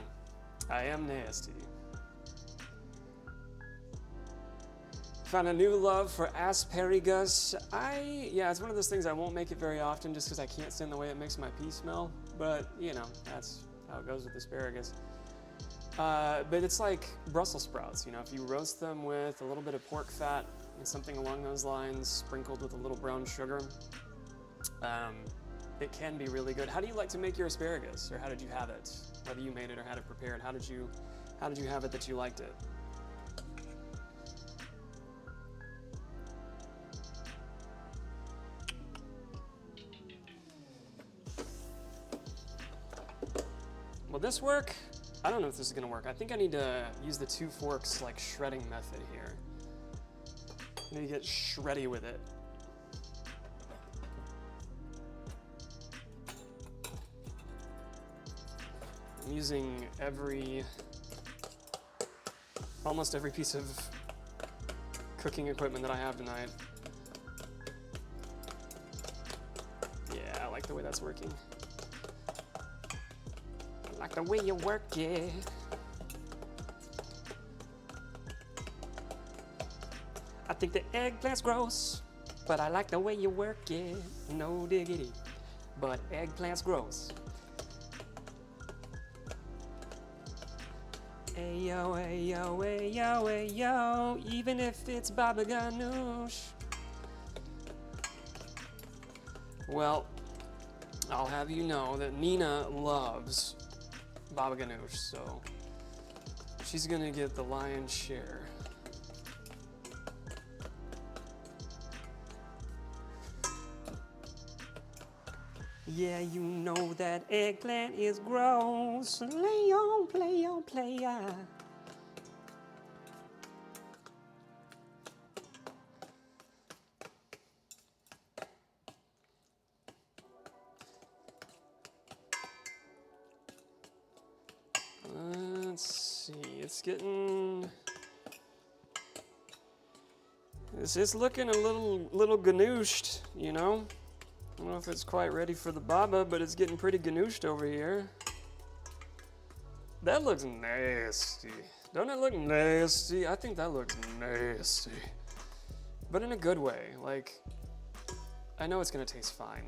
I am nasty. Found a new love for asparagus. Yeah, it's one of those things I won't make it very often just because I can't stand the way it makes my pee smell. But, you know, that's how it goes with asparagus. But it's like Brussels sprouts, you know, if you roast them with a little bit of pork fat and something along those lines, sprinkled with a little brown sugar, it can be really good. How do you like to make your asparagus, or how did you have it? Whether you made it or had it prepared, how did you have it that you liked it? Will this work? I don't know if this is gonna work. I think I need to use the 2 forks like shredding method here. I need to get shreddy with it. I'm using almost every piece of cooking equipment that I have tonight. Yeah, I like the way that's working. Like the way you work it. I think the eggplant's gross, but I like the way you work it. No diggity, but eggplant's gross. Ayo, ayo, ayo, ayo, even if it's baba ganoush. Well, I'll have you know that Nina loves Baba Ganoush, so she's gonna get the lion's share. Yeah, you know that eggplant is gross. Play on, play on, play on. Let's see, it's getting. It's looking a little ganooshed, you know? I don't know if it's quite ready for the baba, but it's getting pretty ganooshed over here. That looks nasty. Don't it look nasty? I think that looks nasty. But in a good way. Like, I know it's gonna taste fine.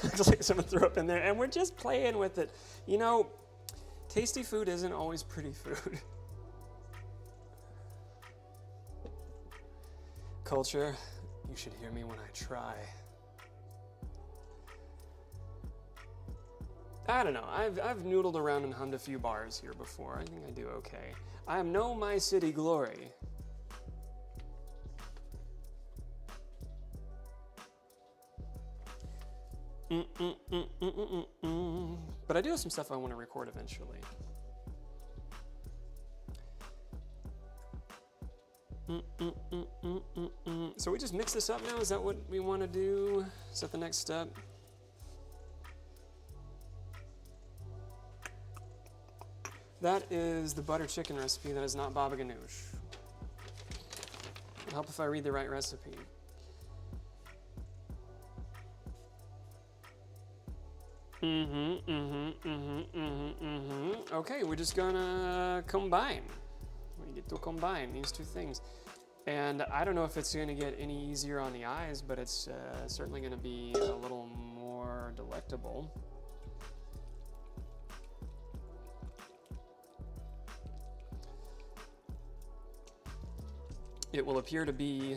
Looks like someone threw up in there, and we're just playing with it. You know, tasty food isn't always pretty food. Culture, you should hear me when I try. I don't know, I've noodled around and hummed a few bars here before. I think I do okay. I am no My City Glory. But I do have some stuff I want to record eventually. So we just mix this up now? Is that what we want to do? Is that the next step? That is the butter chicken recipe. That is not baba ganoush. It'll help if I read the right recipe. Okay, we're just gonna combine. We get to combine these two things. And I don't know if it's gonna get any easier on the eyes, but it's certainly gonna be a little more delectable. It will appear to be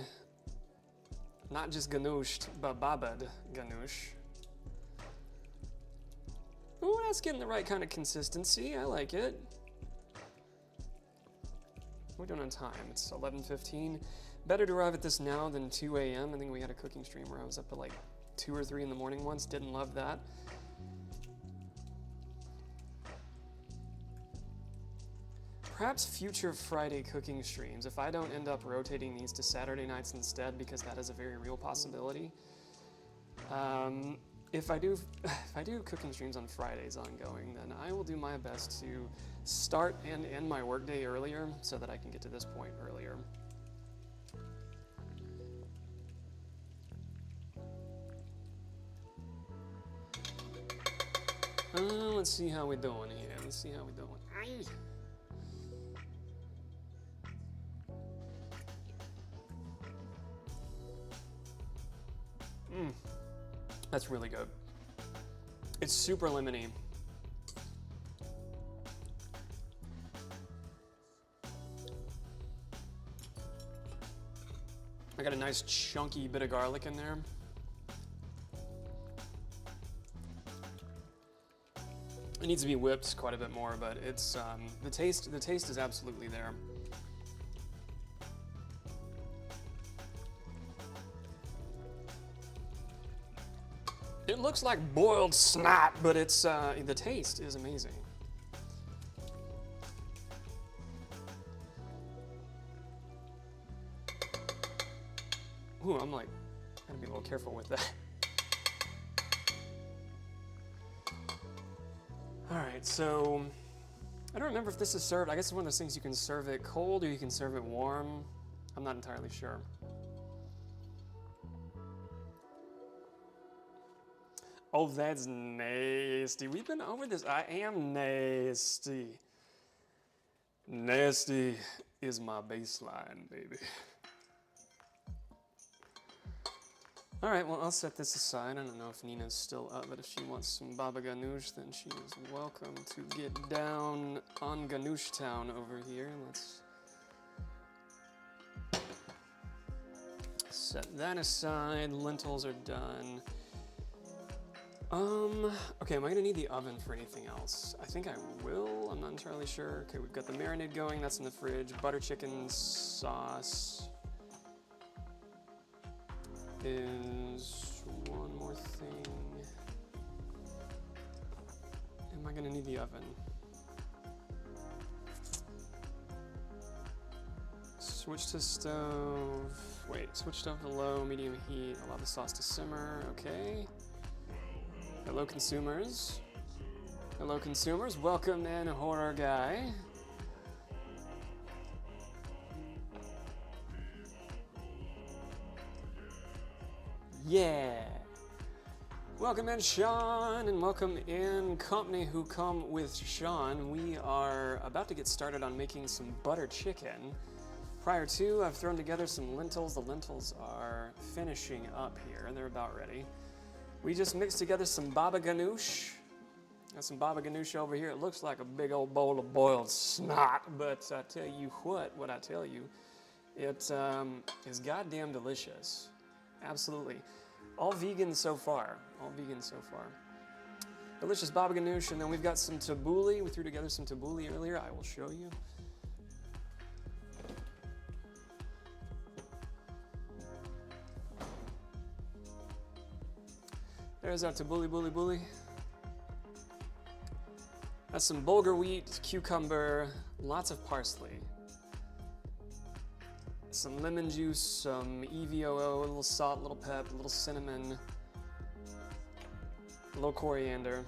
not just ganooshed, but babad ganoush. Ooh, that's getting the right kind of consistency. I like it. We're doing on time. It's 11:15. Better to arrive at this now than 2 a.m. I think we had a cooking stream where I was up at like 2 or 3 in the morning once. Didn't love that. Perhaps future Friday cooking streams, if I don't end up rotating these to Saturday nights instead, because that is a very real possibility. If I do cooking streams on Fridays ongoing, then I will do my best to start and end my workday earlier so that I can get to this point earlier. Let's see how we're doing here. Let's see how we're doing. Aye. That's really good. It's super lemony. I got a nice chunky bit of garlic in there. It needs to be whipped quite a bit more, but it's the taste is absolutely there. It looks like boiled snot, but it's the taste is amazing. Ooh, I'm like, gotta be a little careful with that. All right, so I don't remember if this is served. I guess it's one of those things you can serve it cold or you can serve it warm. I'm not entirely sure. Oh, that's nasty. We've been over this. I am nasty. Nasty is my baseline, baby. All right, well, I'll set this aside. I don't know if Nina's still up, but if she wants some baba ganoush, then she is welcome to get down on Ganoush Town over here. set that aside. Lentils are done. Okay, am I gonna need the oven for anything else? I think I will, I'm not entirely sure. Okay, we've got the marinade going, that's in the fridge. Butter chicken sauce is one more thing. Am I gonna need the oven? Switch to stove. Wait, switch stove to low, medium heat. Allow the sauce to simmer. Okay. Hello, consumers. Hello, consumers. Welcome in, horror guy. Yeah. Welcome in, Sean, and welcome in, company who come with Sean. We are about to get started on making some butter chicken. Prior to, I've thrown together some lentils. The lentils are finishing up here. They're about ready. We just mixed together some baba ganoush. Got some baba ganoush over here. It looks like a big old bowl of boiled snot, but I tell you what I tell you, it is goddamn delicious. Absolutely. All vegan so far. All vegan so far. Delicious baba ganoush, and then we've got some tabbouleh. We threw together some tabbouleh earlier. I will show you. There's our tabbouleh. That's some bulgur wheat, cucumber, lots of parsley. Some lemon juice, some EVOO, a little salt, a little pep, a little cinnamon, a little coriander.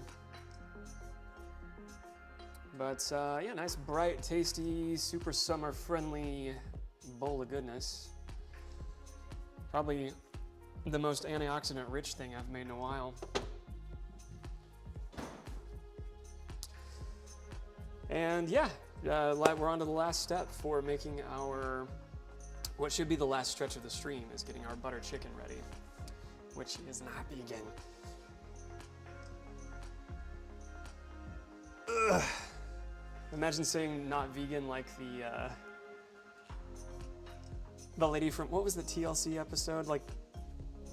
But yeah, nice, bright, tasty, super summer friendly bowl of goodness. Probably the most antioxidant rich thing I've made in a while. And yeah, we're on to the last step for making our, what should be the last stretch of the stream, is getting our butter chicken ready, which is not vegan. Ugh. Imagine saying not vegan like the lady from, what was the TLC episode? Like,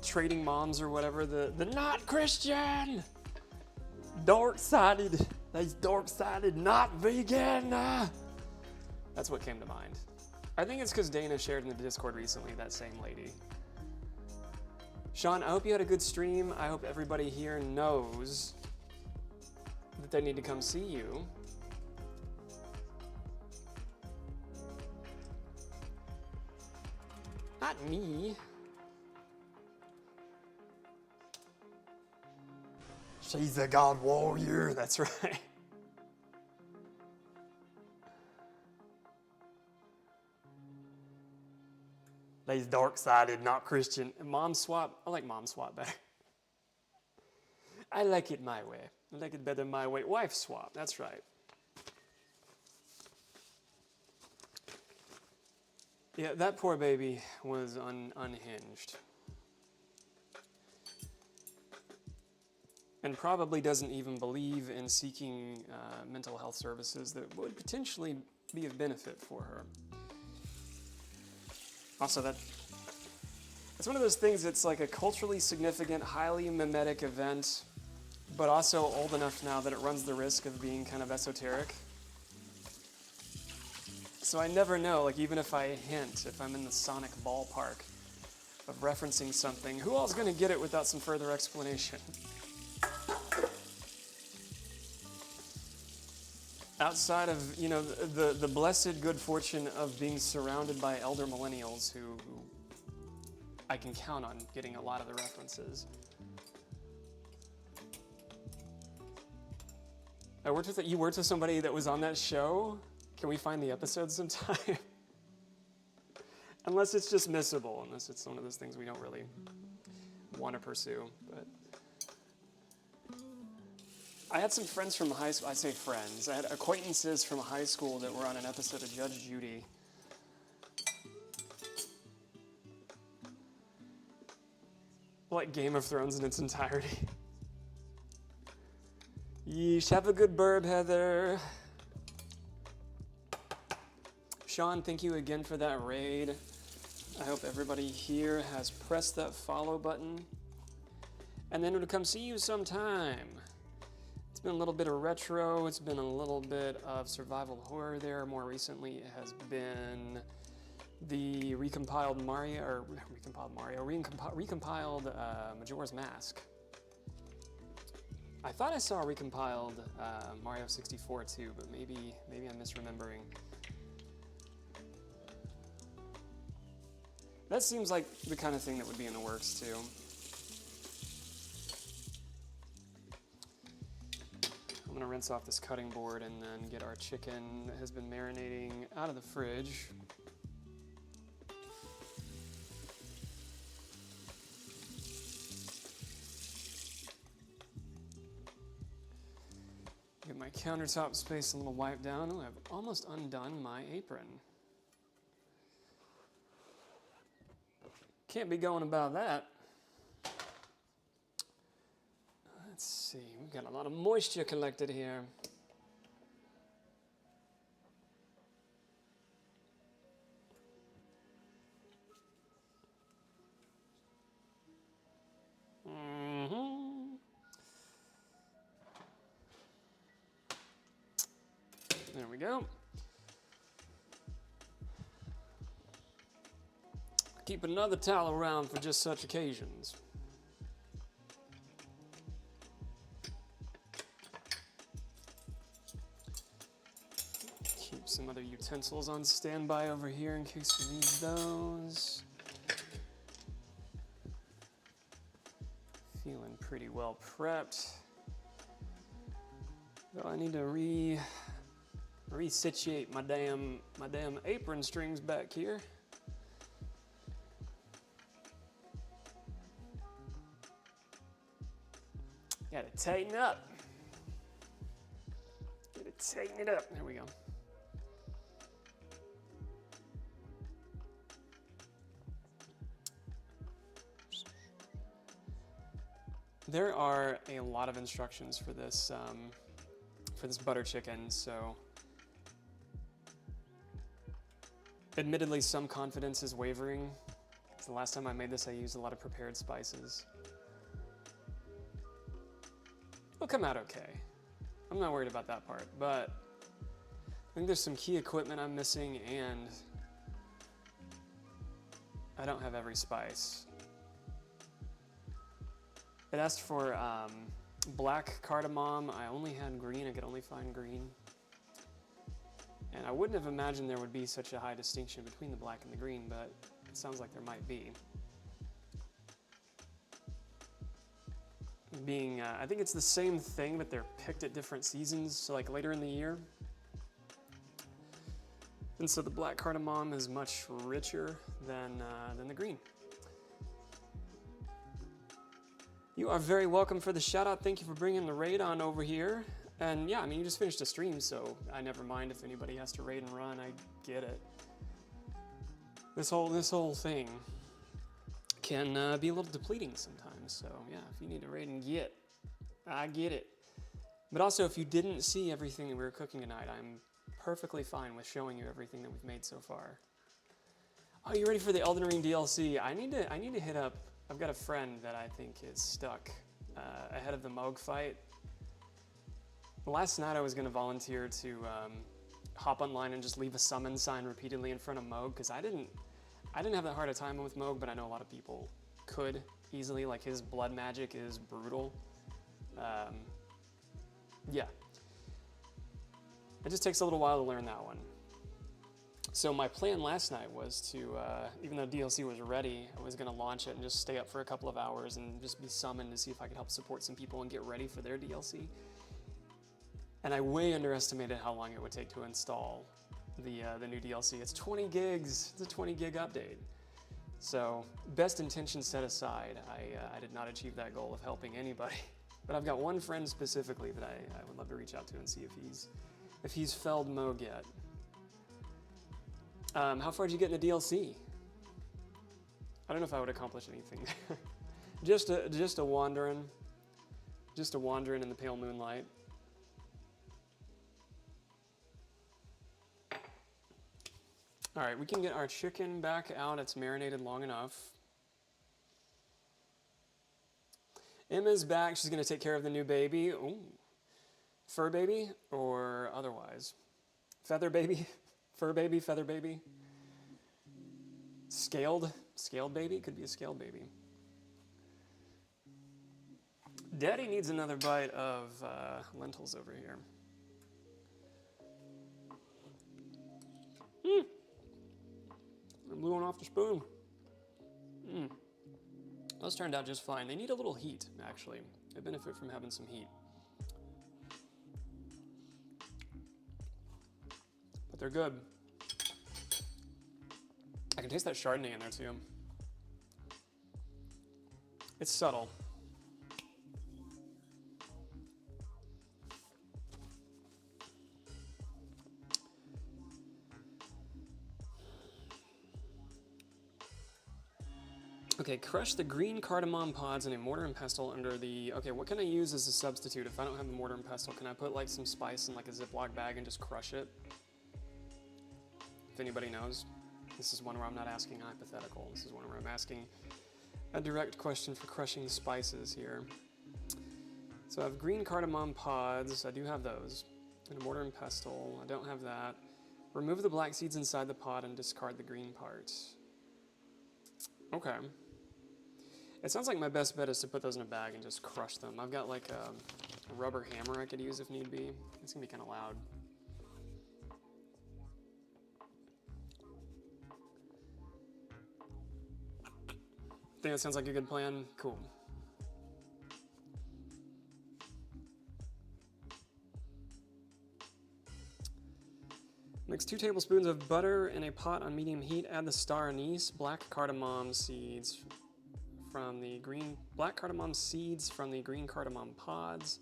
Trading Moms or whatever, the not Christian, dark-sided, these dark-sided, not vegan. That's what came to mind. I think it's because Dana shared in the Discord recently, that same lady. Sean, I hope you had a good stream. I hope everybody here knows that they need to come see you. Not me. She's a god warrior, that's right. These dark-sided, not Christian. Mom swap, I like mom swap better. I like it my way. I like it better my way. Wife swap, that's right. Yeah, that poor baby was unhinged. And probably doesn't even believe in seeking mental health services that would potentially be of benefit for her. Also, it's one of those things that's like a culturally significant, highly mimetic event, but also old enough now that it runs the risk of being kind of esoteric. So I never know, like even if I hint, if I'm in the Sonic ballpark of referencing something, who all's gonna get it without some further explanation? Outside of, you know, the blessed good fortune of being surrounded by elder millennials who I can count on getting a lot of the references. You worked with somebody that was on that show? Can we find the episode sometime? Unless it's just missable, unless it's one of those things we don't really want to pursue, but. I had some friends from high school, I say friends, I had acquaintances from high school that were on an episode of Judge Judy. Like Game of Thrones in its entirety. Yeesh, have a good burb, Heather. Sean, thank you again for that raid. I hope everybody here has pressed that follow button. And then to come see you sometime. It's been a little bit of retro, it's been a little bit of survival horror there. More recently, it has been the recompiled Majora's Mask. I thought I saw a recompiled Mario 64 too, but maybe I'm misremembering. That seems like the kind of thing that would be in the works too. I'm gonna rinse off this cutting board and then get our chicken that has been marinating out of the fridge. Get my countertop space a little wiped down. Oh, I've almost undone my apron. Can't be going about that. Let's see, we've got a lot of moisture collected here. There we go. Keep another towel around for just such occasions. Keep some other utensils on standby over here in case we need those. Feeling pretty well prepped. Though I need to resituate my damn apron strings back here. Gotta tighten up. Gotta tighten it up. There we go. There are a lot of instructions for this butter chicken, so admittedly some confidence is wavering. The last time I made this, I used a lot of prepared spices. It'll come out okay. I'm not worried about that part, but I think there's some key equipment I'm missing, and I don't have every spice. It asked for black cardamom. I only had green. I could only find green. And I wouldn't have imagined there would be such a high distinction between the black and the green, but it sounds like there might be. I think it's the same thing, but they're picked at different seasons, so like later in the year. And so the black cardamom is much richer than the green. You are very welcome for the shout out. Thank you for bringing the raid on over here. And yeah, I mean, you just finished a stream, so I never mind if anybody has to raid and run. I get it. This whole thing can be a little depleting sometimes. So yeah, if you need to raid and get, I get it. But also, if you didn't see everything that we were cooking tonight, I'm perfectly fine with showing you everything that we've made so far. Oh, you ready for the Elden Ring DLC? I need to hit up. I've got a friend that I think is stuck ahead of the Mohg fight. Last night I was going to volunteer to hop online and just leave a summon sign repeatedly in front of Mohg, because I didn't have that hard a time with Mohg, but I know a lot of people could easily. Like, his blood magic is brutal. Yeah. It just takes a little while to learn that one. So my plan last night was to, even though DLC was ready, I was going to launch it and just stay up for a couple of hours and just be summoned to see if I could help support some people and get ready for their DLC. And I way underestimated how long it would take to install the new DLC. It's 20 gigs. It's a 20 gig update. So best intentions set aside, I did not achieve that goal of helping anybody. But I've got one friend specifically that I would love to reach out to and see if he's felled Mohg yet. How far did you get in the DLC? I don't know if I would accomplish anything there. just a wandering in the pale moonlight. All right, we can get our chicken back out. It's marinated long enough. Emma's back. She's going to take care of the new baby. Ooh. Fur baby or otherwise? Feather baby? Fur baby? Feather baby? Scaled? Scaled baby? Could be a scaled baby. Daddy needs another bite of lentils over here. I'm blew one off the spoon. Those turned out just fine. They need a little heat, actually. They benefit from having some heat. But they're good. I can taste that Chardonnay in there too. It's subtle. Okay, crush the green cardamom pods in a mortar and pestle under the... Okay, what can I use as a substitute? If I don't have a mortar and pestle, can I put like some spice in like a Ziploc bag and just crush it? If anybody knows. This is one where I'm not asking hypothetical. This is one where I'm asking a direct question for crushing the spices here. So I have green cardamom pods. I do have those. And a mortar and pestle. I don't have that. Remove the black seeds inside the pod and discard the green parts. Okay. It sounds like my best bet is to put those in a bag and just crush them. I've got like a rubber hammer I could use if need be. It's gonna be kind of loud. Think that sounds like a good plan? Cool. Mix 2 tablespoons of butter in a pot on medium heat. Add the star anise, black cardamom seeds from the green cardamom pods.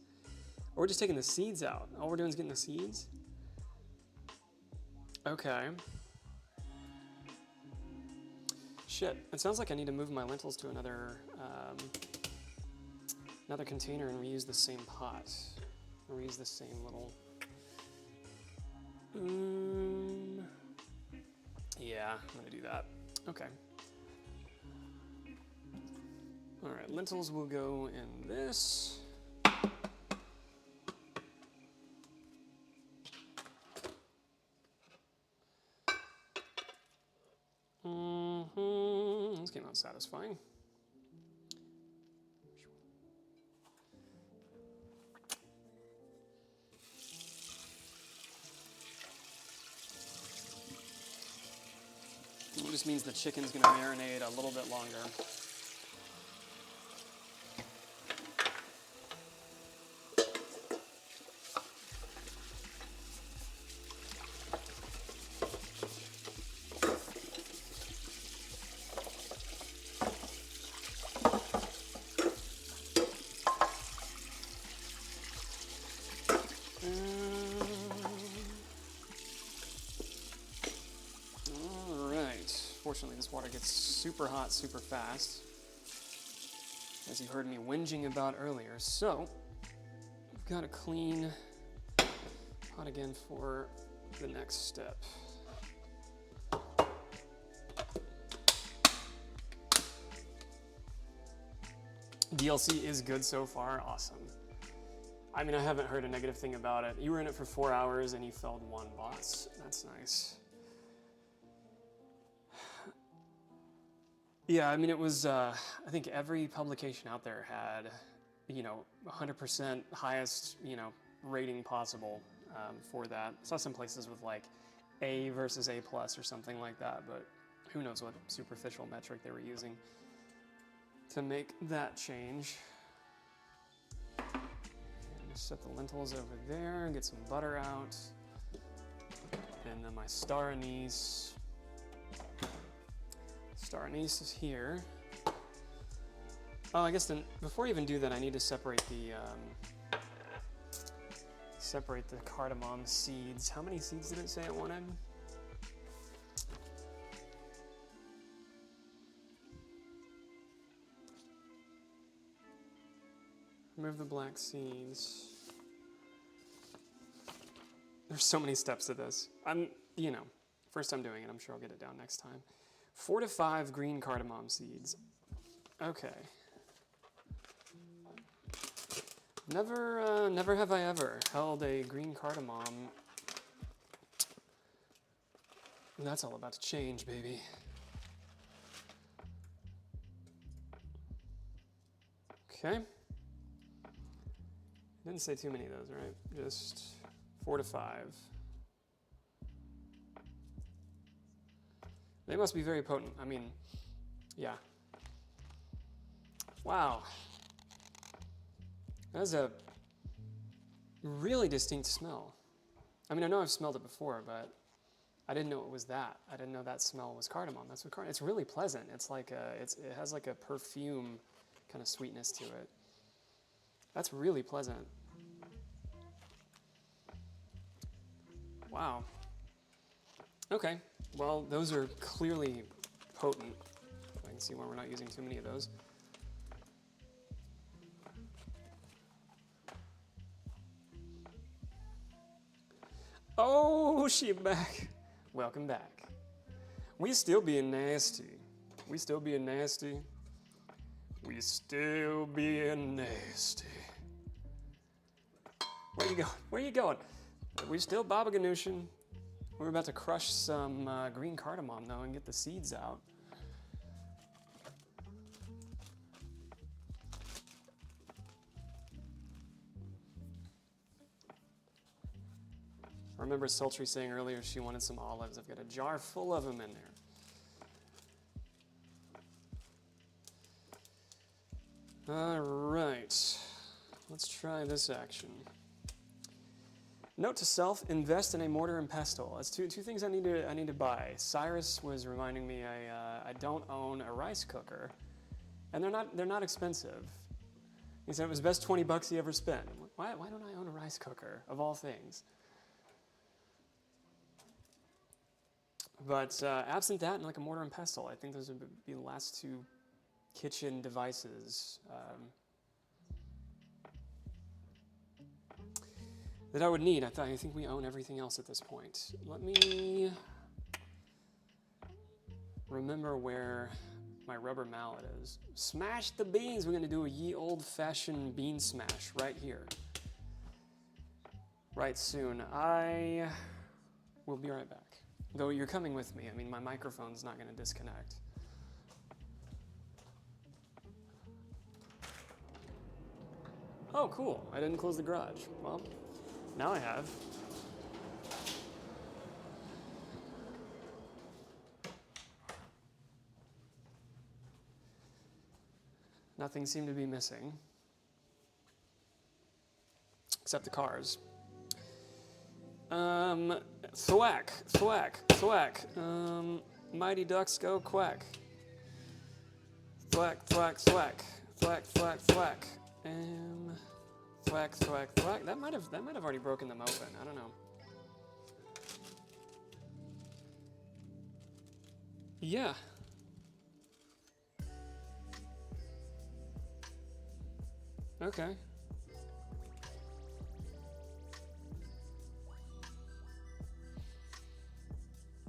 Or we're just taking the seeds out. All we're doing is getting the seeds. Okay. Shit, it sounds like I need to move my lentils to another container and reuse the same pot. Reuse the same little... yeah, I'm gonna do that. Okay. All right, lentils will go in this. This came out satisfying. It just means the chicken's gonna marinate a little bit longer. Unfortunately, this water gets super hot super fast, as you heard me whinging about earlier. So, we've got to clean pot again for the next step. DLC is good so far. Awesome. I mean, I haven't heard a negative thing about it. You were in it for 4 hours and you felled 1 boss. That's nice. Yeah, I mean, it was, I think every publication out there had, 100% highest, rating possible for that. I saw some places with like A versus A plus or something like that, but who knows what superficial metric they were using to make that change. Just set the lentils over there, get some butter out, and then my star anise. Star anise is here. Oh, I guess then before I even do that, I need to separate the cardamom seeds. How many seeds did it say it wanted? Remove the black seeds. There's so many steps to this. First time doing it, I'm sure I'll get it down next time. 4 to 5 green cardamom seeds. Okay. Never have I ever held a green cardamom. That's all about to change, baby. Okay. Didn't say too many of those, right? Just 4 to 5. They must be very potent. I mean, yeah. Wow. That's a really distinct smell. I mean, I know I've smelled it before, but I didn't know it was that. I didn't know that smell was cardamom. That's what it's really pleasant. It's like it has like a perfume kind of sweetness to it. That's really pleasant. Wow. Okay. Well, those are clearly potent. I can see why we're not using too many of those. Oh, she back. Welcome back. We still being nasty. We still being nasty. We still being nasty. Where you going? Where you going? We still Baba Ganoushing. We're about to crush some green cardamom though and get the seeds out. I remember Sultry saying earlier she wanted some olives. I've got a jar full of them in there. All right, let's try this action. Note to self: invest in a mortar and pestle. That's two things I need to buy. Cyrus was reminding me I don't own a rice cooker, and they're not expensive. He said it was the best $20 he ever spent. Why don't I own a rice cooker of all things? But absent that and like a mortar and pestle, I think those would be the last two kitchen devices that I would need. I think we own everything else at this point. Let me remember where my rubber mallet is. Smash the beans. We're going to do a ye old-fashioned bean smash right here. Right soon. I will be right back. Though you're coming with me. I mean, my microphone's not going to disconnect. Oh, cool. I didn't close the garage. Well, now I have. Nothing seemed to be missing. Except the cars. Thwack, thwack, thwack. Mighty ducks go quack. Thwack, thwack, thwack. Thwack, thwack, thwack. Thwack, thwack, thwack. That might have already broken them open. I don't know. Yeah. Okay.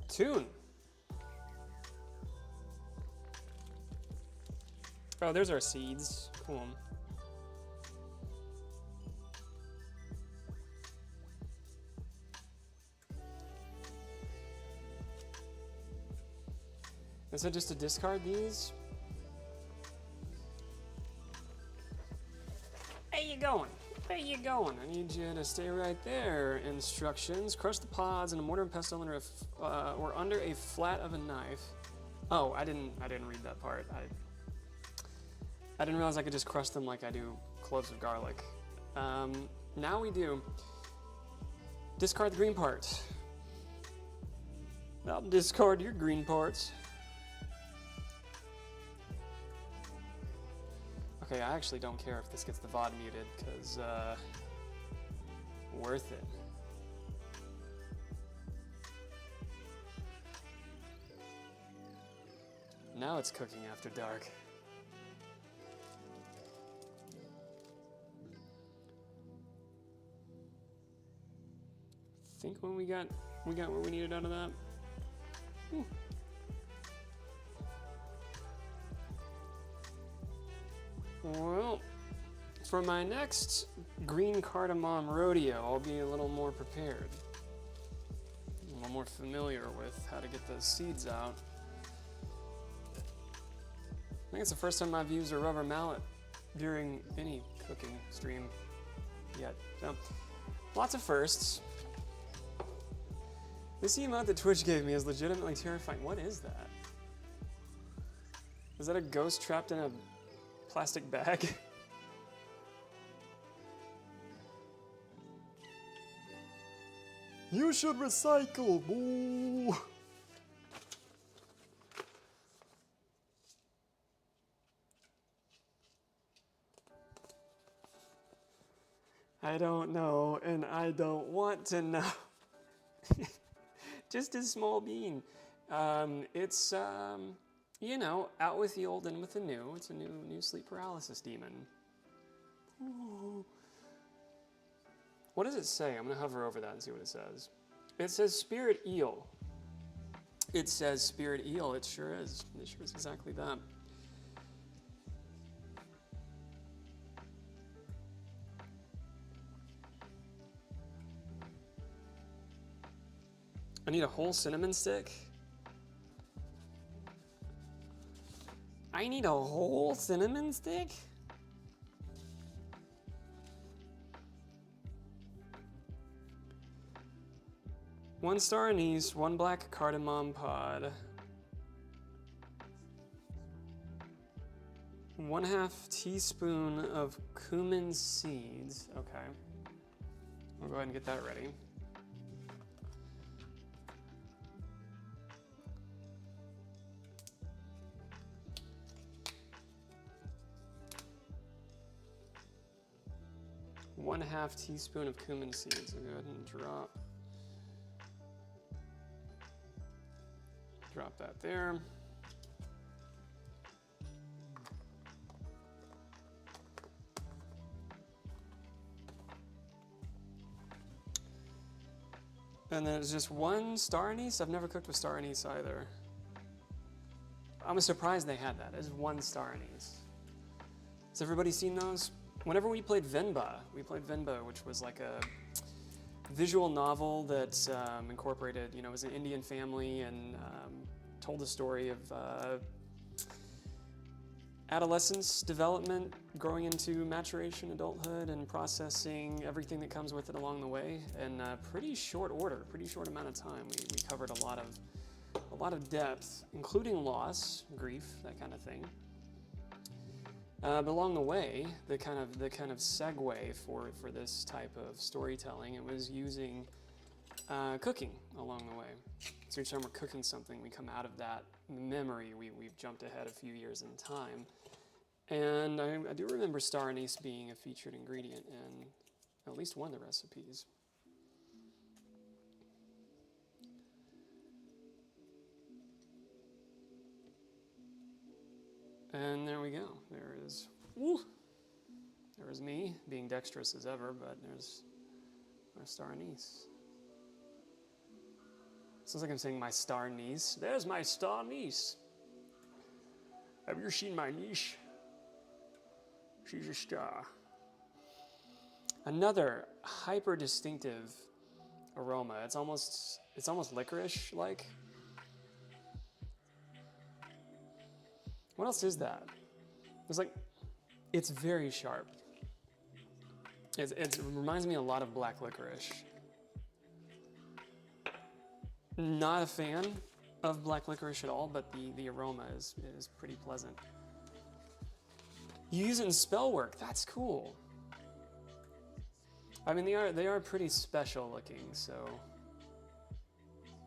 Tune. Oh, there's our seeds. Cool. Is it just to discard these? Where you going? Where you going? I need you to stay right there. Instructions: crush the pods in a mortar and pestle under or under a flat of a knife. Oh, I didn't read that part. I didn't realize I could just crush them like I do cloves of garlic. Now we do. Discard the green part. I'll discard your green parts. Okay, I actually don't care if this gets the VOD muted, because, worth it. Now it's cooking after dark. I think when we got what we needed out of that. Well, for my next green cardamom rodeo, I'll be a little more prepared. A little more familiar with how to get those seeds out. I think it's the first time I've used a rubber mallet during any cooking stream yet. So, lots of firsts. This emote that Twitch gave me is legitimately terrifying. What is that? Is that a ghost trapped in a plastic bag? You should recycle, boo! I don't know, and I don't want to know. Just a small bean. It's, you know, out with the old, in with the new. It's a new sleep paralysis demon. Ooh. What does it say? I'm gonna hover over that and see what it says. It says spirit eel. It says spirit eel. It sure is. It sure is exactly that. I need a whole cinnamon stick. I need a whole cinnamon stick? One star anise, one black cardamom pod. 1/2 teaspoon of cumin seeds. Okay. I'll go ahead and get that ready. One half teaspoon of cumin seeds. I'll go ahead and drop that there. And then it's just one star anise. I've never cooked with star anise either. I'm surprised they had that. It's one star anise. Has everybody seen those? Whenever we played Venba, which was like a visual novel that incorporated, it was an Indian family and told the story of adolescence, development, growing into maturation, adulthood, and processing everything that comes with it along the way in a pretty short order, pretty short amount of time. We covered a lot of depth, including loss, grief, that kind of thing. But along the way, the kind of segue for this type of storytelling, it was using cooking along the way. So each time we're cooking something, we come out of that memory. We've jumped ahead a few years in time. And I do remember star anise being a featured ingredient in at least one of the recipes. And there we go. There is, woo! There is me being dexterous as ever, but there's our star anise. Sounds like I'm saying my star niece. There's my star niece. Have you seen my niece? She's a star. Another hyper distinctive aroma. It's almost licorice-like. What else is that? It's very sharp. It reminds me a lot of black licorice. Not a fan of black licorice at all, but the aroma is pretty pleasant. You use it in spell work. That's cool. I mean, they are pretty special looking, so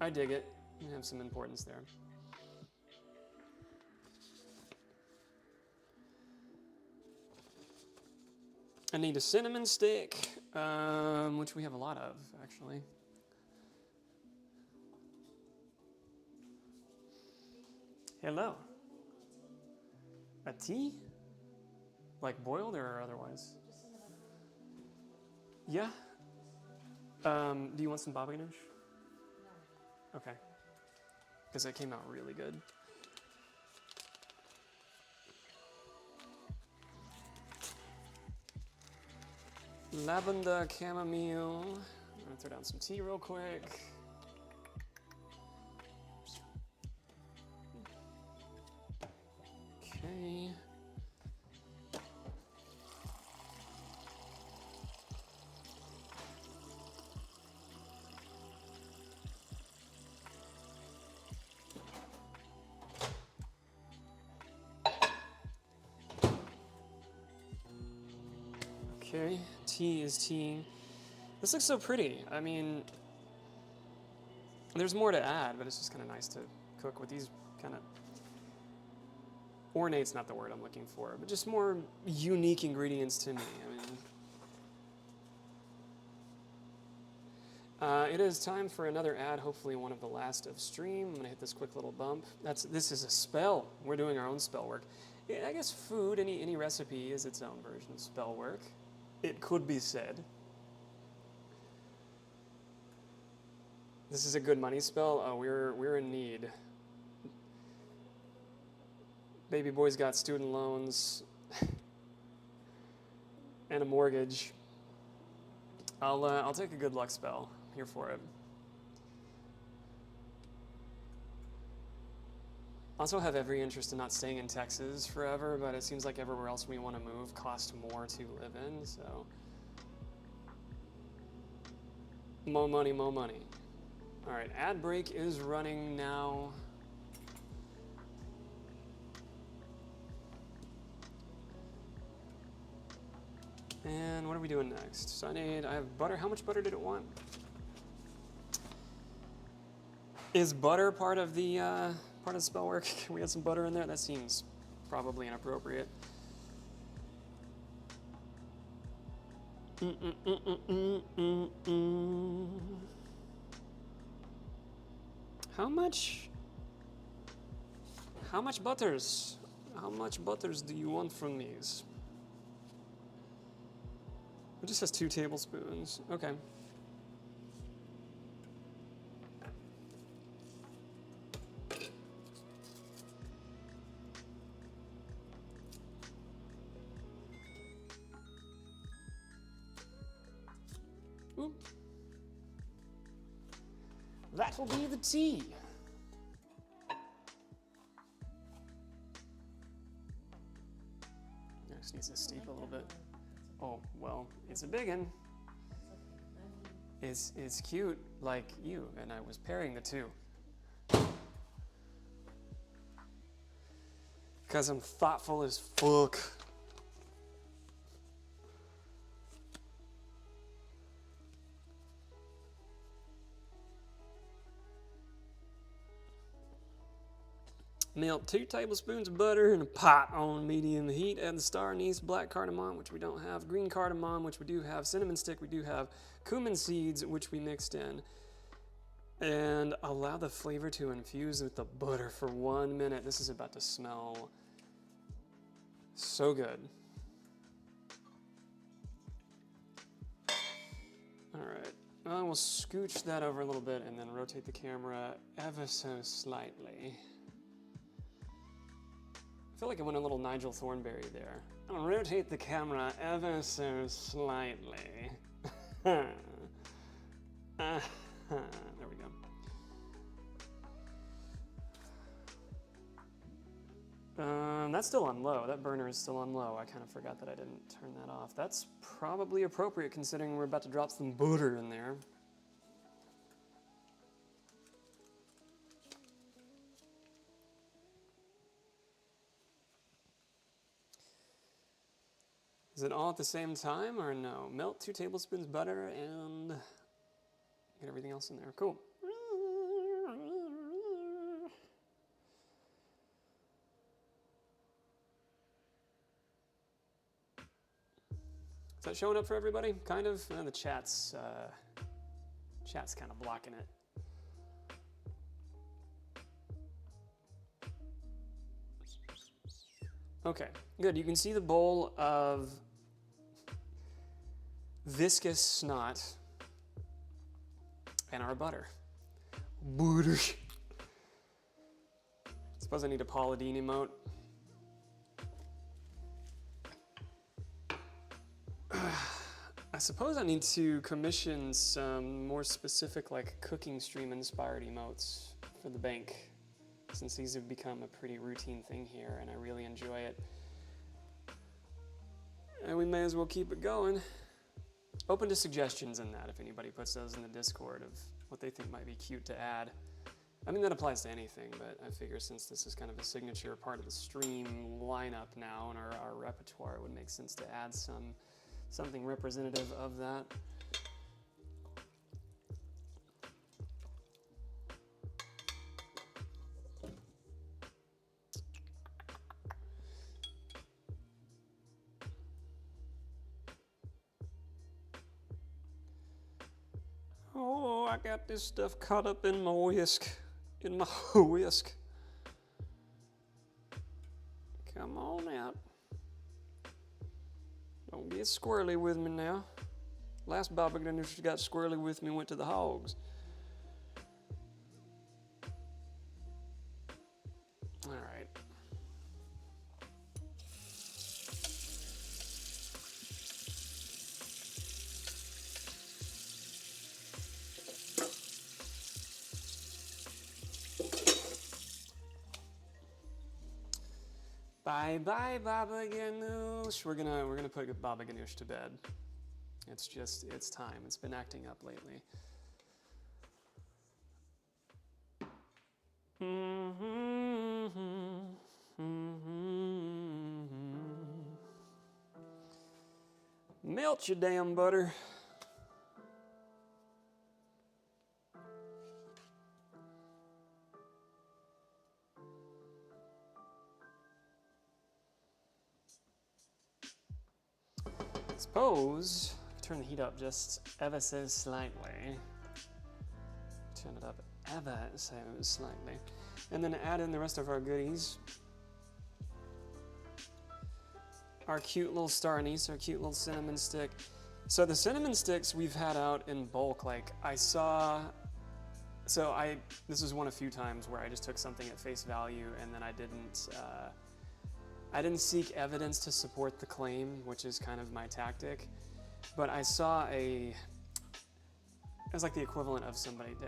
I dig it. You have some importance there. I need a cinnamon stick, which we have a lot of, actually. Hello. A tea? Like boiled or otherwise? Yeah. Do you want some baba ganoush? Okay. because it came out really good. Lavender chamomile. I'm gonna throw down some tea real quick. Okay. Okay, tea is tea. This looks so pretty. I mean, there's more to add, but it's just kind of nice to cook with these kind of ornate's not the word I'm looking for, but just more unique ingredients to me. I mean, it is time for another ad, hopefully one of the last of stream. I'm gonna hit this quick little bump. This is a spell. We're doing our own spell work. Yeah, I guess food, any recipe is its own version of spell work. It could be said. This is a good money spell. Oh, we're in need. Baby boy's got student loans and a mortgage. I'll take a good luck spell. I'm here for it. Also have every interest in not staying in Texas forever, but it seems like everywhere else we want to move costs more to live in, so. More money, more money. All right, ad break is running now. And what are we doing next? So I have butter. How much butter did it want? Is butter part of the spell work? Can we get some butter in there? That seems probably inappropriate. How much butters? How much butters do you want from these? It just says 2 tablespoons. Okay. Ooh. That will be the tea. Just needs to steep a little bit. Oh, well, it's a big one. It's cute like you, and I was pairing the two. Because I'm thoughtful as fuck. Melt 2 tablespoons of butter in a pot on medium heat. Add the star anise, black cardamom, which we don't have, green cardamom, which we do have, cinnamon stick, we do have, cumin seeds, which we mixed in. And allow the flavor to infuse with the butter for 1 minute. This is about to smell so good. All right, we'll scooch that over a little bit and then rotate the camera ever so slightly. I feel like I went a little Nigel Thornberry there. I'll rotate the camera ever so slightly. There we go. That's still on low. That burner is still on low. I kind of forgot that I didn't turn that off. That's probably appropriate considering we're about to drop some butter in there. Is it all at the same time or no? Melt 2 tablespoons butter and get everything else in there. Cool. Is that showing up for everybody? Kind of. The chat's kind of blocking it. Okay, good. You can see the bowl of viscous snot and our butter. Butter. Suppose I need a Paula Deen emote. I suppose I need to commission some more specific, like cooking stream inspired emotes for the bank, since these have become a pretty routine thing here and I really enjoy it. And we may as well keep it going. Open to suggestions in that if anybody puts those in the Discord of what they think might be cute to add. I mean, that applies to anything, but I figure since this is kind of a signature part of the stream lineup now and our repertoire, it would make sense to add something representative of that. Oh, I got this stuff caught up in my whisk. In my whisk. Come on out. Don't get squirrely with me now. Last Baba Ganoush got squirrely with me, went to the hogs. All right. Bye bye Baba Ganoush. We're gonna put Baba Ganoush to bed. It's time. It's been acting up lately. Melt your damn butter. Suppose turn the heat up just ever so slightly. Turn it up ever so slightly. And then add in the rest of our goodies. Our cute little star anise, our cute little cinnamon stick. So the cinnamon sticks we've had out in bulk. Like this was one of a few times where I just took something at face value and then I didn't seek evidence to support the claim, which is kind of my tactic. But I saw it was like the equivalent of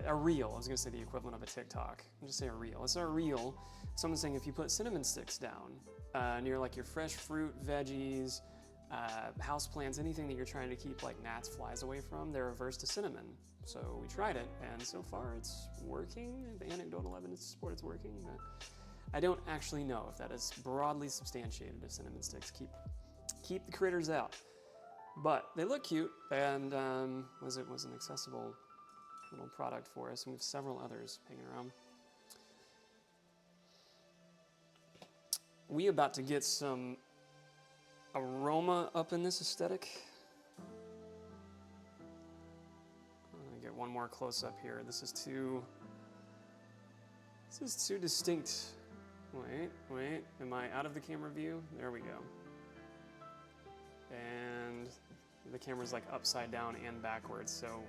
a reel. I was gonna say the equivalent of a TikTok. I'm just saying a reel. It's a reel. Someone's saying if you put cinnamon sticks down near like your fresh fruit, veggies, houseplants, anything that you're trying to keep like gnats, flies away from, they're averse to cinnamon. So we tried it, and so far it's working. The anecdotal evidence to support it's working, but I don't actually know if that is broadly substantiated if cinnamon sticks keep the critters out. But they look cute, and was an accessible little product for us, and we have several others hanging around. We about to get some aroma up in this aesthetic. I'm gonna get one more close up here. This is too distinct. Wait, am I out of the camera view? There we go. And the camera's like upside down and backwards, so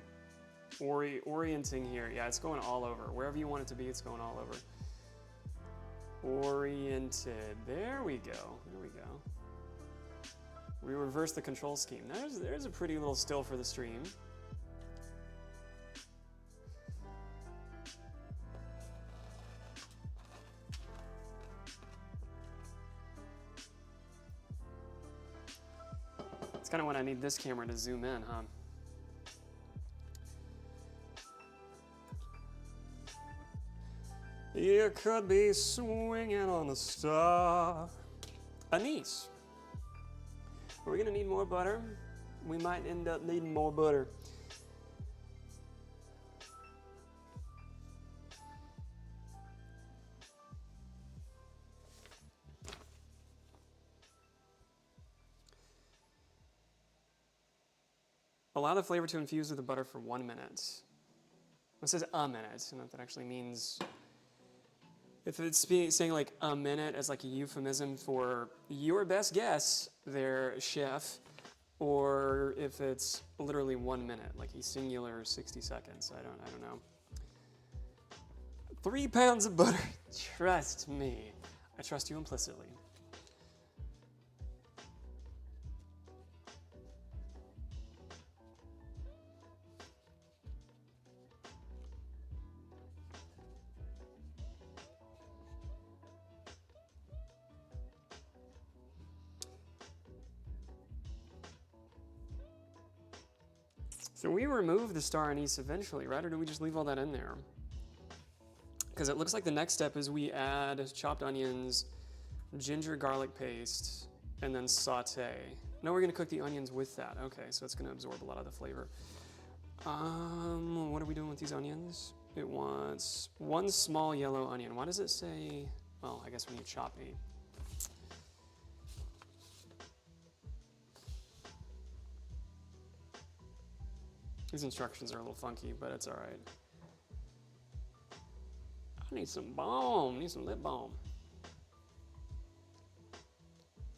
orienting here. Yeah, it's going all over. Wherever you want it to be, it's going all over. Oriented. There we go. We reverse the control scheme. There's a pretty little still for the stream. It's kind of when I need this camera to zoom in, huh? You could be swinging on a star. Anise. Are we gonna need more butter? We might end up needing more butter. Allow the flavor to infuse with the butter for 1 minute. It says a minute, and that actually means, if it's saying like a minute as like a euphemism for your best guess there, chef, or if it's literally 1 minute, like a singular 60 seconds, I don't know. 3 pounds of butter. Trust me. I trust you implicitly. So we remove the star anise eventually, right? Or do we just leave all that in there? Because it looks like the next step is we add chopped onions, ginger garlic paste, and then saute. No, we're gonna cook the onions with that. Okay, so it's gonna absorb a lot of the flavor. What are we doing with these onions? It wants 1 small yellow onion. Why does it say, well, I guess when you chop 8. These instructions are a little funky, but it's all right. I need some balm, need some lip balm.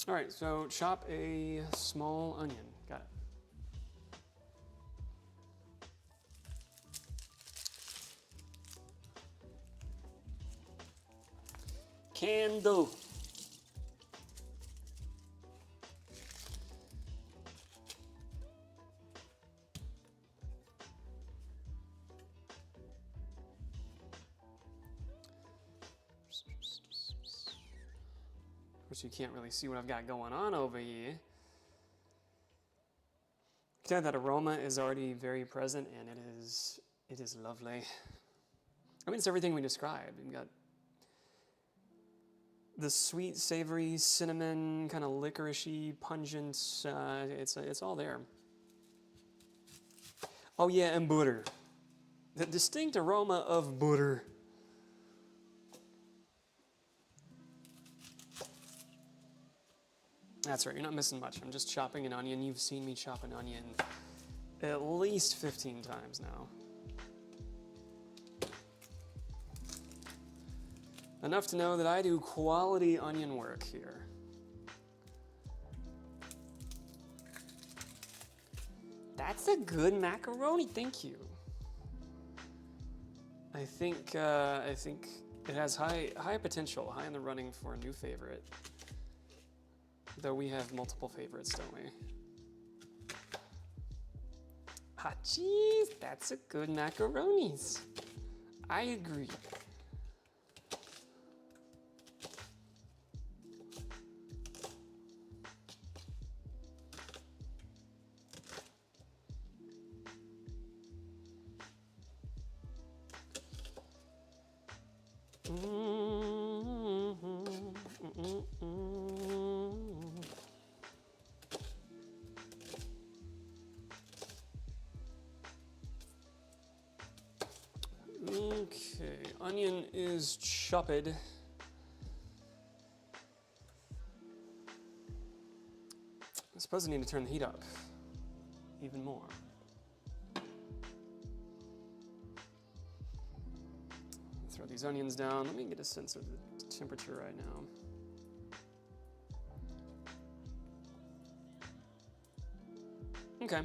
All right, so chop a small onion, got it. Can do. Of course, you can't really see what I've got going on over here. You can tell that aroma is already very present, and it is lovely. I mean, it's everything we described. We've got the sweet, savory, cinnamon, kind of licoricey, pungent. It's all there. Oh yeah, and butter. The distinct aroma of butter. That's right, you're not missing much. I'm just chopping an onion. You've seen me chop an onion at least 15 times now. Enough to know that I do quality onion work here. That's a good macaroni, thank you. I think it has high potential, high in the running for a new favorite. Though we have multiple favorites, don't we? Ah, jeez, that's a good macaronis. I agree. Okay, onion is chopped. I suppose I need to turn the heat up even more. Throw these onions down. Let me get a sense of the temperature right now. Okay,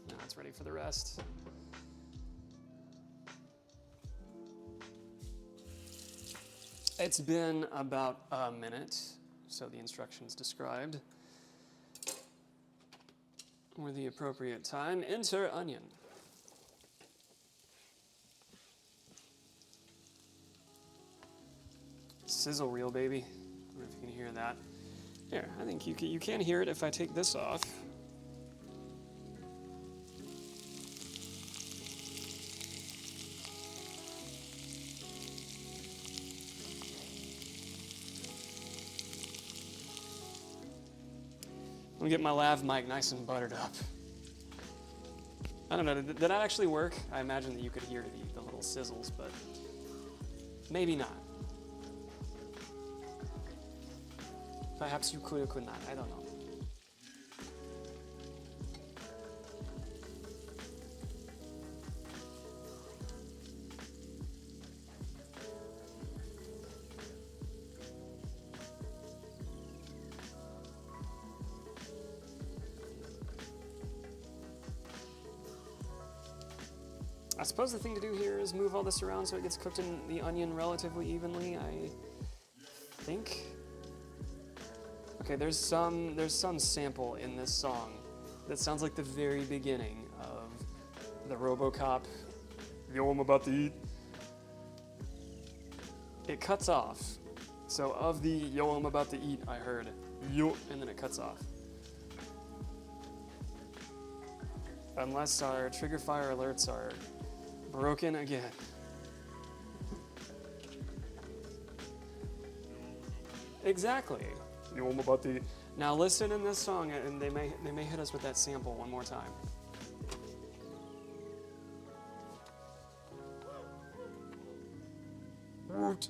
now it's ready for the rest. It's been about a minute, so the instructions described. Or the appropriate time, enter onion. Sizzle reel, baby. I don't know if you can hear that. Here, I think you can hear it if I take this off. Let me get my lav mic nice and buttered up. I don't know, did that actually work? I imagine that you could hear the little sizzles, but maybe not. Perhaps you could or could not, I don't know. I suppose the thing to do here is move all this around so it gets cooked in the onion relatively evenly, I think. Okay, there's some sample in this song that sounds like the very beginning of the RoboCop, yo, I'm about to eat. It cuts off. So of the yo, I'm about to eat, I heard yo, and then it cuts off. Unless our trigger fire alerts are broken again. Exactly. Yo, I'm about to eat. Now listen in this song, and they may hit us with that sample one more time. Woot.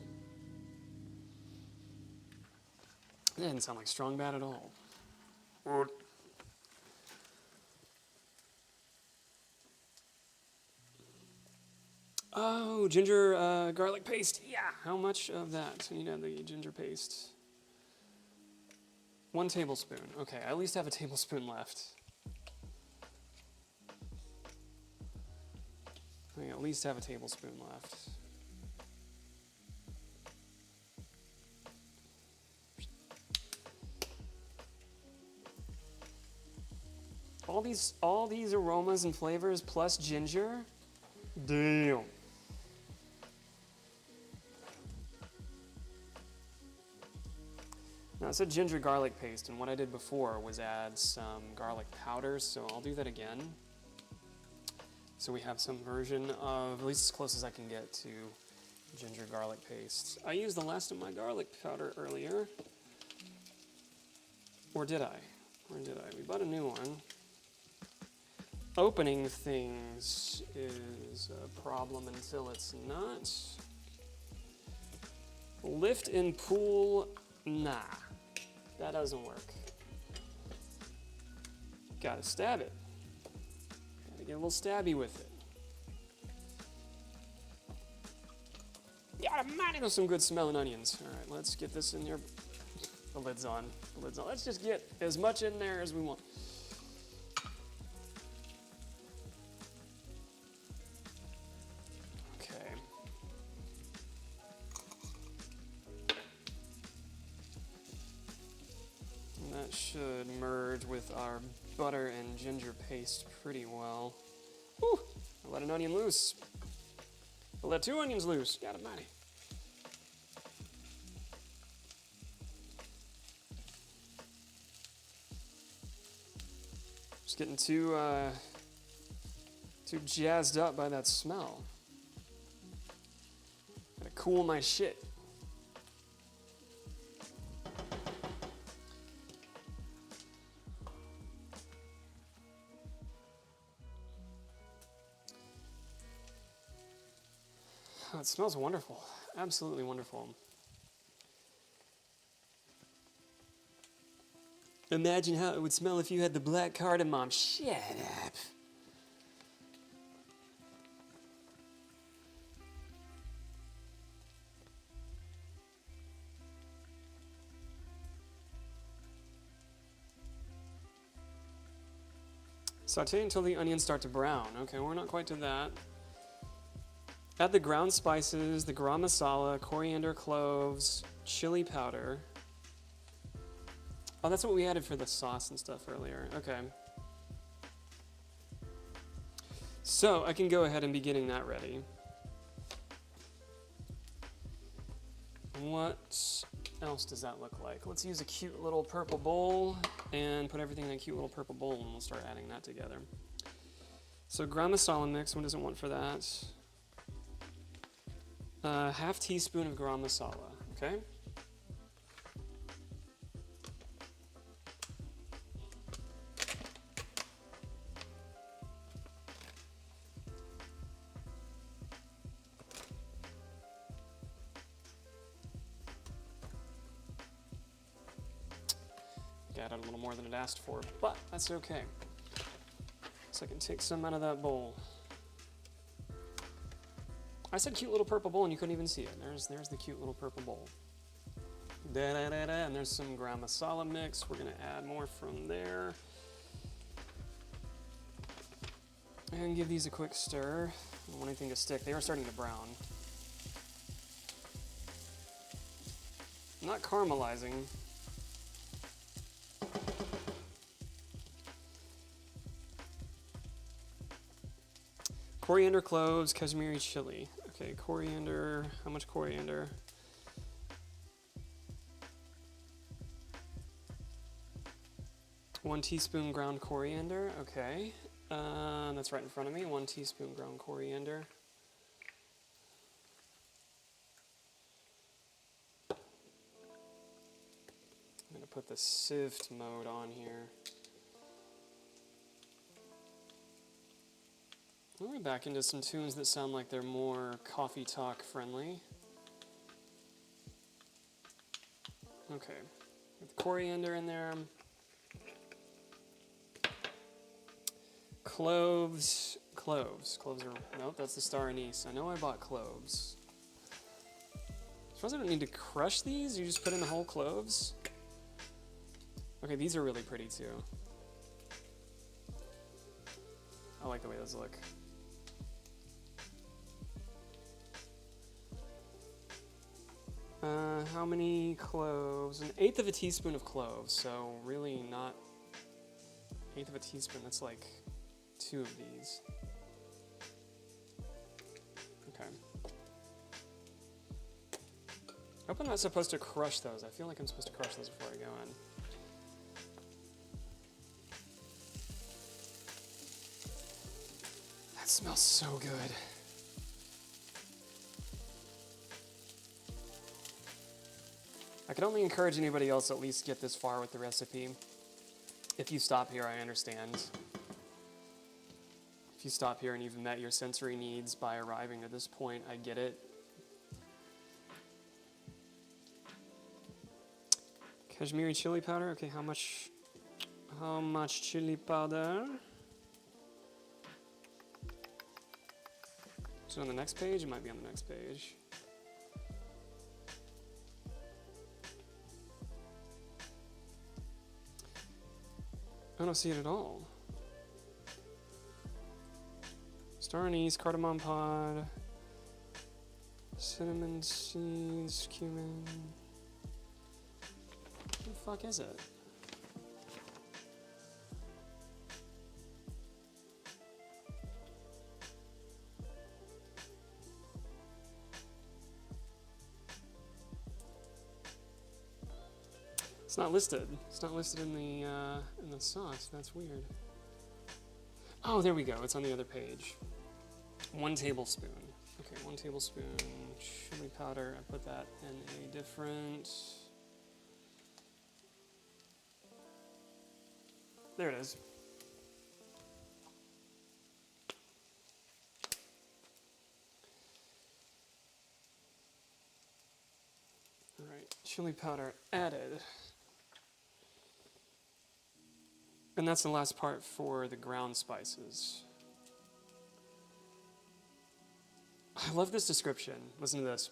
That didn't sound like Strong Bad at all. Woot. Oh, ginger garlic paste. Yeah. How much of that? I need to have the ginger paste. 1 tablespoon. Okay, I at least have a tablespoon left. I at least have a tablespoon left. All these aromas and flavors plus ginger. Damn. Now it said ginger garlic paste, and what I did before was add some garlic powder, so I'll do that again. So we have some version of, at least as close as I can get to ginger garlic paste. I used the last of my garlic powder earlier. Or did I? Or did I? We bought a new one. Opening things is a problem until it's not. Lift and pull, nah. That doesn't work. Gotta stab it. Gotta get a little stabby with it. Yeah, man, those some good smelling onions. All right, let's get this in here. The lid's on. The lid's on. Let's just get as much in there as we want. Okay. And that should merge with our butter and ginger paste pretty well. Whew! I let an onion loose. I let 2 onions loose. Got it, mighty. Just getting too jazzed up by that smell. Gotta cool my shit. Oh, it smells wonderful. Absolutely wonderful. Imagine how it would smell if you had the black cardamom. Shut up. Saute until the onions start to brown. Okay, we're not quite to that. Add the ground spices, the garam masala, coriander, cloves, chili powder. Oh, that's what we added for the sauce and stuff earlier. Okay. So I can go ahead and be getting that ready. What else does that look like? Let's use a cute little purple bowl and put everything in a cute little purple bowl, and we'll start adding that together. So garam masala mix, what does it want for that? Half teaspoon of garam masala, okay? Got a little more than it asked for, but that's okay. So I can take some out of that bowl. I said cute little purple bowl and you couldn't even see it. There's the cute little purple bowl. Da-da-da-da, and there's some garam masala mix. We're gonna add more from there. And give these a quick stir. I don't want anything to stick. They are starting to brown. Not caramelizing. Coriander, cloves, Kashmiri chili. Okay, coriander. How much coriander? One teaspoon ground coriander. Okay. That's right in front of me. 1 teaspoon ground coriander. I'm going to put the sift mode on here. We're back into some tunes that sound like they're more coffee talk friendly. Okay, with coriander in there. Cloves are, nope, that's the star anise. I know I bought cloves. I suppose I don't need to crush these, you just put in the whole cloves. Okay, these are really pretty too. I like the way those look. How many cloves? 1/8 of a teaspoon of cloves, so really not 1/8 of a teaspoon, that's like 2 of these. Okay. I hope I'm not supposed to crush those. I feel like I'm supposed to crush those before I go in. That smells so good. I can only encourage anybody else to at least get this far with the recipe. If you stop here, I understand. If you stop here and you've met your sensory needs by arriving at this point, I get it. Kashmiri chili powder. Okay, how much chili powder? Is it on the next page? It might be on the next page. I don't see it at all. Star anise, cardamom pod, cinnamon seeds, cumin. What the fuck is it? It's not listed. It's not listed in the sauce. That's weird. Oh, there we go. It's on the other page. 1 tablespoon. Okay, 1 tablespoon chili powder. I put that in a different. There it is. All right, chili powder added. And that's the last part for the ground spices. I love this description. Listen to this.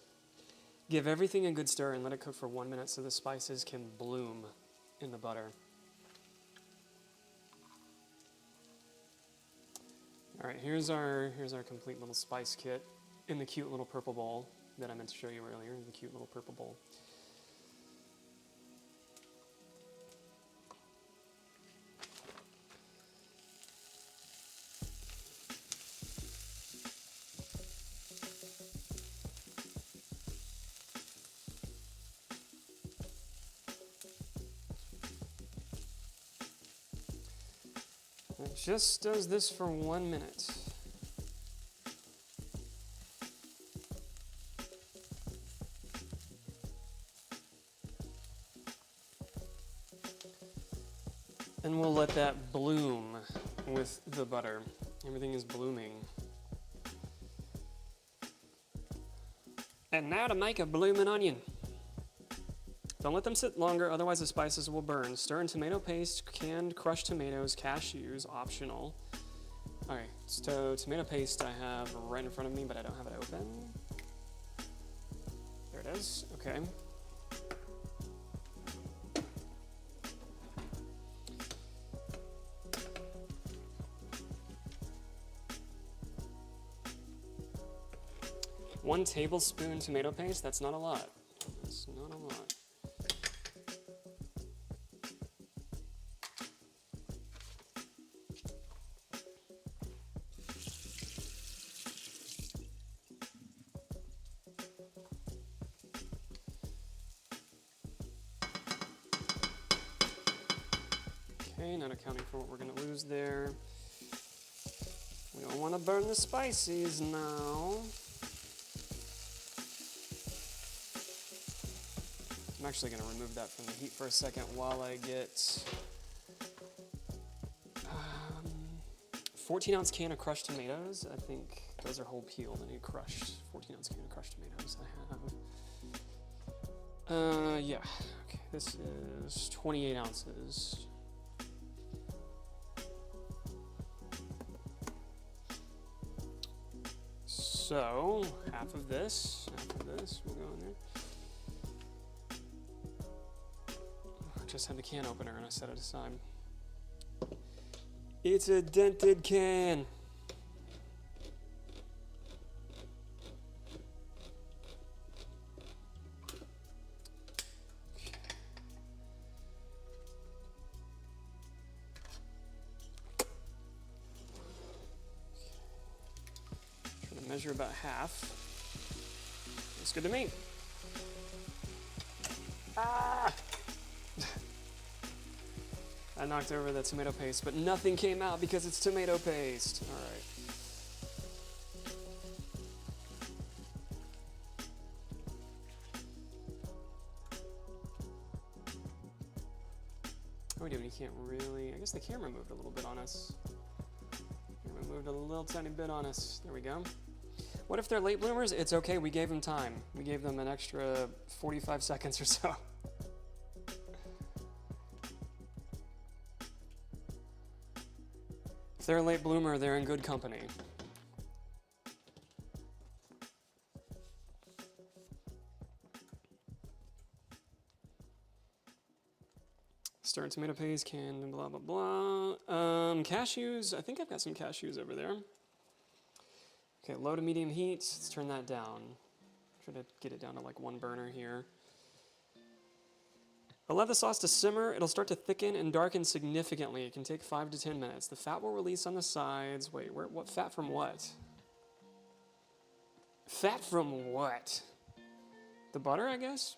Give everything a good stir and let it cook for 1 minute so the spices can bloom in the butter. All right, here's our complete little spice kit in the cute little purple bowl that I meant to show you earlier, the cute little purple bowl. It just does this for 1 minute. And we'll let that bloom with the butter. Everything is blooming. And now to make a bloomin' onion. Don't let them sit longer, otherwise the spices will burn. Stir in tomato paste, canned crushed tomatoes, cashews, optional. Alright, so tomato paste I have right in front of me, but I don't have it open. There it is, okay. 1 tablespoon tomato paste, that's not a lot. That's not a lot. Okay, not accounting for what we're gonna lose there. We don't want to burn the spices now. I'm actually going to remove that from the heat for a second while I get 14-ounce can of crushed tomatoes. I think those are whole peeled. I need crushed 14-ounce can of crushed tomatoes. I have. Yeah. Okay, this is 28 ounces. So, half of this will go in there. I just had the can opener and I set it aside. It's a dented can. Measure about half. Looks good to me. Ah! I knocked over the tomato paste, but nothing came out because it's tomato paste. All right. Oh, we do. You can't really. I guess the camera moved a little bit on us. Camera moved a little tiny bit on us. There we go. What if they're late bloomers? It's okay, we gave them time. We gave them an extra 45 seconds or so. If they're a late bloomer, they're in good company. Stir tomato paste, canned, blah, blah, blah. Cashews, I think I've got some cashews over there. Okay, low to medium heat, let's turn that down. Try to get it down to like 1 burner here. Allow the sauce to simmer. It'll start to thicken and darken significantly. It can take 5 to 10 minutes. The fat will release on the sides. Wait, what fat from what? Fat from what? The butter, I guess?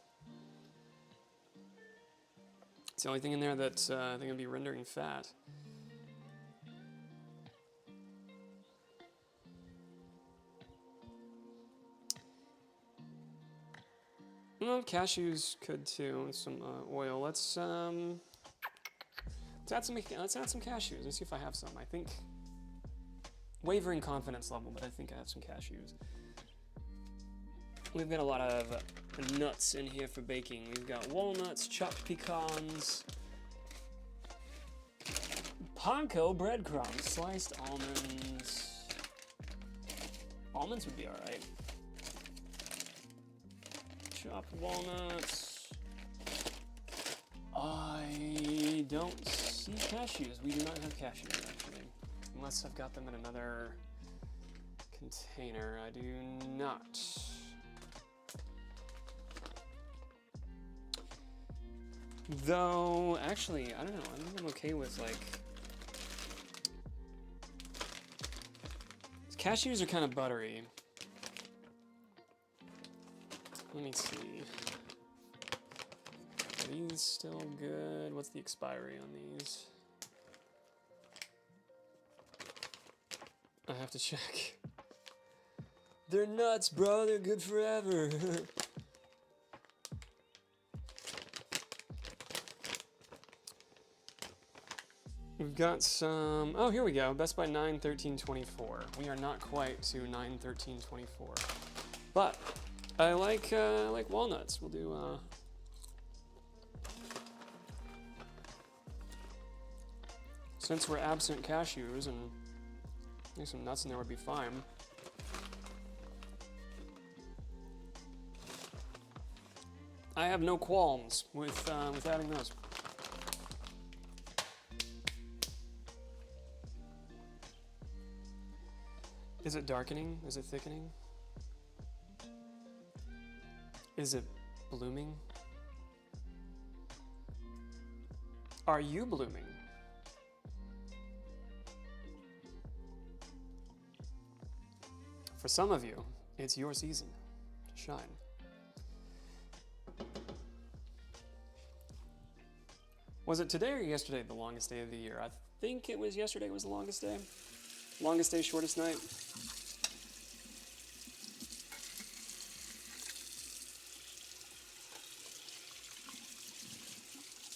It's the only thing in there that I think will be rendering fat. Well, cashews could too. Some oil. Let's add some cashews. Let's see if I have some. I think wavering confidence level, but I think I have some cashews. We've got a lot of nuts in here for baking. We've got walnuts, chopped pecans, panko breadcrumbs, sliced almonds. Almonds would be all right. Chopped walnuts. I don't see cashews. We do not have cashews, actually. Unless I've got them in another container. I do not. Though, actually, I don't know. I think I'm okay with, like... Cashews are kind of buttery. Let me see. Are these still good? What's the expiry on these? I have to check. They're nuts, bro. They're good forever. We've got some... Oh, here we go. Best by 9/13/24. We are not quite to 9/13/24. But... I like walnuts. We'll do since we're absent cashews, and I think some nuts in there would be fine. I have no qualms with adding those. Is it darkening? Is it thickening? Is it blooming? Are you blooming? For some of you, it's your season to shine. Was it today or yesterday the longest day of the year? I think it was yesterday was the longest day. Longest day, shortest night.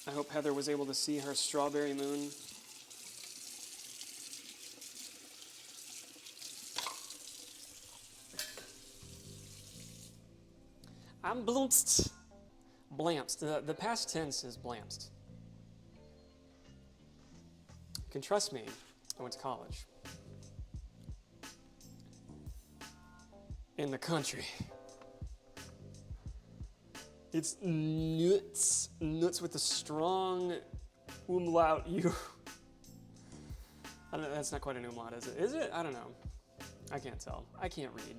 I hope Heather was able to see her strawberry moon. I'm bloomst. Blamst. The past tense is blamst. You can trust me, I went to college. In the country. It's nuts. Nuts with a strong umlaut U. I don't know, that's not quite an umlaut, is it? Is it? I don't know. I can't tell. I can't read.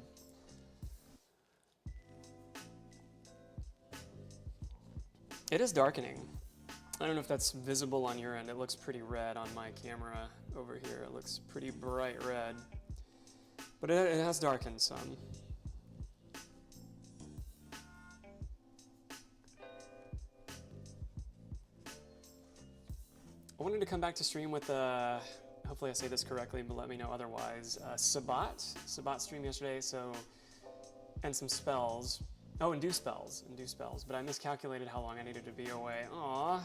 It is darkening. I don't know if that's visible on your end. It looks pretty red on my camera over here. It looks pretty bright red. But it has darkened some. I wanted to come back to stream with, hopefully I say this correctly, but let me know otherwise. Sabat streamed yesterday, so, and some spells. Oh, and do spells. But I miscalculated how long I needed to be away. Aw.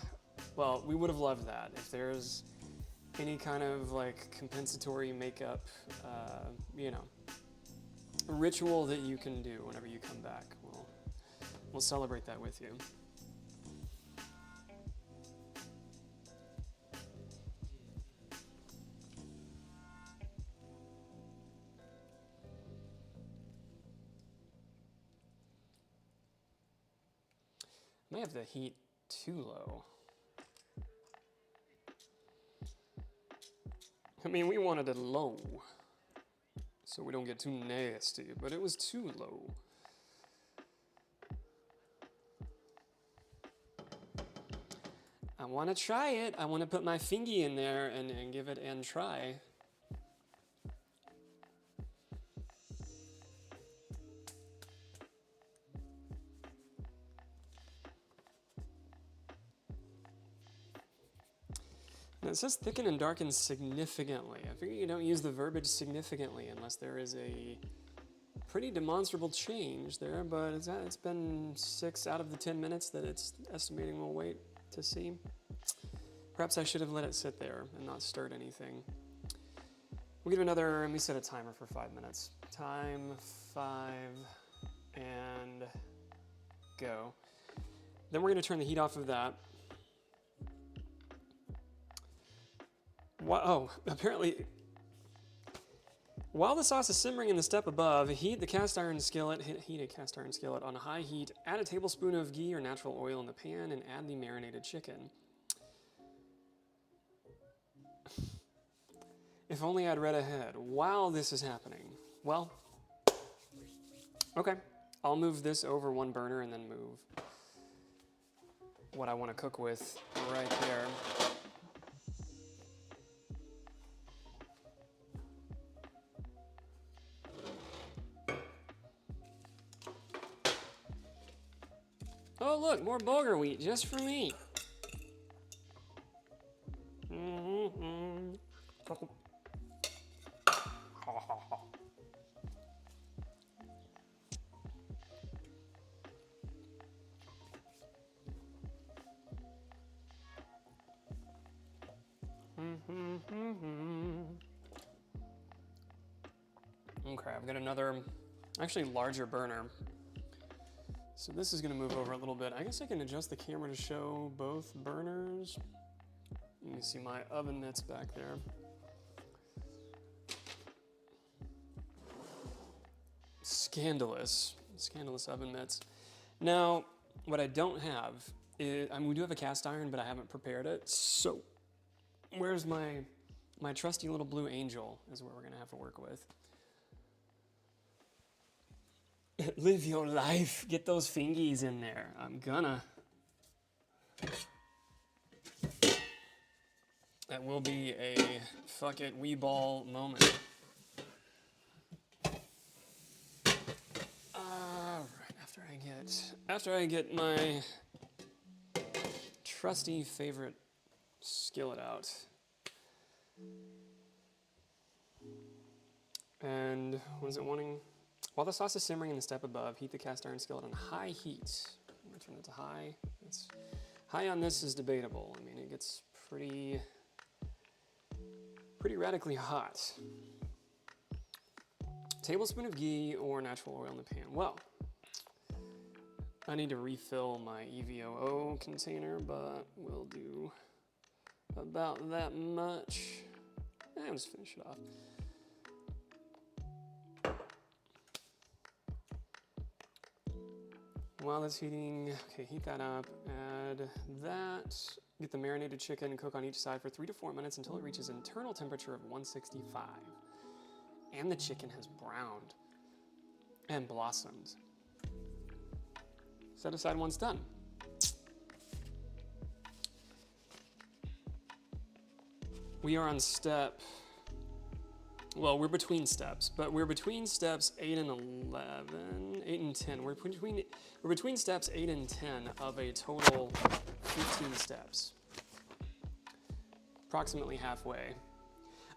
Well, we would have loved that. If there's any kind of like compensatory makeup, ritual that you can do whenever you come back, we'll celebrate that with you. I may have the heat too low. I mean, we wanted it low, so we don't get too nasty, but it was too low. I want to try it. I want to put my fingy in there and give it and try. Now it says thicken and darken significantly. I figure you don't use the verbiage significantly unless there is a pretty demonstrable change there, but it's been 6 out of the 10 minutes that it's estimating we'll wait to see. Perhaps I should have let it sit there and not stirred anything. We'll give another, let me set a timer for 5 minutes. Time, 5, and go. Then we're gonna turn the heat off of that. Oh, apparently, while the sauce is simmering in the step above, heat a cast iron skillet on high heat. Add a tablespoon of ghee or natural oil in the pan and add the marinated chicken. If only I'd read ahead while this is happening. Well, okay. I'll move this over one burner and then move what I want to cook with right there. Oh look, more bulgur wheat just for me. Okay, I've got another, actually larger burner. So this is gonna move over a little bit. I guess I can adjust the camera to show both burners. You can see my oven mitts back there. Scandalous oven mitts. Now, what I don't have is, I mean, we do have a cast iron, but I haven't prepared it. So, where's my trusty little blue angel is what we're gonna have to work with. Live your life. Get those fingies in there. I'm gonna. That will be a fuck it, wee ball moment. Right after I get my trusty favorite skillet out. And what is it wanting? While the sauce is simmering in the step above, heat the cast iron skillet on high heat. I'm gonna turn it to high. It's high on this is debatable. I mean, it gets pretty radically hot. Tablespoon of ghee or natural oil in the pan. Well, I need to refill my EVOO container, but we'll do about that much. I'll just finish it off. While that's heating, okay, heat that up, add that. Get the marinated chicken and cook on each side for 3 to 4 minutes until it reaches internal temperature of 165. And the chicken has browned and blossomed. Set aside once done. We are on step, well, we're between steps, but we're between steps 8 and 11, 8 and 10. We're between steps 8 and 10 of a total 15 steps. Approximately halfway.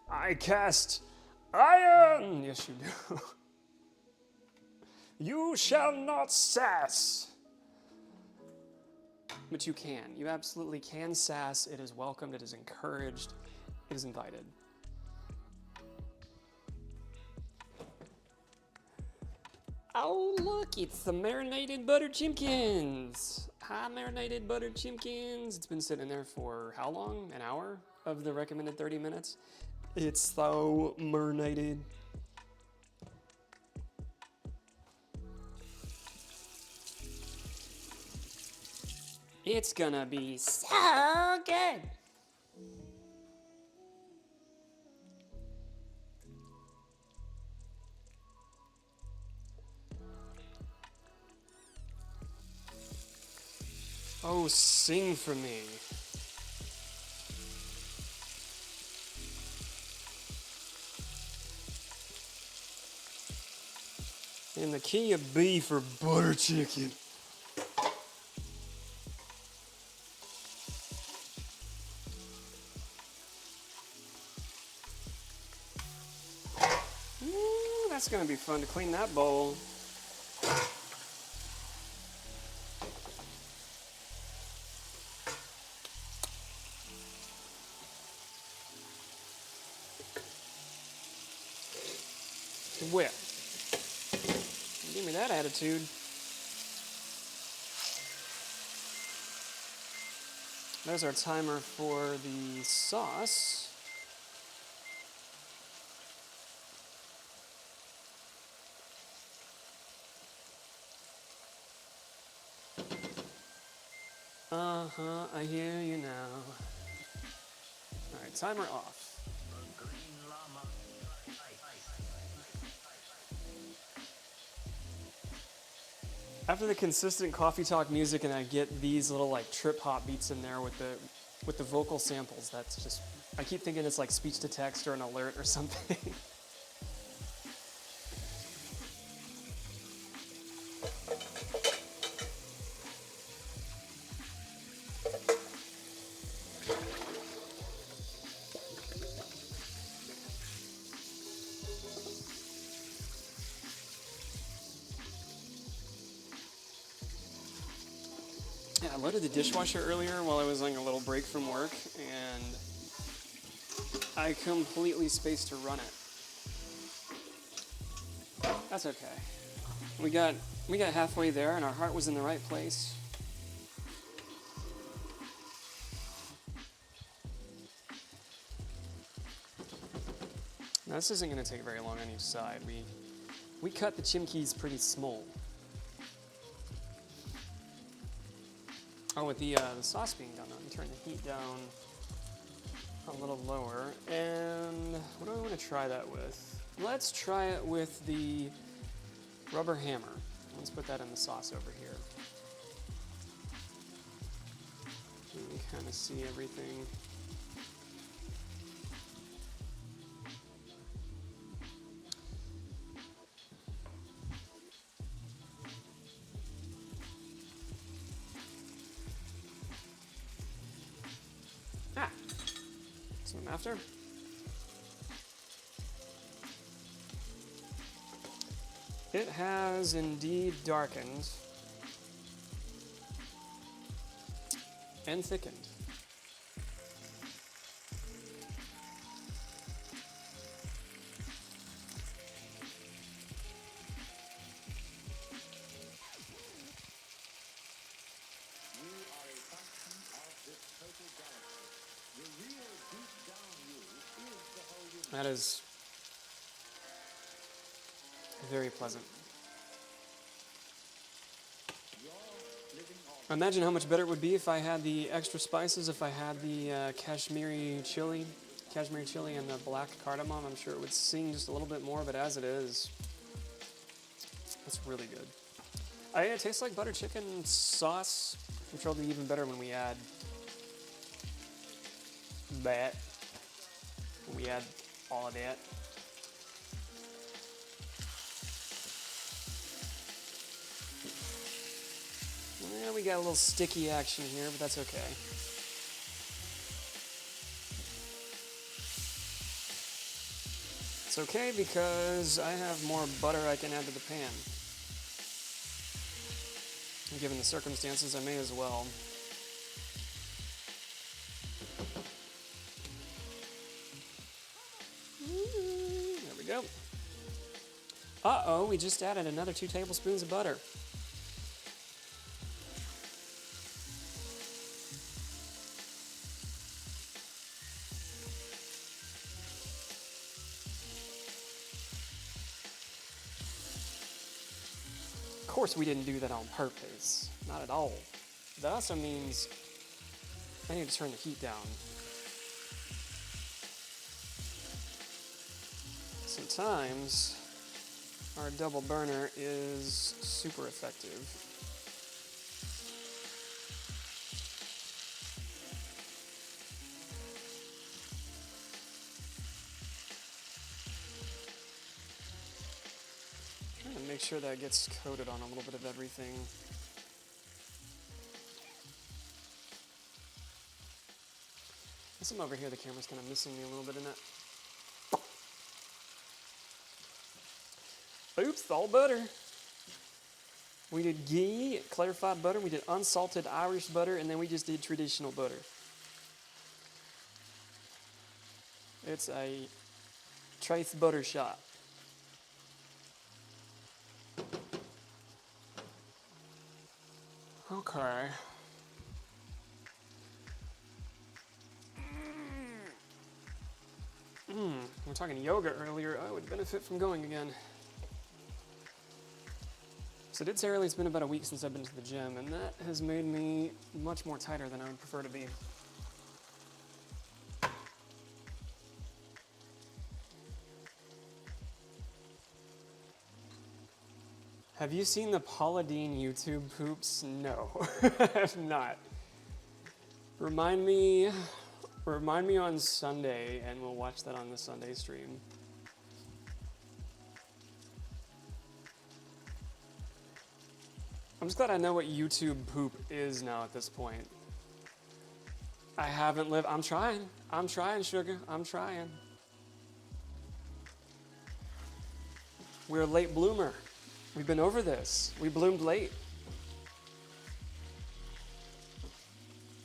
I cast iron! Yes, you do. You shall not sass. But you can. You absolutely can sass. It is welcomed. It is encouraged. It is invited. Oh, look, it's the marinated buttered chimkins. Hi, marinated buttered chimkins. It's been sitting there for how long? An hour of the recommended 30 minutes? It's so marinated. It's gonna be so good. Oh, sing for me. In the key of B for butter chicken. That's gonna be fun to clean that bowl. Whip. Give me that attitude. There's our timer for the sauce. Uh-huh, I hear you now. All right, timer off. After the consistent coffee talk music and I get these little like trip hop beats in there with the vocal samples, that's just, I keep thinking it's like speech to text or an alert or something. Yeah, I loaded the dishwasher earlier while I was on a little break from work, and I completely spaced to run it. That's okay. We got halfway there, and our heart was in the right place. Now this isn't going to take very long on each side. We cut the chimkeys pretty small. Oh, with the sauce being done, I'm turn the heat down a little lower. And what do I want to try that with? Let's try it with the rubber hammer. Let's put that in the sauce over here. You can kind of see everything. Ah, swim after. It has indeed darkened and thickened. That is very pleasant. Imagine how much better it would be if I had the extra spices, if I had the Kashmiri chili and the black cardamom. I'm sure it would sing just a little bit more, but as it is, it's really good. It tastes like butter chicken sauce, which will be even better when we add that. When we add all of that. Yeah, we got a little sticky action here, but that's okay. It's okay because I have more butter I can add to the pan. And given the circumstances, I may as well. There we go. Uh-oh, we just added another 2 tablespoons of butter. Of course we didn't do that on purpose. Not at all. That also means I need to turn the heat down. Sometimes our double burner is super effective. Trying to make sure that gets coated on a little bit of everything. I guess I'm over here, the camera's kind of missing me a little bit in that. Oops, all butter. We did ghee, clarified butter, we did unsalted Irish butter, and then we just did traditional butter. It's a trace butter shot. Okay. We were talking yoga earlier. I would benefit from going again. So I did say earlier it's been about a week since I've been to the gym, and that has made me much more tighter than I would prefer to be. Have you seen the Paula Deen YouTube poops? No, I have not. Remind me on Sunday, and we'll watch that on the Sunday stream. I'm just glad I know what YouTube poop is now at this point. I haven't lived. I'm trying, sugar. I'm trying. We're a late bloomer. We've been over this. We bloomed late.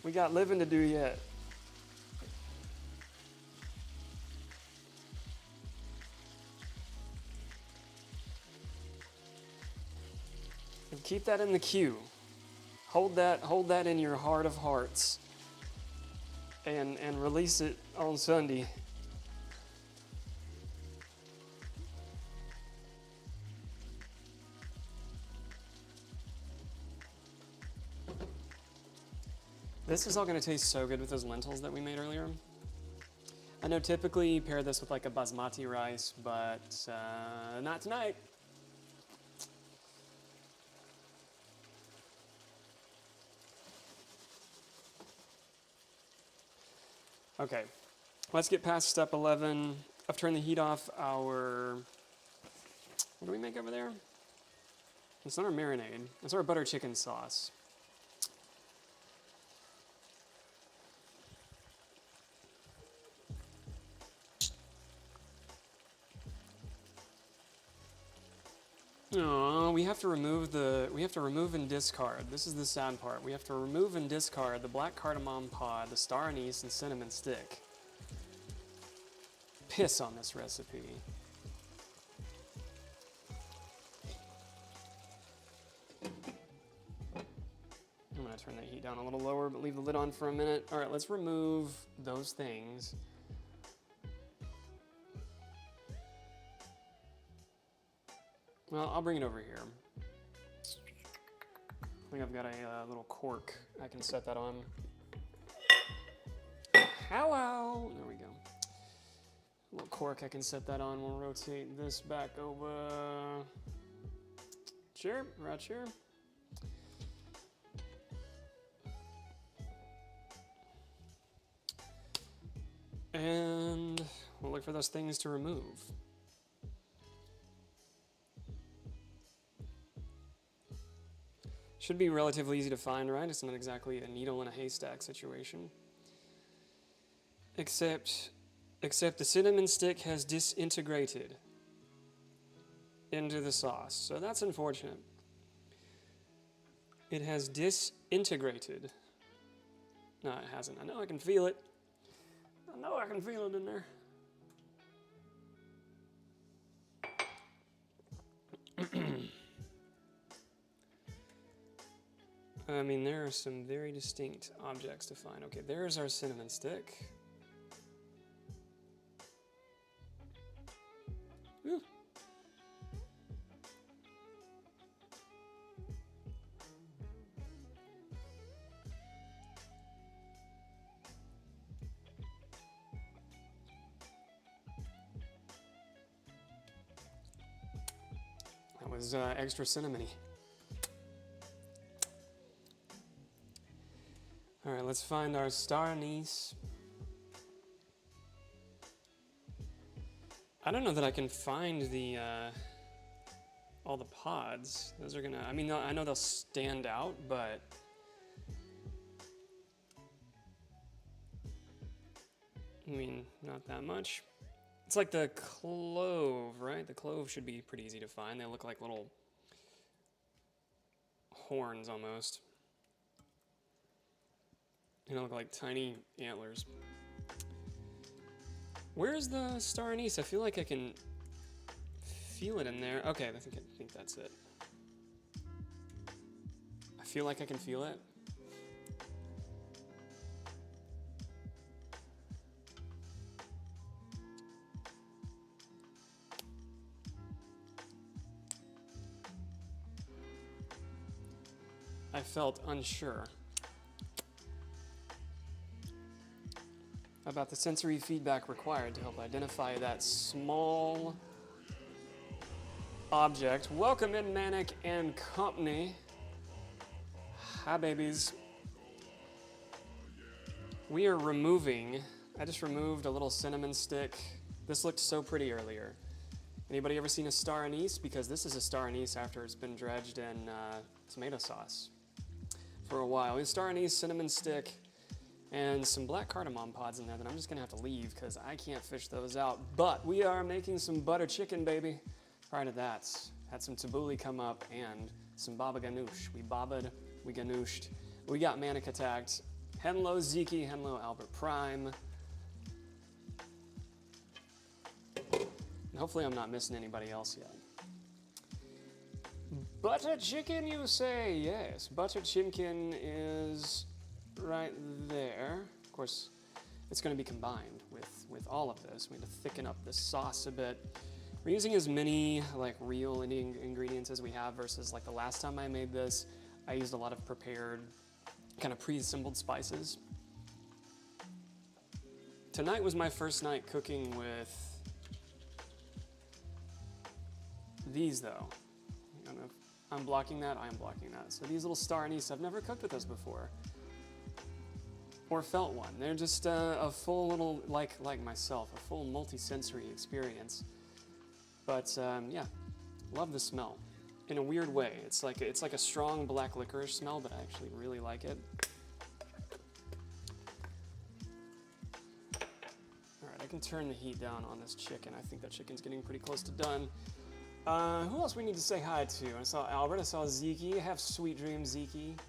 We got living to do yet. And keep that in the queue. Hold that in your heart of hearts. And release it on Sunday. This is all going to taste so good with those lentils that we made earlier. I know typically you pair this with like a basmati rice, but not tonight. Okay, let's get past step 11. I've turned the heat off our, what do we make over there? It's not our marinade, it's our butter chicken sauce. Oh, we have to remove and discard. This is the sad part. We have to remove and discard the black cardamom pod, the star anise, and cinnamon stick. Piss on this recipe. I'm gonna turn that heat down a little lower, but leave the lid on for a minute. All right, let's remove those things. Well, I'll bring it over here. I think I've got a little cork. I can set that on. Hello! There we go. A little cork, I can set that on. We'll rotate this back over. Sure, right here. And we'll look for those things to remove. Should be relatively easy to find, right? It's not exactly a needle in a haystack situation. Except the cinnamon stick has disintegrated into the sauce. So that's unfortunate. It has disintegrated. No, it hasn't. I know I can feel it. I know I can feel it in there. I mean, there are some very distinct objects to find. Okay, there's our cinnamon stick. Ooh. That was extra cinnamony. All right, let's find our star anise. I don't know that I can find the all the pods. Those are gonna, I mean, I know they'll stand out, but I mean, not that much. It's like the clove, right? The clove should be pretty easy to find. They look like little horns almost. They look like tiny antlers. Where's the star anise? I feel like I can feel it in there. Okay, I think that's it. I feel like I can feel it. I felt unsure about the sensory feedback required to help identify that small object. Welcome in, Manic and Company. Hi, babies. We are removing, I just removed a little cinnamon stick. This looked so pretty earlier. Anybody ever seen a star anise? Because this is a star anise after it's been dredged in tomato sauce for a while. A star anise, cinnamon stick, and some black cardamom pods in there that I'm just gonna have to leave because I can't fish those out. But we are making some butter chicken, baby. Prior to that, had some tabbouleh come up and some baba ganoush. We baba'd, we ganooshed. We got manic attacked. Henlo Ziki, Henlo Albert Prime. And hopefully I'm not missing anybody else yet. Butter chicken, you say? Yes, butter chicken is right there. Of course, it's going to be combined with all of this. We need to thicken up the sauce a bit. We're using as many like real Indian ingredients as we have versus like the last time I made this. I used a lot of prepared, kind of pre-assembled spices. Tonight was my first night cooking with these though. I don't know if I'm blocking that, I am blocking that. So these little star anise, I've never cooked with those before. or felt one. They're just a full little, like myself, a full multi-sensory experience. But yeah, love the smell. In a weird way, it's like a strong black licorice smell, but I actually really like it. All right, I can turn the heat down on this chicken. I think that chicken's getting pretty close to done. Who else we need to say hi to? I saw Albert, I saw Zeke. Have sweet dreams, Zeke.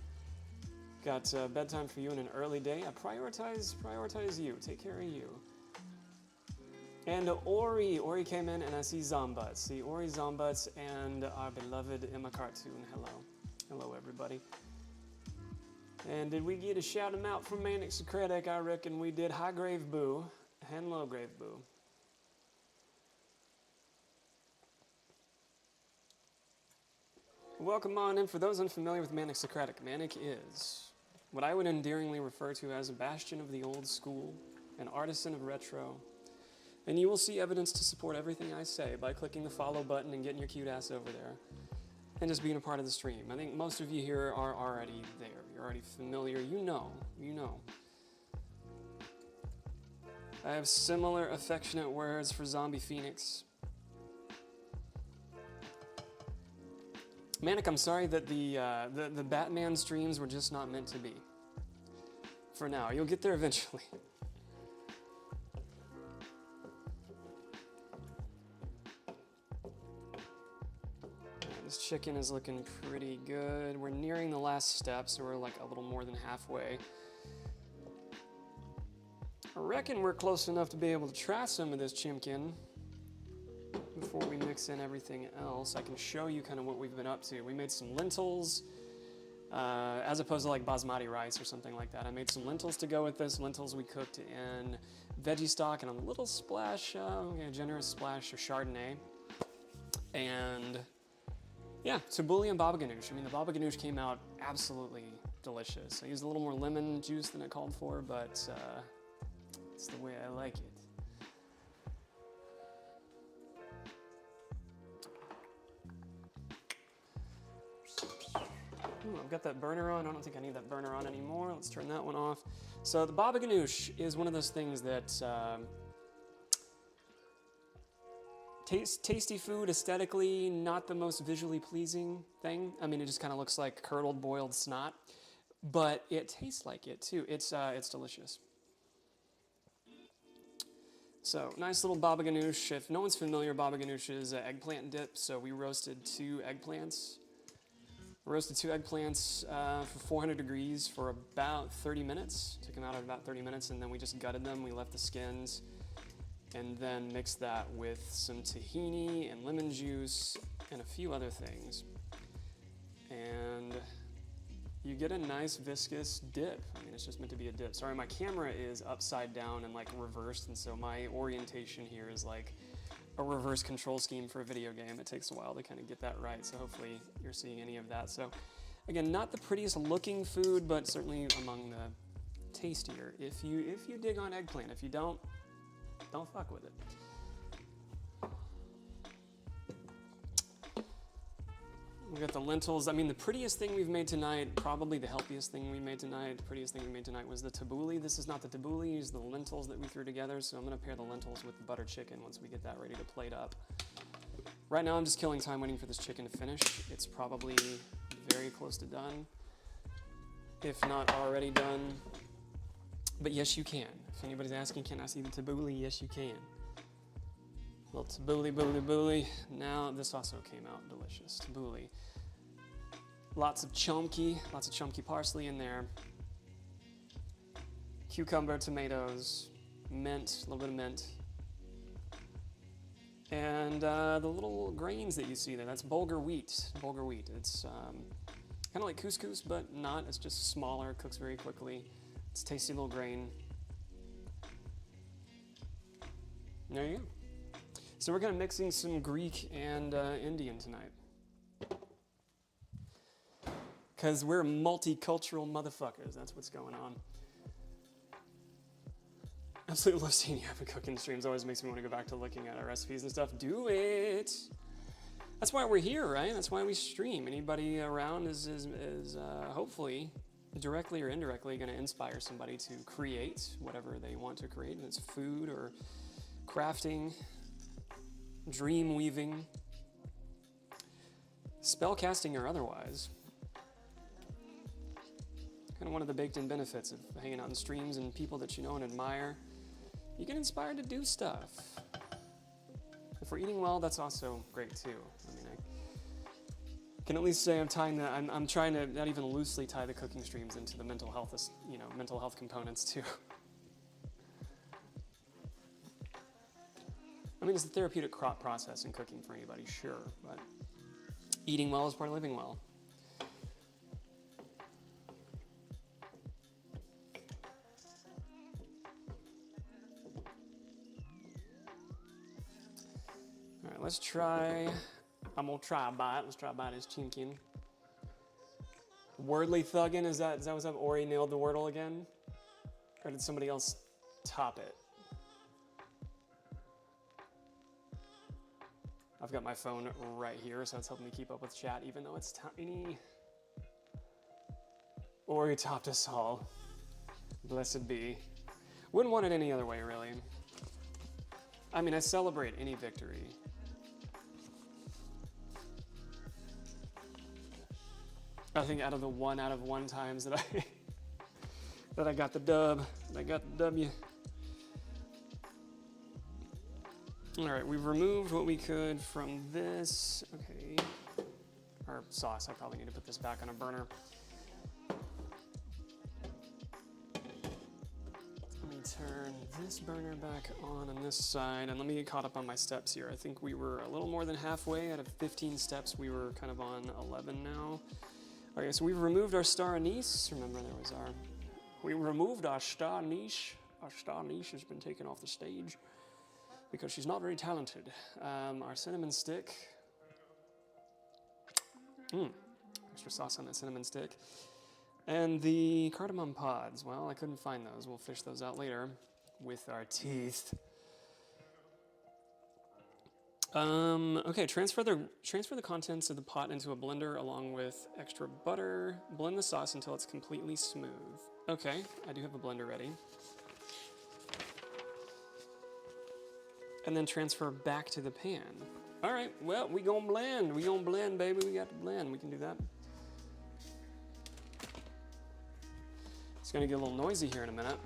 Got bedtime for you in an early day. I prioritize you. Take care of you. And Ori came in, and I see Zombuts. See Ori, Zombuts, and our beloved Emma Cartoon. Hello everybody. And did we get a shout him out from Manic Secretic? I reckon we did. Hi Grave Boo, and low Grave Boo. Welcome on in. For those unfamiliar with Manic Secretic, Manic is what I would endearingly refer to as a bastion of the old school, an artisan of retro. And you will see evidence to support everything I say by clicking the follow button and getting your cute ass over there. And just being a part of the stream. I think most of you here are already there. You're already familiar. You know. I have similar affectionate words for Zombie Phoenix. Manic, I'm sorry that the Batman streams were just not meant to be. For now. You'll get there eventually. This chicken is looking pretty good. We're nearing the last step, so we're like a little more than halfway. I reckon we're close enough to be able to try some of this chimkin before we mix in everything else. I can show you kind of what we've been up to. We made some lentils, as opposed to like basmati rice or something like that. I made some lentils to go with this. Lentils we cooked in veggie stock and a little splash, a generous splash of Chardonnay. And yeah, tabbouleh and baba ganoush. I mean, the baba ganoush came out absolutely delicious. I used a little more lemon juice than it called for, but it's the way I like it. Ooh, I've got that burner on. I don't think I need that burner on anymore. Let's turn that one off. So the baba ganoush is one of those things that tasty food, aesthetically, not the most visually pleasing thing. I mean, it just kind of looks like curdled boiled snot, but it tastes like it too. It's delicious. So nice little baba ganoush. If no one's familiar, baba ganoush is eggplant dip. So we roasted 2 eggplants. Roasted 2 eggplants for 400 degrees for about 30 minutes. Took them out in about 30 minutes, and then we just gutted them. We left the skins. And then mix that with some tahini and lemon juice and a few other things. And you get a nice viscous dip. I mean, it's just meant to be a dip. Sorry, my camera is upside down and like reversed, and so my orientation here is like a reverse control scheme for a video game. It takes a while to kind of get that right, so hopefully you're seeing any of that. So again, not the prettiest looking food, but certainly among the tastier if you dig on eggplant. If you don't fuck with it. We got the lentils. I mean, the prettiest thing we've made tonight, probably the healthiest thing we made tonight, the prettiest thing we made tonight was the tabbouleh. This is not the tabbouleh, it's the lentils that we threw together. So I'm gonna pair the lentils with the butter chicken once we get that ready to plate up. Right now I'm just killing time waiting for this chicken to finish. It's probably very close to done, if not already done. But yes, you can. If anybody's asking, can I see the tabbouleh? Yes, you can. Little tabbouleh. Now, this also came out delicious. Tabbouleh. Lots of chunky parsley in there. Cucumber, tomatoes, mint, a little bit of mint. And the little grains that you see there, that's bulgur wheat. Bulgur wheat. It's kind of like couscous, but not. It's just smaller, cooks very quickly. It's a tasty little grain. There you go. So we're gonna mix in some Greek and Indian tonight. Because we're multicultural motherfuckers. That's what's going on. Absolutely love seeing you have a cooking streams. Always makes me want to go back to looking at our recipes and stuff. Do it. That's why we're here, right? That's why we stream. Anybody around is hopefully directly or indirectly going to inspire somebody to create whatever they want to create, and it's food or crafting, dream weaving, spell casting or otherwise. Kind of one of the baked in benefits of hanging out in streams and people that you know and admire. You get inspired to do stuff. If we're eating well, that's also great too. I mean, I can at least say I'm trying to not even loosely tie the cooking streams into the mental health, mental health components too. I mean, it's a therapeutic process in cooking for anybody, sure, but eating well is part of living well. All right, let's try. I'm gonna try a bite. Let's try a bite of this chimkin. Wordly thuggin', is that what's up? Ori nailed the wordle again? Or did somebody else top it? I've got my phone right here, so it's helping me keep up with chat, even though it's tiny. Ori topped us all. Blessed be. Wouldn't want it any other way, really. I mean, I celebrate any victory. I think out of the 1 out of 1 times that I got the dub, I got the W. All right, we've removed what we could from this. Okay, our sauce. I probably need to put this back on a burner. Let me turn this burner back on this side, and let me get caught up on my steps here. I think we were a little more than halfway. Out of 15 steps, we were kind of on 11 now. Okay, so we've removed our star anise. Remember, we removed our star niche. Our star niche has been taken off the stage because she's not very talented. Our cinnamon stick. Extra sauce on that cinnamon stick. And the cardamom pods. Well, I couldn't find those. We'll fish those out later with our teeth. Okay, transfer the contents of the pot into a blender along with extra butter. Blend the sauce until it's completely smooth. Okay, I do have a blender ready. And then transfer back to the pan. All right, well, we gonna blend. We gonna blend, baby. We got to blend. We can do that. It's gonna get a little noisy here in a minute.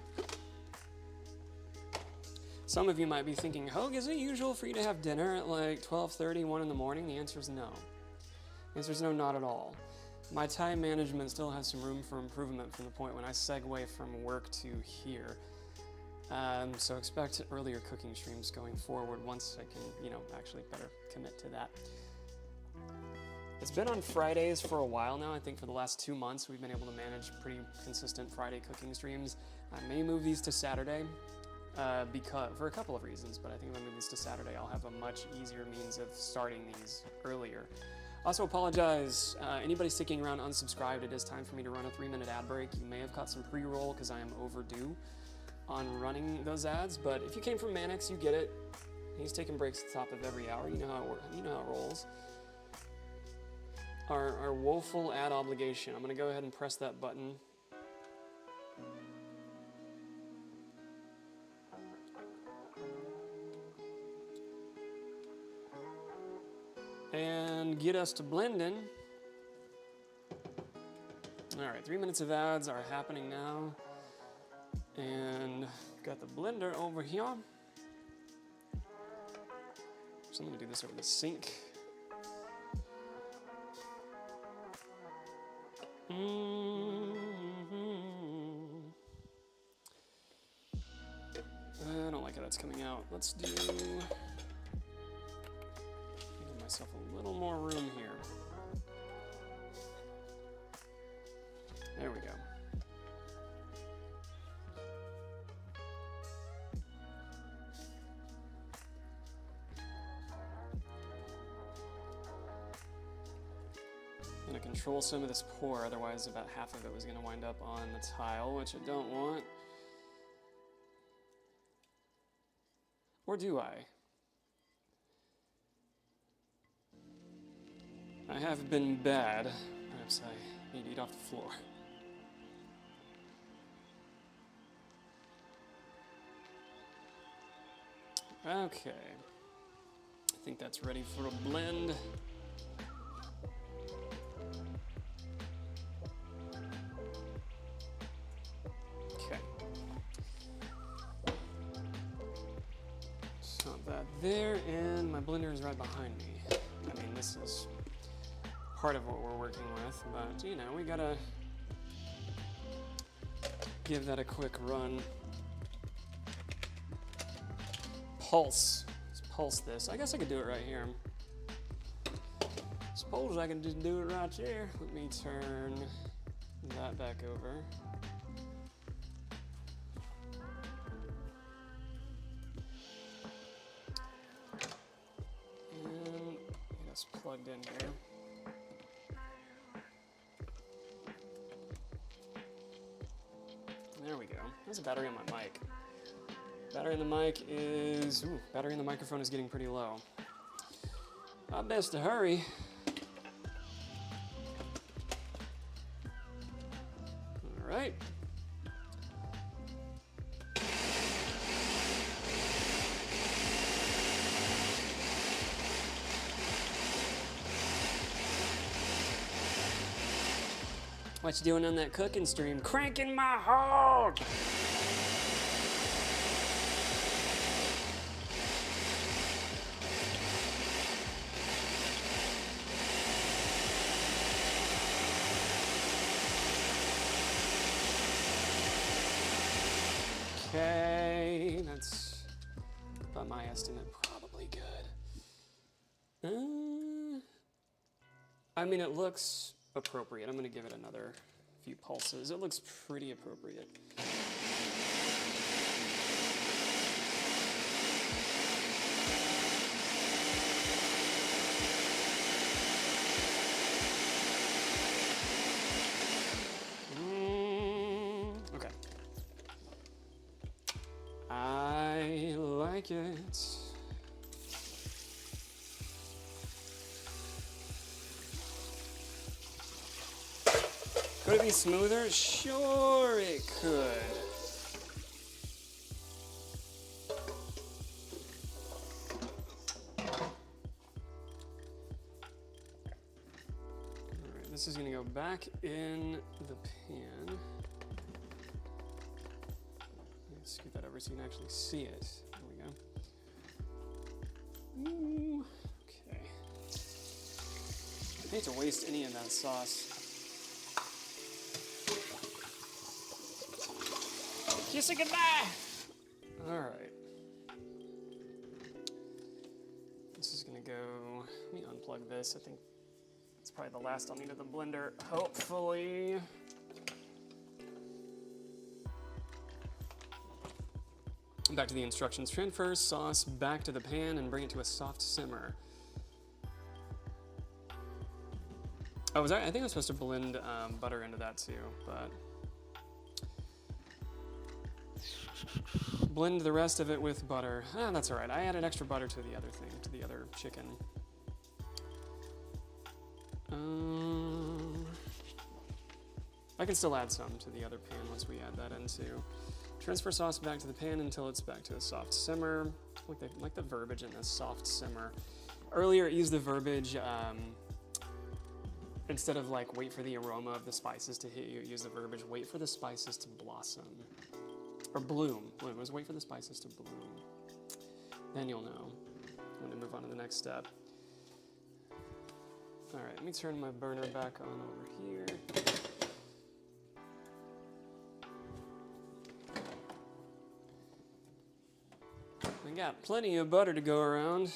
Some of you might be thinking, Hogue, is it usual for you to have dinner at like 12:30, 1 in the morning? The answer is no. The answer is no, not at all. My time management still has some room for improvement from the point when I segue from work to here. So expect earlier cooking streams going forward once I can, actually better commit to that. It's been on Fridays for a while now. I think for the last 2 months we've been able to manage pretty consistent Friday cooking streams. I may move these to Saturday. For a couple of reasons, but I think if I move these to Saturday, I'll have a much easier means of starting these earlier. Also apologize, anybody sticking around unsubscribed, it is time for me to run a 3-minute ad break. You may have caught some pre-roll because I am overdue on running those ads, but if you came from Mannix, you get it. He's taking breaks at the top of every hour. You know how it works. You know how it rolls. Our woeful ad obligation. I'm gonna go ahead and press that button. And get us to blending. All right, 3 minutes of ads are happening now. And got the blender over here. So I'm gonna do this over the sink. I don't like how that's coming out. Let's do... give myself a little more room here. There we go. I'm gonna control some of this pour, otherwise about half of it was gonna wind up on the tile, which I don't want. Or do I? I have been bad. Perhaps I need to eat off the floor. Okay. I think that's ready for a blend. Okay. So that there, and my blender is right behind me. I mean, this is part of what we're working with, but you know, we gotta give that a quick run. Pulse. Let's pulse this. I guess I could do it right here. Suppose I can just do it right here. Let me turn that back over. And get us plugged in here. There we go. There's a battery on my mic. Battery in the mic is... Ooh, battery in the microphone is getting pretty low. I best to hurry. All right. What you doing on that cooking stream? Cranking my hog! Okay, that's by my estimate probably good. I mean, it looks appropriate. I'm gonna give it another few pulses. It looks pretty appropriate. Okay. I like it. Could it be smoother? Sure it could. Alright, this is gonna go back in the pan. Let's scoot that over so you can actually see it. There we go. Ooh, okay. I hate to waste any of that sauce. Kiss it goodbye! Alright. This is gonna go... Let me unplug this. I think it's probably the last I'll need of the blender. Hopefully. Back to the instructions. Transfer sauce back to the pan and bring it to a soft simmer. Oh, I think I was supposed to blend butter into that too, but... Blend the rest of it with butter. Ah, that's all right. I added extra butter to the other thing, to the other chicken. I can still add some to the other pan once we add that in too. Transfer sauce back to the pan until it's back to a soft simmer. Like the verbiage in this, soft simmer. Earlier it used the verbiage, instead of like wait for the aroma of the spices to hit you, it used the verbiage wait for the spices to blossom. Or bloom. It was wait for the spices to bloom. Then you'll know when to move on to the next step. All right, let me turn my burner back on over here. We got plenty of butter to go around.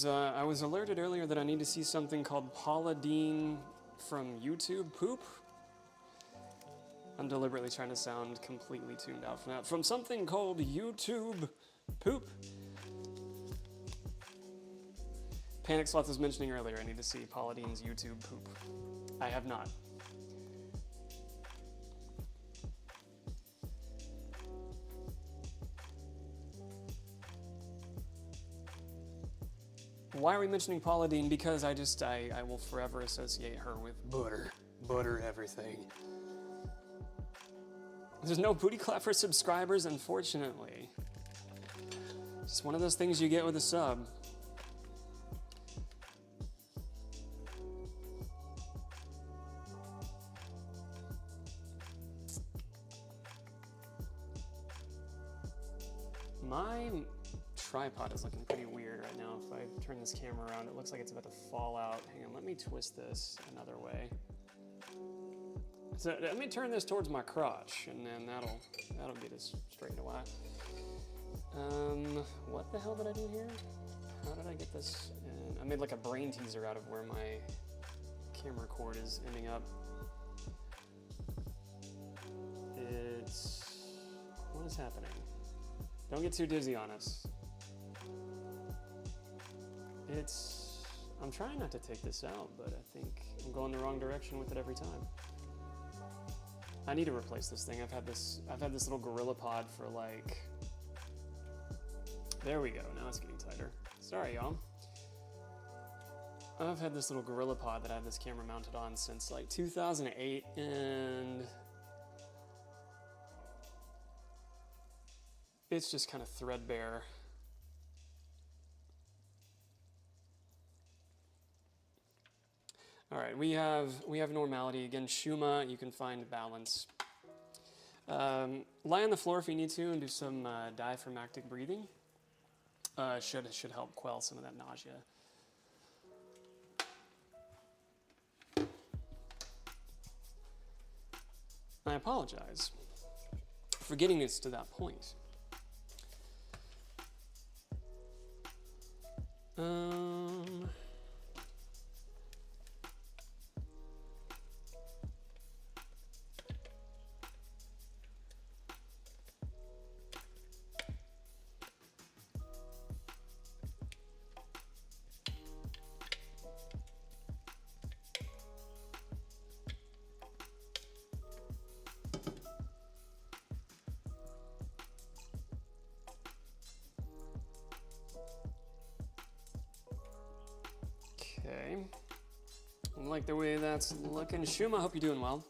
I was alerted earlier that I need to see something called Paula Deen from YouTube Poop. I'm deliberately trying to sound completely tuned out from that. From something called YouTube Poop. Panic Sloth was mentioning earlier, I need to see Paula Deen's YouTube Poop. I have not. Why are we mentioning Paula Deen? Because I will forever associate her with butter. Butter everything. There's no booty clap for subscribers, unfortunately. Just one of those things you get with a sub. My tripod is looking pretty weird right now. If I turn this camera around, it looks like it's about to fall out. Hang on, let me twist this another way. So let me turn this towards my crotch, and then that'll get us straightened away. What the hell did I do here? How did I get this in? I made like a brain teaser out of where my camera cord is ending up. What is happening? Don't get too dizzy on us. I'm trying not to take this out, but I think I'm going the wrong direction with it every time. I need to replace this thing. I've had this little Gorilla Pod for like, there we go, now it's getting tighter. Sorry, y'all. I've had this little Gorilla Pod that I have this camera mounted on since like 2008, and it's just kind of threadbare. All right, we have normality. Again, Shuma, you can find balance. Lie on the floor if you need to and do some diaphragmatic breathing. Should help quell some of that nausea. I apologize for getting us to that point. Okay, I like the way that's looking. Shuma, hope you're doing well.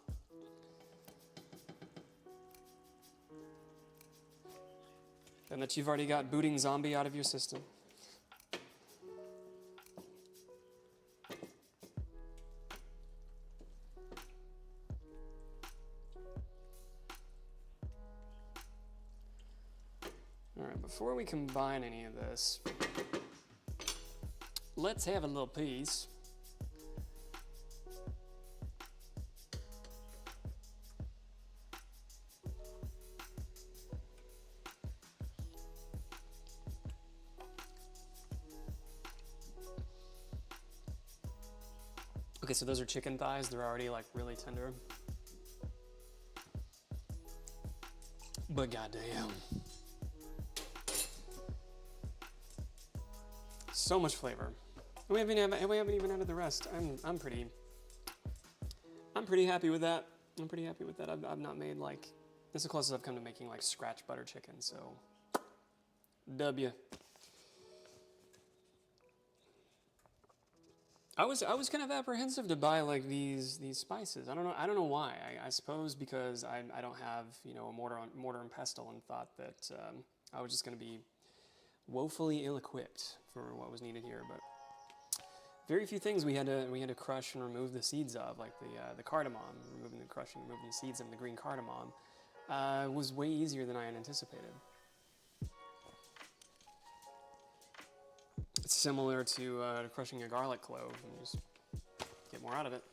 And that you've already got booting zombie out of your system. All right, before we combine any of this, let's have a little piece. Okay, so those are chicken thighs. They're already like really tender. But goddamn. So much flavor. We haven't even added the rest. I'm pretty happy with that. I'm pretty happy with that. I've not made like, this is the closest I've come to making like scratch butter chicken, so W. I was kind of apprehensive to buy like these spices. I don't know why. I suppose because I don't have, you know, a mortar and pestle, and thought that I was just going to be woefully ill-equipped for what was needed here. But very few things we had to crush and remove the seeds of, like the cardamom. Removing the seeds of the green cardamom was way easier than I had anticipated. It's similar to crushing a garlic clove and just get more out of it.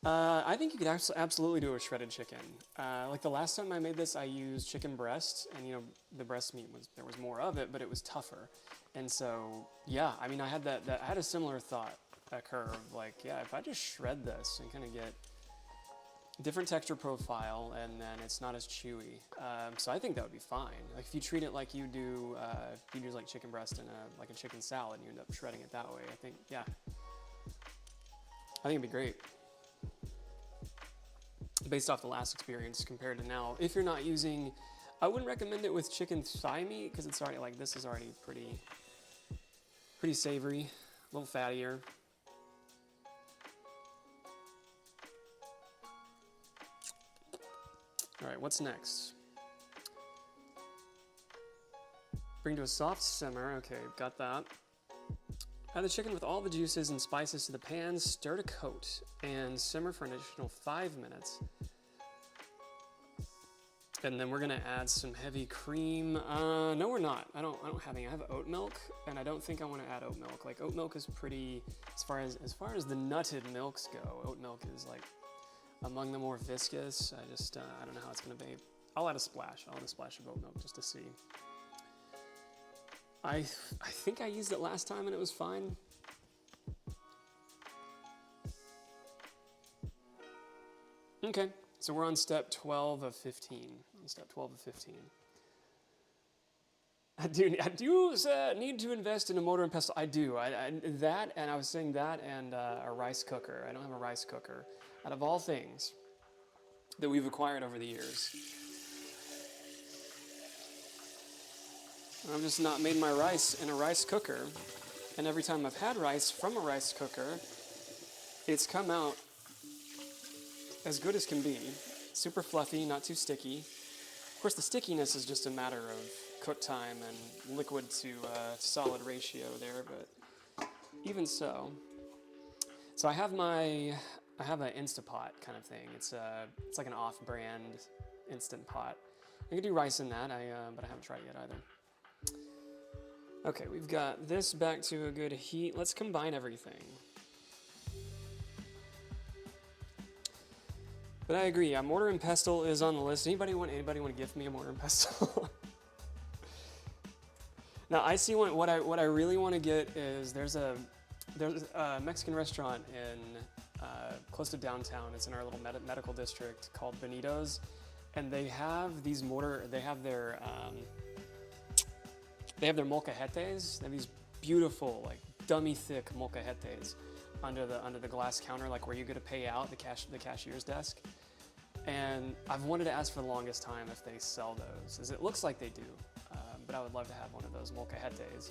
I think you could absolutely do a shredded chicken. Like the last time I made this, I used chicken breast, and you know the breast meat there was more of it, but it was tougher. And so yeah, I mean I had I had a similar thought occur of like, yeah, if I just shred this and kind of get different texture profile, and then it's not as chewy. So I think that would be fine. Like if you treat it like you do, like chicken breast in like a chicken salad, and you end up shredding it that way. I think it'd be great. Based off the last experience compared to now, if you're not using I wouldn't recommend it with chicken thigh meat because it's already like this is already pretty savory, a little fattier. All right, what's next? Bring to a soft simmer. Okay, got that. Add the chicken with all the juices and spices to the pan, stir to coat, and simmer for an additional 5 minutes. And then we're gonna add some heavy cream. No, we're not. I don't have any. I have oat milk, and I don't think I want to add oat milk. Like oat milk is pretty, as far as the nutted milks go. Oat milk is like among the more viscous. I don't know how it's gonna be. I'll add a splash. I'll add a splash of oat milk just to see. I think I used it last time and it was fine. Okay, so we're on step 12 of 15. On step 12 of 15. I do need to invest in a mortar and pestle. I do. That, and I was saying that and a rice cooker. I don't have a rice cooker. Out of all things that we've acquired over the years, I've just not made my rice in a rice cooker. And every time I've had rice from a rice cooker, it's come out as good as can be. Super fluffy, not too sticky. Of course, the stickiness is just a matter of cook time and liquid to solid ratio there, but even so. So I have an Instapot kind of thing. It's like an off-brand Instant Pot. I could do rice in that, but I haven't tried it yet either. Okay, we've got this back to a good heat. Let's combine everything. But I agree, yeah, mortar and pestle is on the list. Anybody want to gift me a mortar and pestle? Now I see what I really want to get is there's a Mexican restaurant in close to downtown. It's in our little medical district called Benito's, and they have these they have their molcajetes. They have these beautiful, like dummy thick molcajetes under the glass counter, like where you go to pay out the cashier's desk. And I've wanted to ask for the longest time if they sell those, as it looks like they do. But I would love to have one of those molcajetes.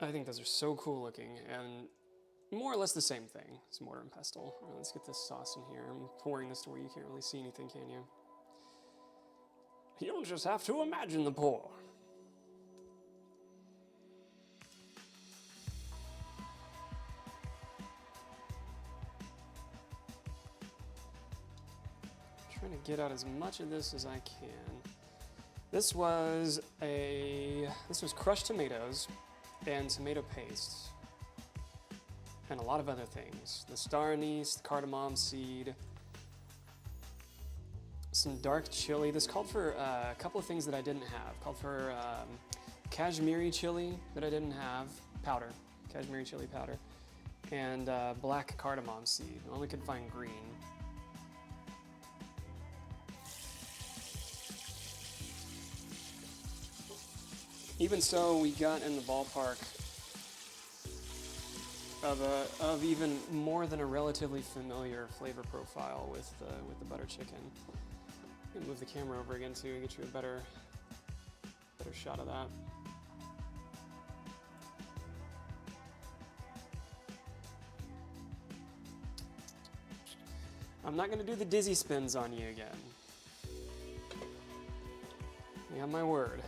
I think those are so cool looking and more or less the same thing as mortar and pestle. All right, let's get this sauce in here. I'm pouring this to where you can't really see anything, can you? You'll just have to imagine the pour. Trying to get out as much of this as I can. This was crushed tomatoes and tomato paste and a lot of other things. The star anise, the cardamom seed, some dark chili. This called for a couple of things that I didn't have. Called for Kashmiri chili that I didn't have, powder, Kashmiri chili powder, and black cardamom seed. I only could find green. Even so, we got in the ballpark of even more than a relatively familiar flavor profile with the butter chicken. I'm gonna move the camera over again too and get you a better shot of that. I'm not gonna do the dizzy spins on you again. You have my word.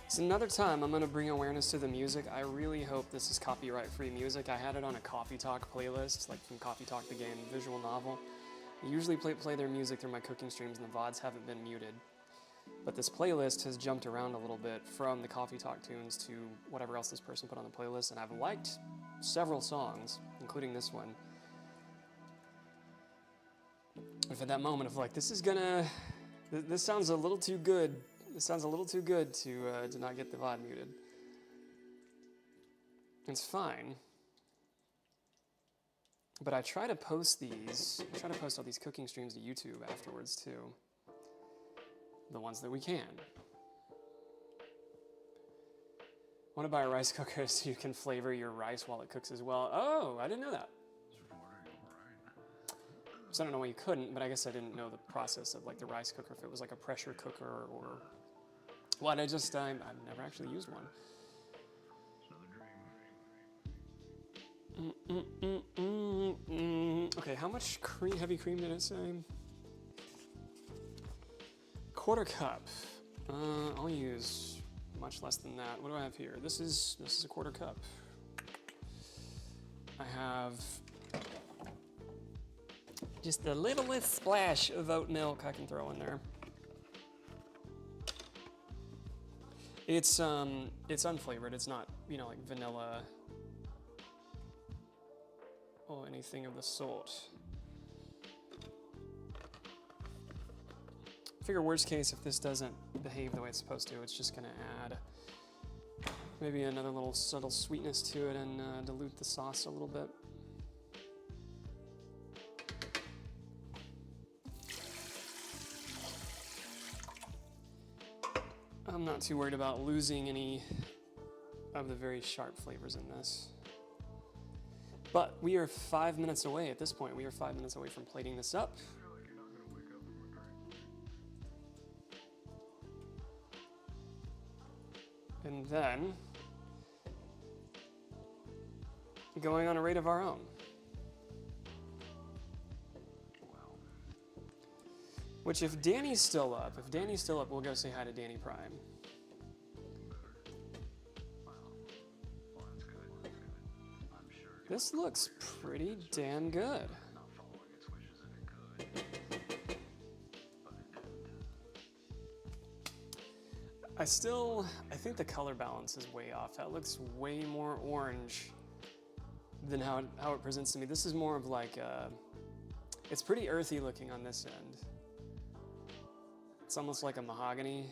So another time I'm going to bring awareness to the music. I really hope this is copyright-free music. I had it on a Coffee Talk playlist, like from Coffee Talk the game visual novel. I usually play their music through my cooking streams and the VODs haven't been muted. But this playlist has jumped around a little bit from the Coffee Talk tunes to whatever else this person put on the playlist, and I've liked several songs, including this one. And for that moment of like, this sounds a little too good. This sounds a little too good to not get the VOD muted. It's fine. But I try to post these. I try to post all these cooking streams to YouTube afterwards too. The ones that we can. I want to buy a rice cooker so you can flavor your rice while it cooks as well. Oh, I didn't know that. So I don't know why you couldn't, but I guess I didn't know the process of like the rice cooker, if it was like a pressure cooker or what. I've never actually used one. Okay, how much heavy cream did it say? Quarter cup. I'll use much less than that. What do I have here? This is a quarter cup. I have just the littlest splash of oat milk I can throw in there. It's unflavored. It's not, like vanilla or anything of the sort. I figure worst case, if this doesn't behave the way it's supposed to, it's just gonna add maybe another little subtle sweetness to it and dilute the sauce a little bit. I'm not too worried about losing any of the very sharp flavors in this. But we are 5 minutes away at this point. We are 5 minutes away from plating this up. And then going on a rate of our own. Which if Danny's still up, we'll go say hi to Danny Prime. This looks pretty damn good. I think the color balance is way off. That looks way more orange than how it presents to me. This is more of like it's pretty earthy looking on this end. It's almost like a mahogany.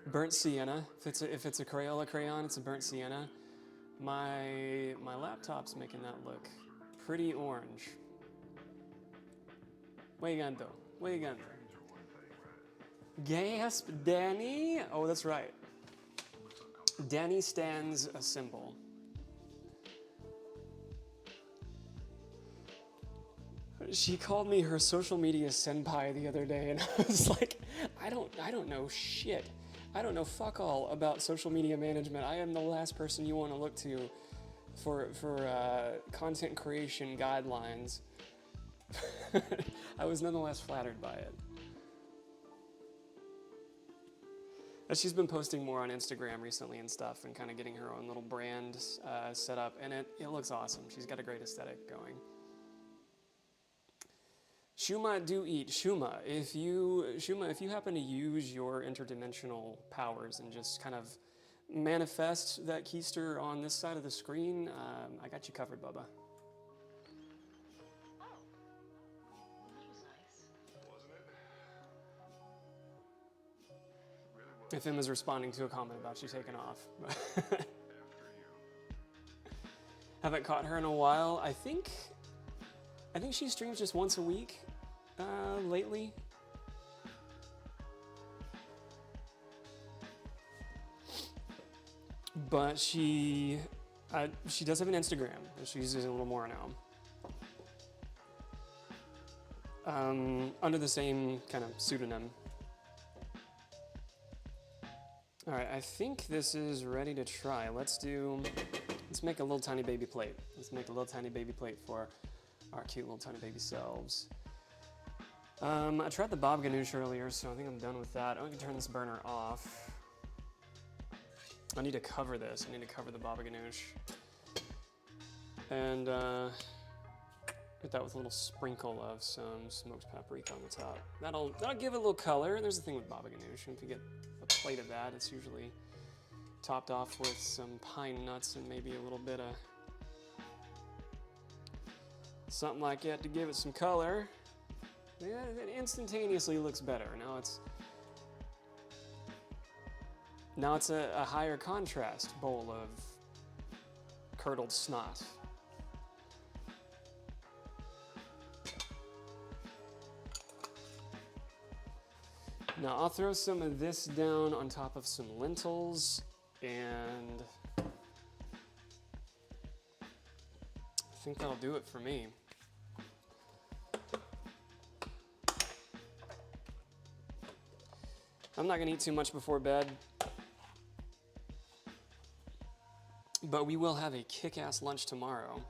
Burnt sienna. If it's a Crayola crayon, it's a burnt sienna. My laptop's making that look pretty orange. Way ganto. Way ganto. Gasp, Danny. Oh, that's right. Danny stands a symbol. She called me her social media senpai the other day, and I was like, I don't know shit. I don't know fuck all about social media management. I am the last person you want to look to for content creation guidelines. I was nonetheless flattered by it. She's been posting more on Instagram recently and stuff, and kind of getting her own little brand set up, and it looks awesome. She's got a great aesthetic going. Shuma do eat. Shuma, if you happen to use your interdimensional powers and just kind of manifest that keister on this side of the screen, I got you covered, Bubba. If Emma's responding to a comment about you taking off. Haven't caught her in a while. I think she streams just once a week lately. But she does have an Instagram. She's using a little more now. Under the same kind of pseudonym. All right, I think this is ready to try. Let's make a little tiny baby plate. Let's make a little tiny baby plate for our cute little tiny baby selves. I tried the baba ganoush earlier, so I think I'm done with that. I'm gonna turn this burner off. I need to cover this. I need to cover the baba ganoush. And get that with a little sprinkle of some smoked paprika on the top. That'll give it a little color. There's the thing with baba ganoush. If you get a plate of that, it's usually topped off with some pine nuts and maybe a little bit of something like that to give it some color. Yeah, it instantaneously looks better. Now it's a higher contrast bowl of curdled snot. Now I'll throw some of this down on top of some lentils, and I think that'll do it for me. I'm not gonna eat too much before bed, but we will have a kick-ass lunch tomorrow.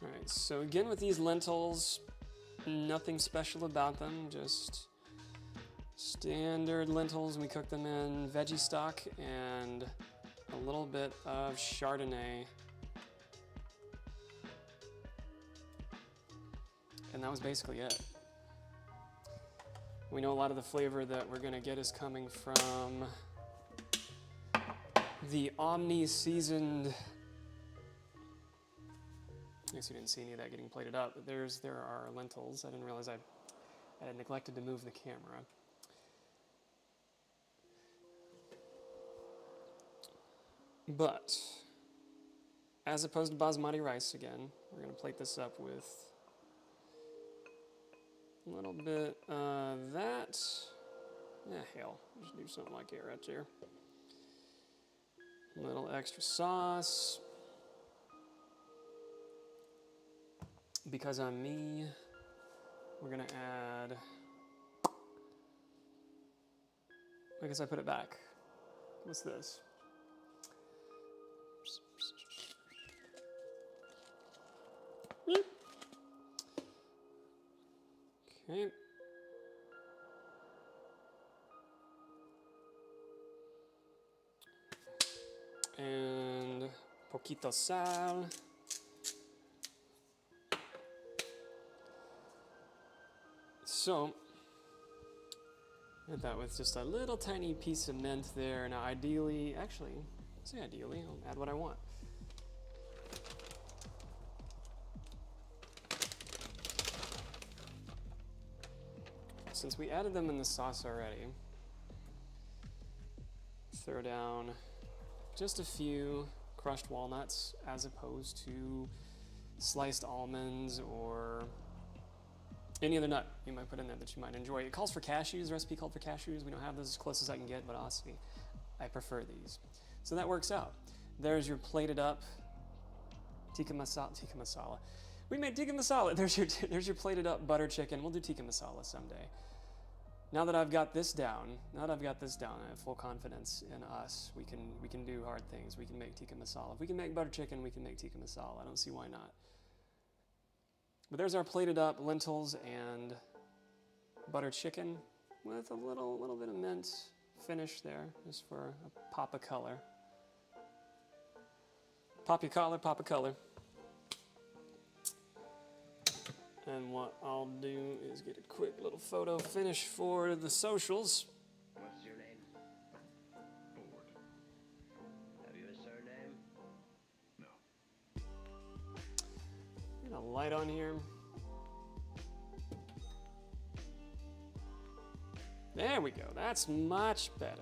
All right, so again with these lentils, nothing special about them, just standard lentils. We cook them in veggie stock and a little bit of Chardonnay. And that was basically it. We know a lot of the flavor that we're gonna get is coming from the Omni seasoned. I guess you didn't see any of that getting plated up, but there are lentils. I didn't realize I had neglected to move the camera. But as opposed to basmati rice again, we're gonna plate this up with a little bit of that. Yeah, hell, just do something like it right there. A little extra sauce. Because I'm me, we're gonna add, I guess I put it back. What's this? Okay. And poquito sal. So, hit that with just a little tiny piece of mint there. Now ideally, actually, say ideally, I'll add what I want. Since we added them in the sauce already, throw down just a few crushed walnuts as opposed to sliced almonds or any other nut you might put in there that you might enjoy. It calls for cashews, the recipe called for cashews. We don't have those as close as I can get, but honestly, I prefer these. So that works out. There's your plated up tikka masala. We made tikka masala. There's your plated up butter chicken. We'll do tikka masala someday. Now that I've got this down, I have full confidence in us. We can do hard things. We can make tikka masala. If we can make butter chicken, we can make tikka masala. I don't see why not. But there's our plated up lentils and butter chicken with a little bit of mint finish there, just for a pop of color. Pop your collar, pop a color. And what I'll do is get a quick little photo finish for the socials. What's your name? Bored. Have you a surname? No. Get a light on here. There we go. That's much better.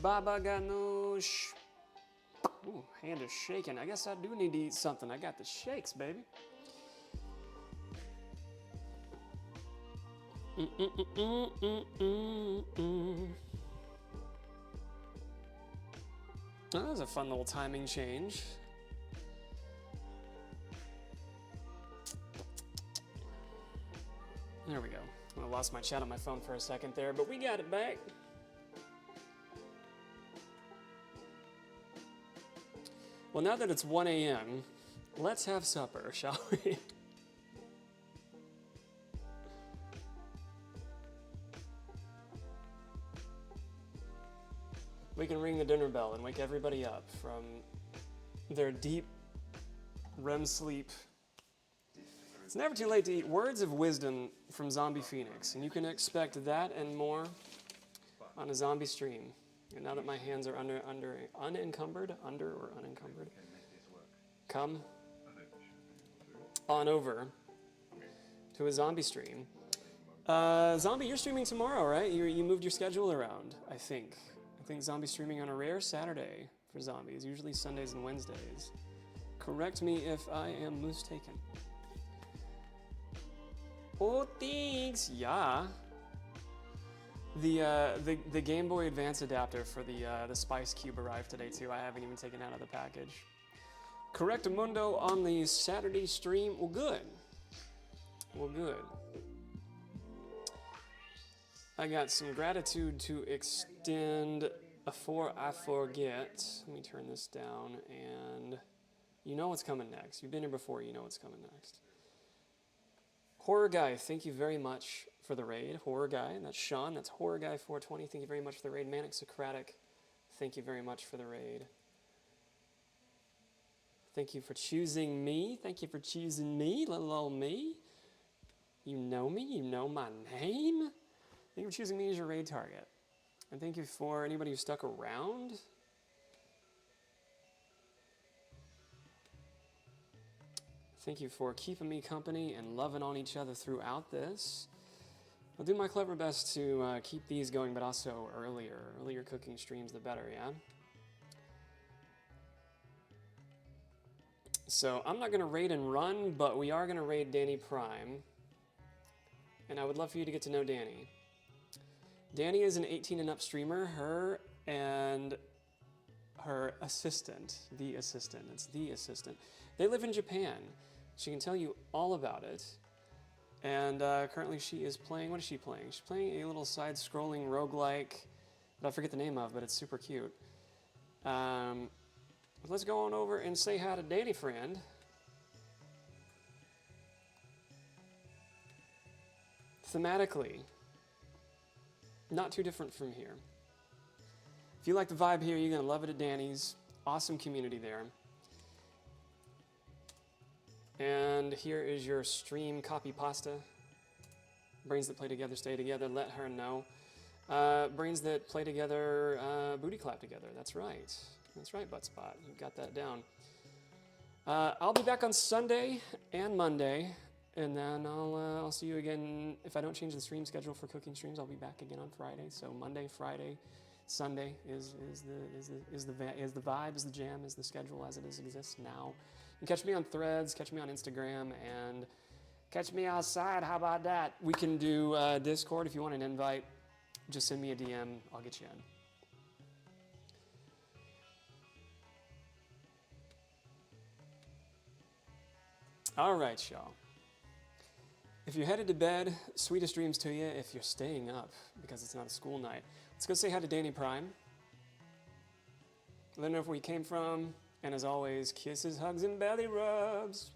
Baba ganoush. Ooh, hand is shaking. I guess I do need to eat something. I got the shakes, baby. Oh, that was a fun little timing change. There we go. I lost my chat on my phone for a second there, but we got it back. Well, now that it's 1 a.m., let's have supper, shall we? We can ring the dinner bell and wake everybody up from their deep REM sleep. It's never too late to eat words of wisdom from Zombie Phoenix, and you can expect that and more on a zombie stream. And now that my hands are unencumbered, come on over to a zombie stream. Zombie, you're streaming tomorrow, right? You moved your schedule around, I think. I think Zombie's streaming on a rare Saturday for Zombies, usually Sundays and Wednesdays. Correct me if I am mistaken. Oh, thanks, yeah. The Game Boy Advance adapter for the Spice Cube arrived today too. I haven't even taken it out of the package. Correct Mundo on the Saturday stream. Well, good. Well, good. I got some gratitude to extend before I forget. Let me turn this down, and you know what's coming next. You've been here before, you know what's coming next. Horror Guy, thank you very much for the raid. Horror Guy, that's Sean, that's Horror Guy 420. Thank you very much for the raid. Manic Socratic, thank you very much for the raid. Thank you for choosing me. Thank you for choosing me, little old me. You know me, you know my name. Thank you for choosing me as your raid target. And thank you for anybody who stuck around. Thank you for keeping me company and loving on each other throughout this. I'll do my clever best to keep these going, but also earlier. Earlier cooking streams, the better, yeah? So I'm not going to raid and run, but we are going to raid Danny Prime. And I would love for you to get to know Danny. Danny is an 18 and up streamer. Her and her assistant, it's the assistant. They live in Japan. She can tell you all about it. And currently she is playing, what is she playing? She's playing a little side-scrolling roguelike that I forget the name of, but it's super cute. Let's go on over and say hi to Danny, friend. Thematically, not too different from here. If you like the vibe here, you're going to love it at Danny's. Awesome community there. And here is your stream copy pasta. Brains that play together stay together. Let her know. Brains that play together booty clap together. That's right. That's right, Buttspot. You've got that down. I'll be back on Sunday and Monday. And then I'll see you again. If I don't change the stream schedule for cooking streams, I'll be back again on Friday. So Monday, Friday, Sunday is the vibe, is the jam, is the schedule as it exists now. You can catch me on Threads, catch me on Instagram, and catch me outside. How about that? We can do Discord if you want an invite. Just send me a DM. I'll get you in. All right, y'all. If you're headed to bed, sweetest dreams to you. If you're staying up because it's not a school night, let's go say hi to Danny Prime. Let him know where you came from. And as always, kisses, hugs, and belly rubs.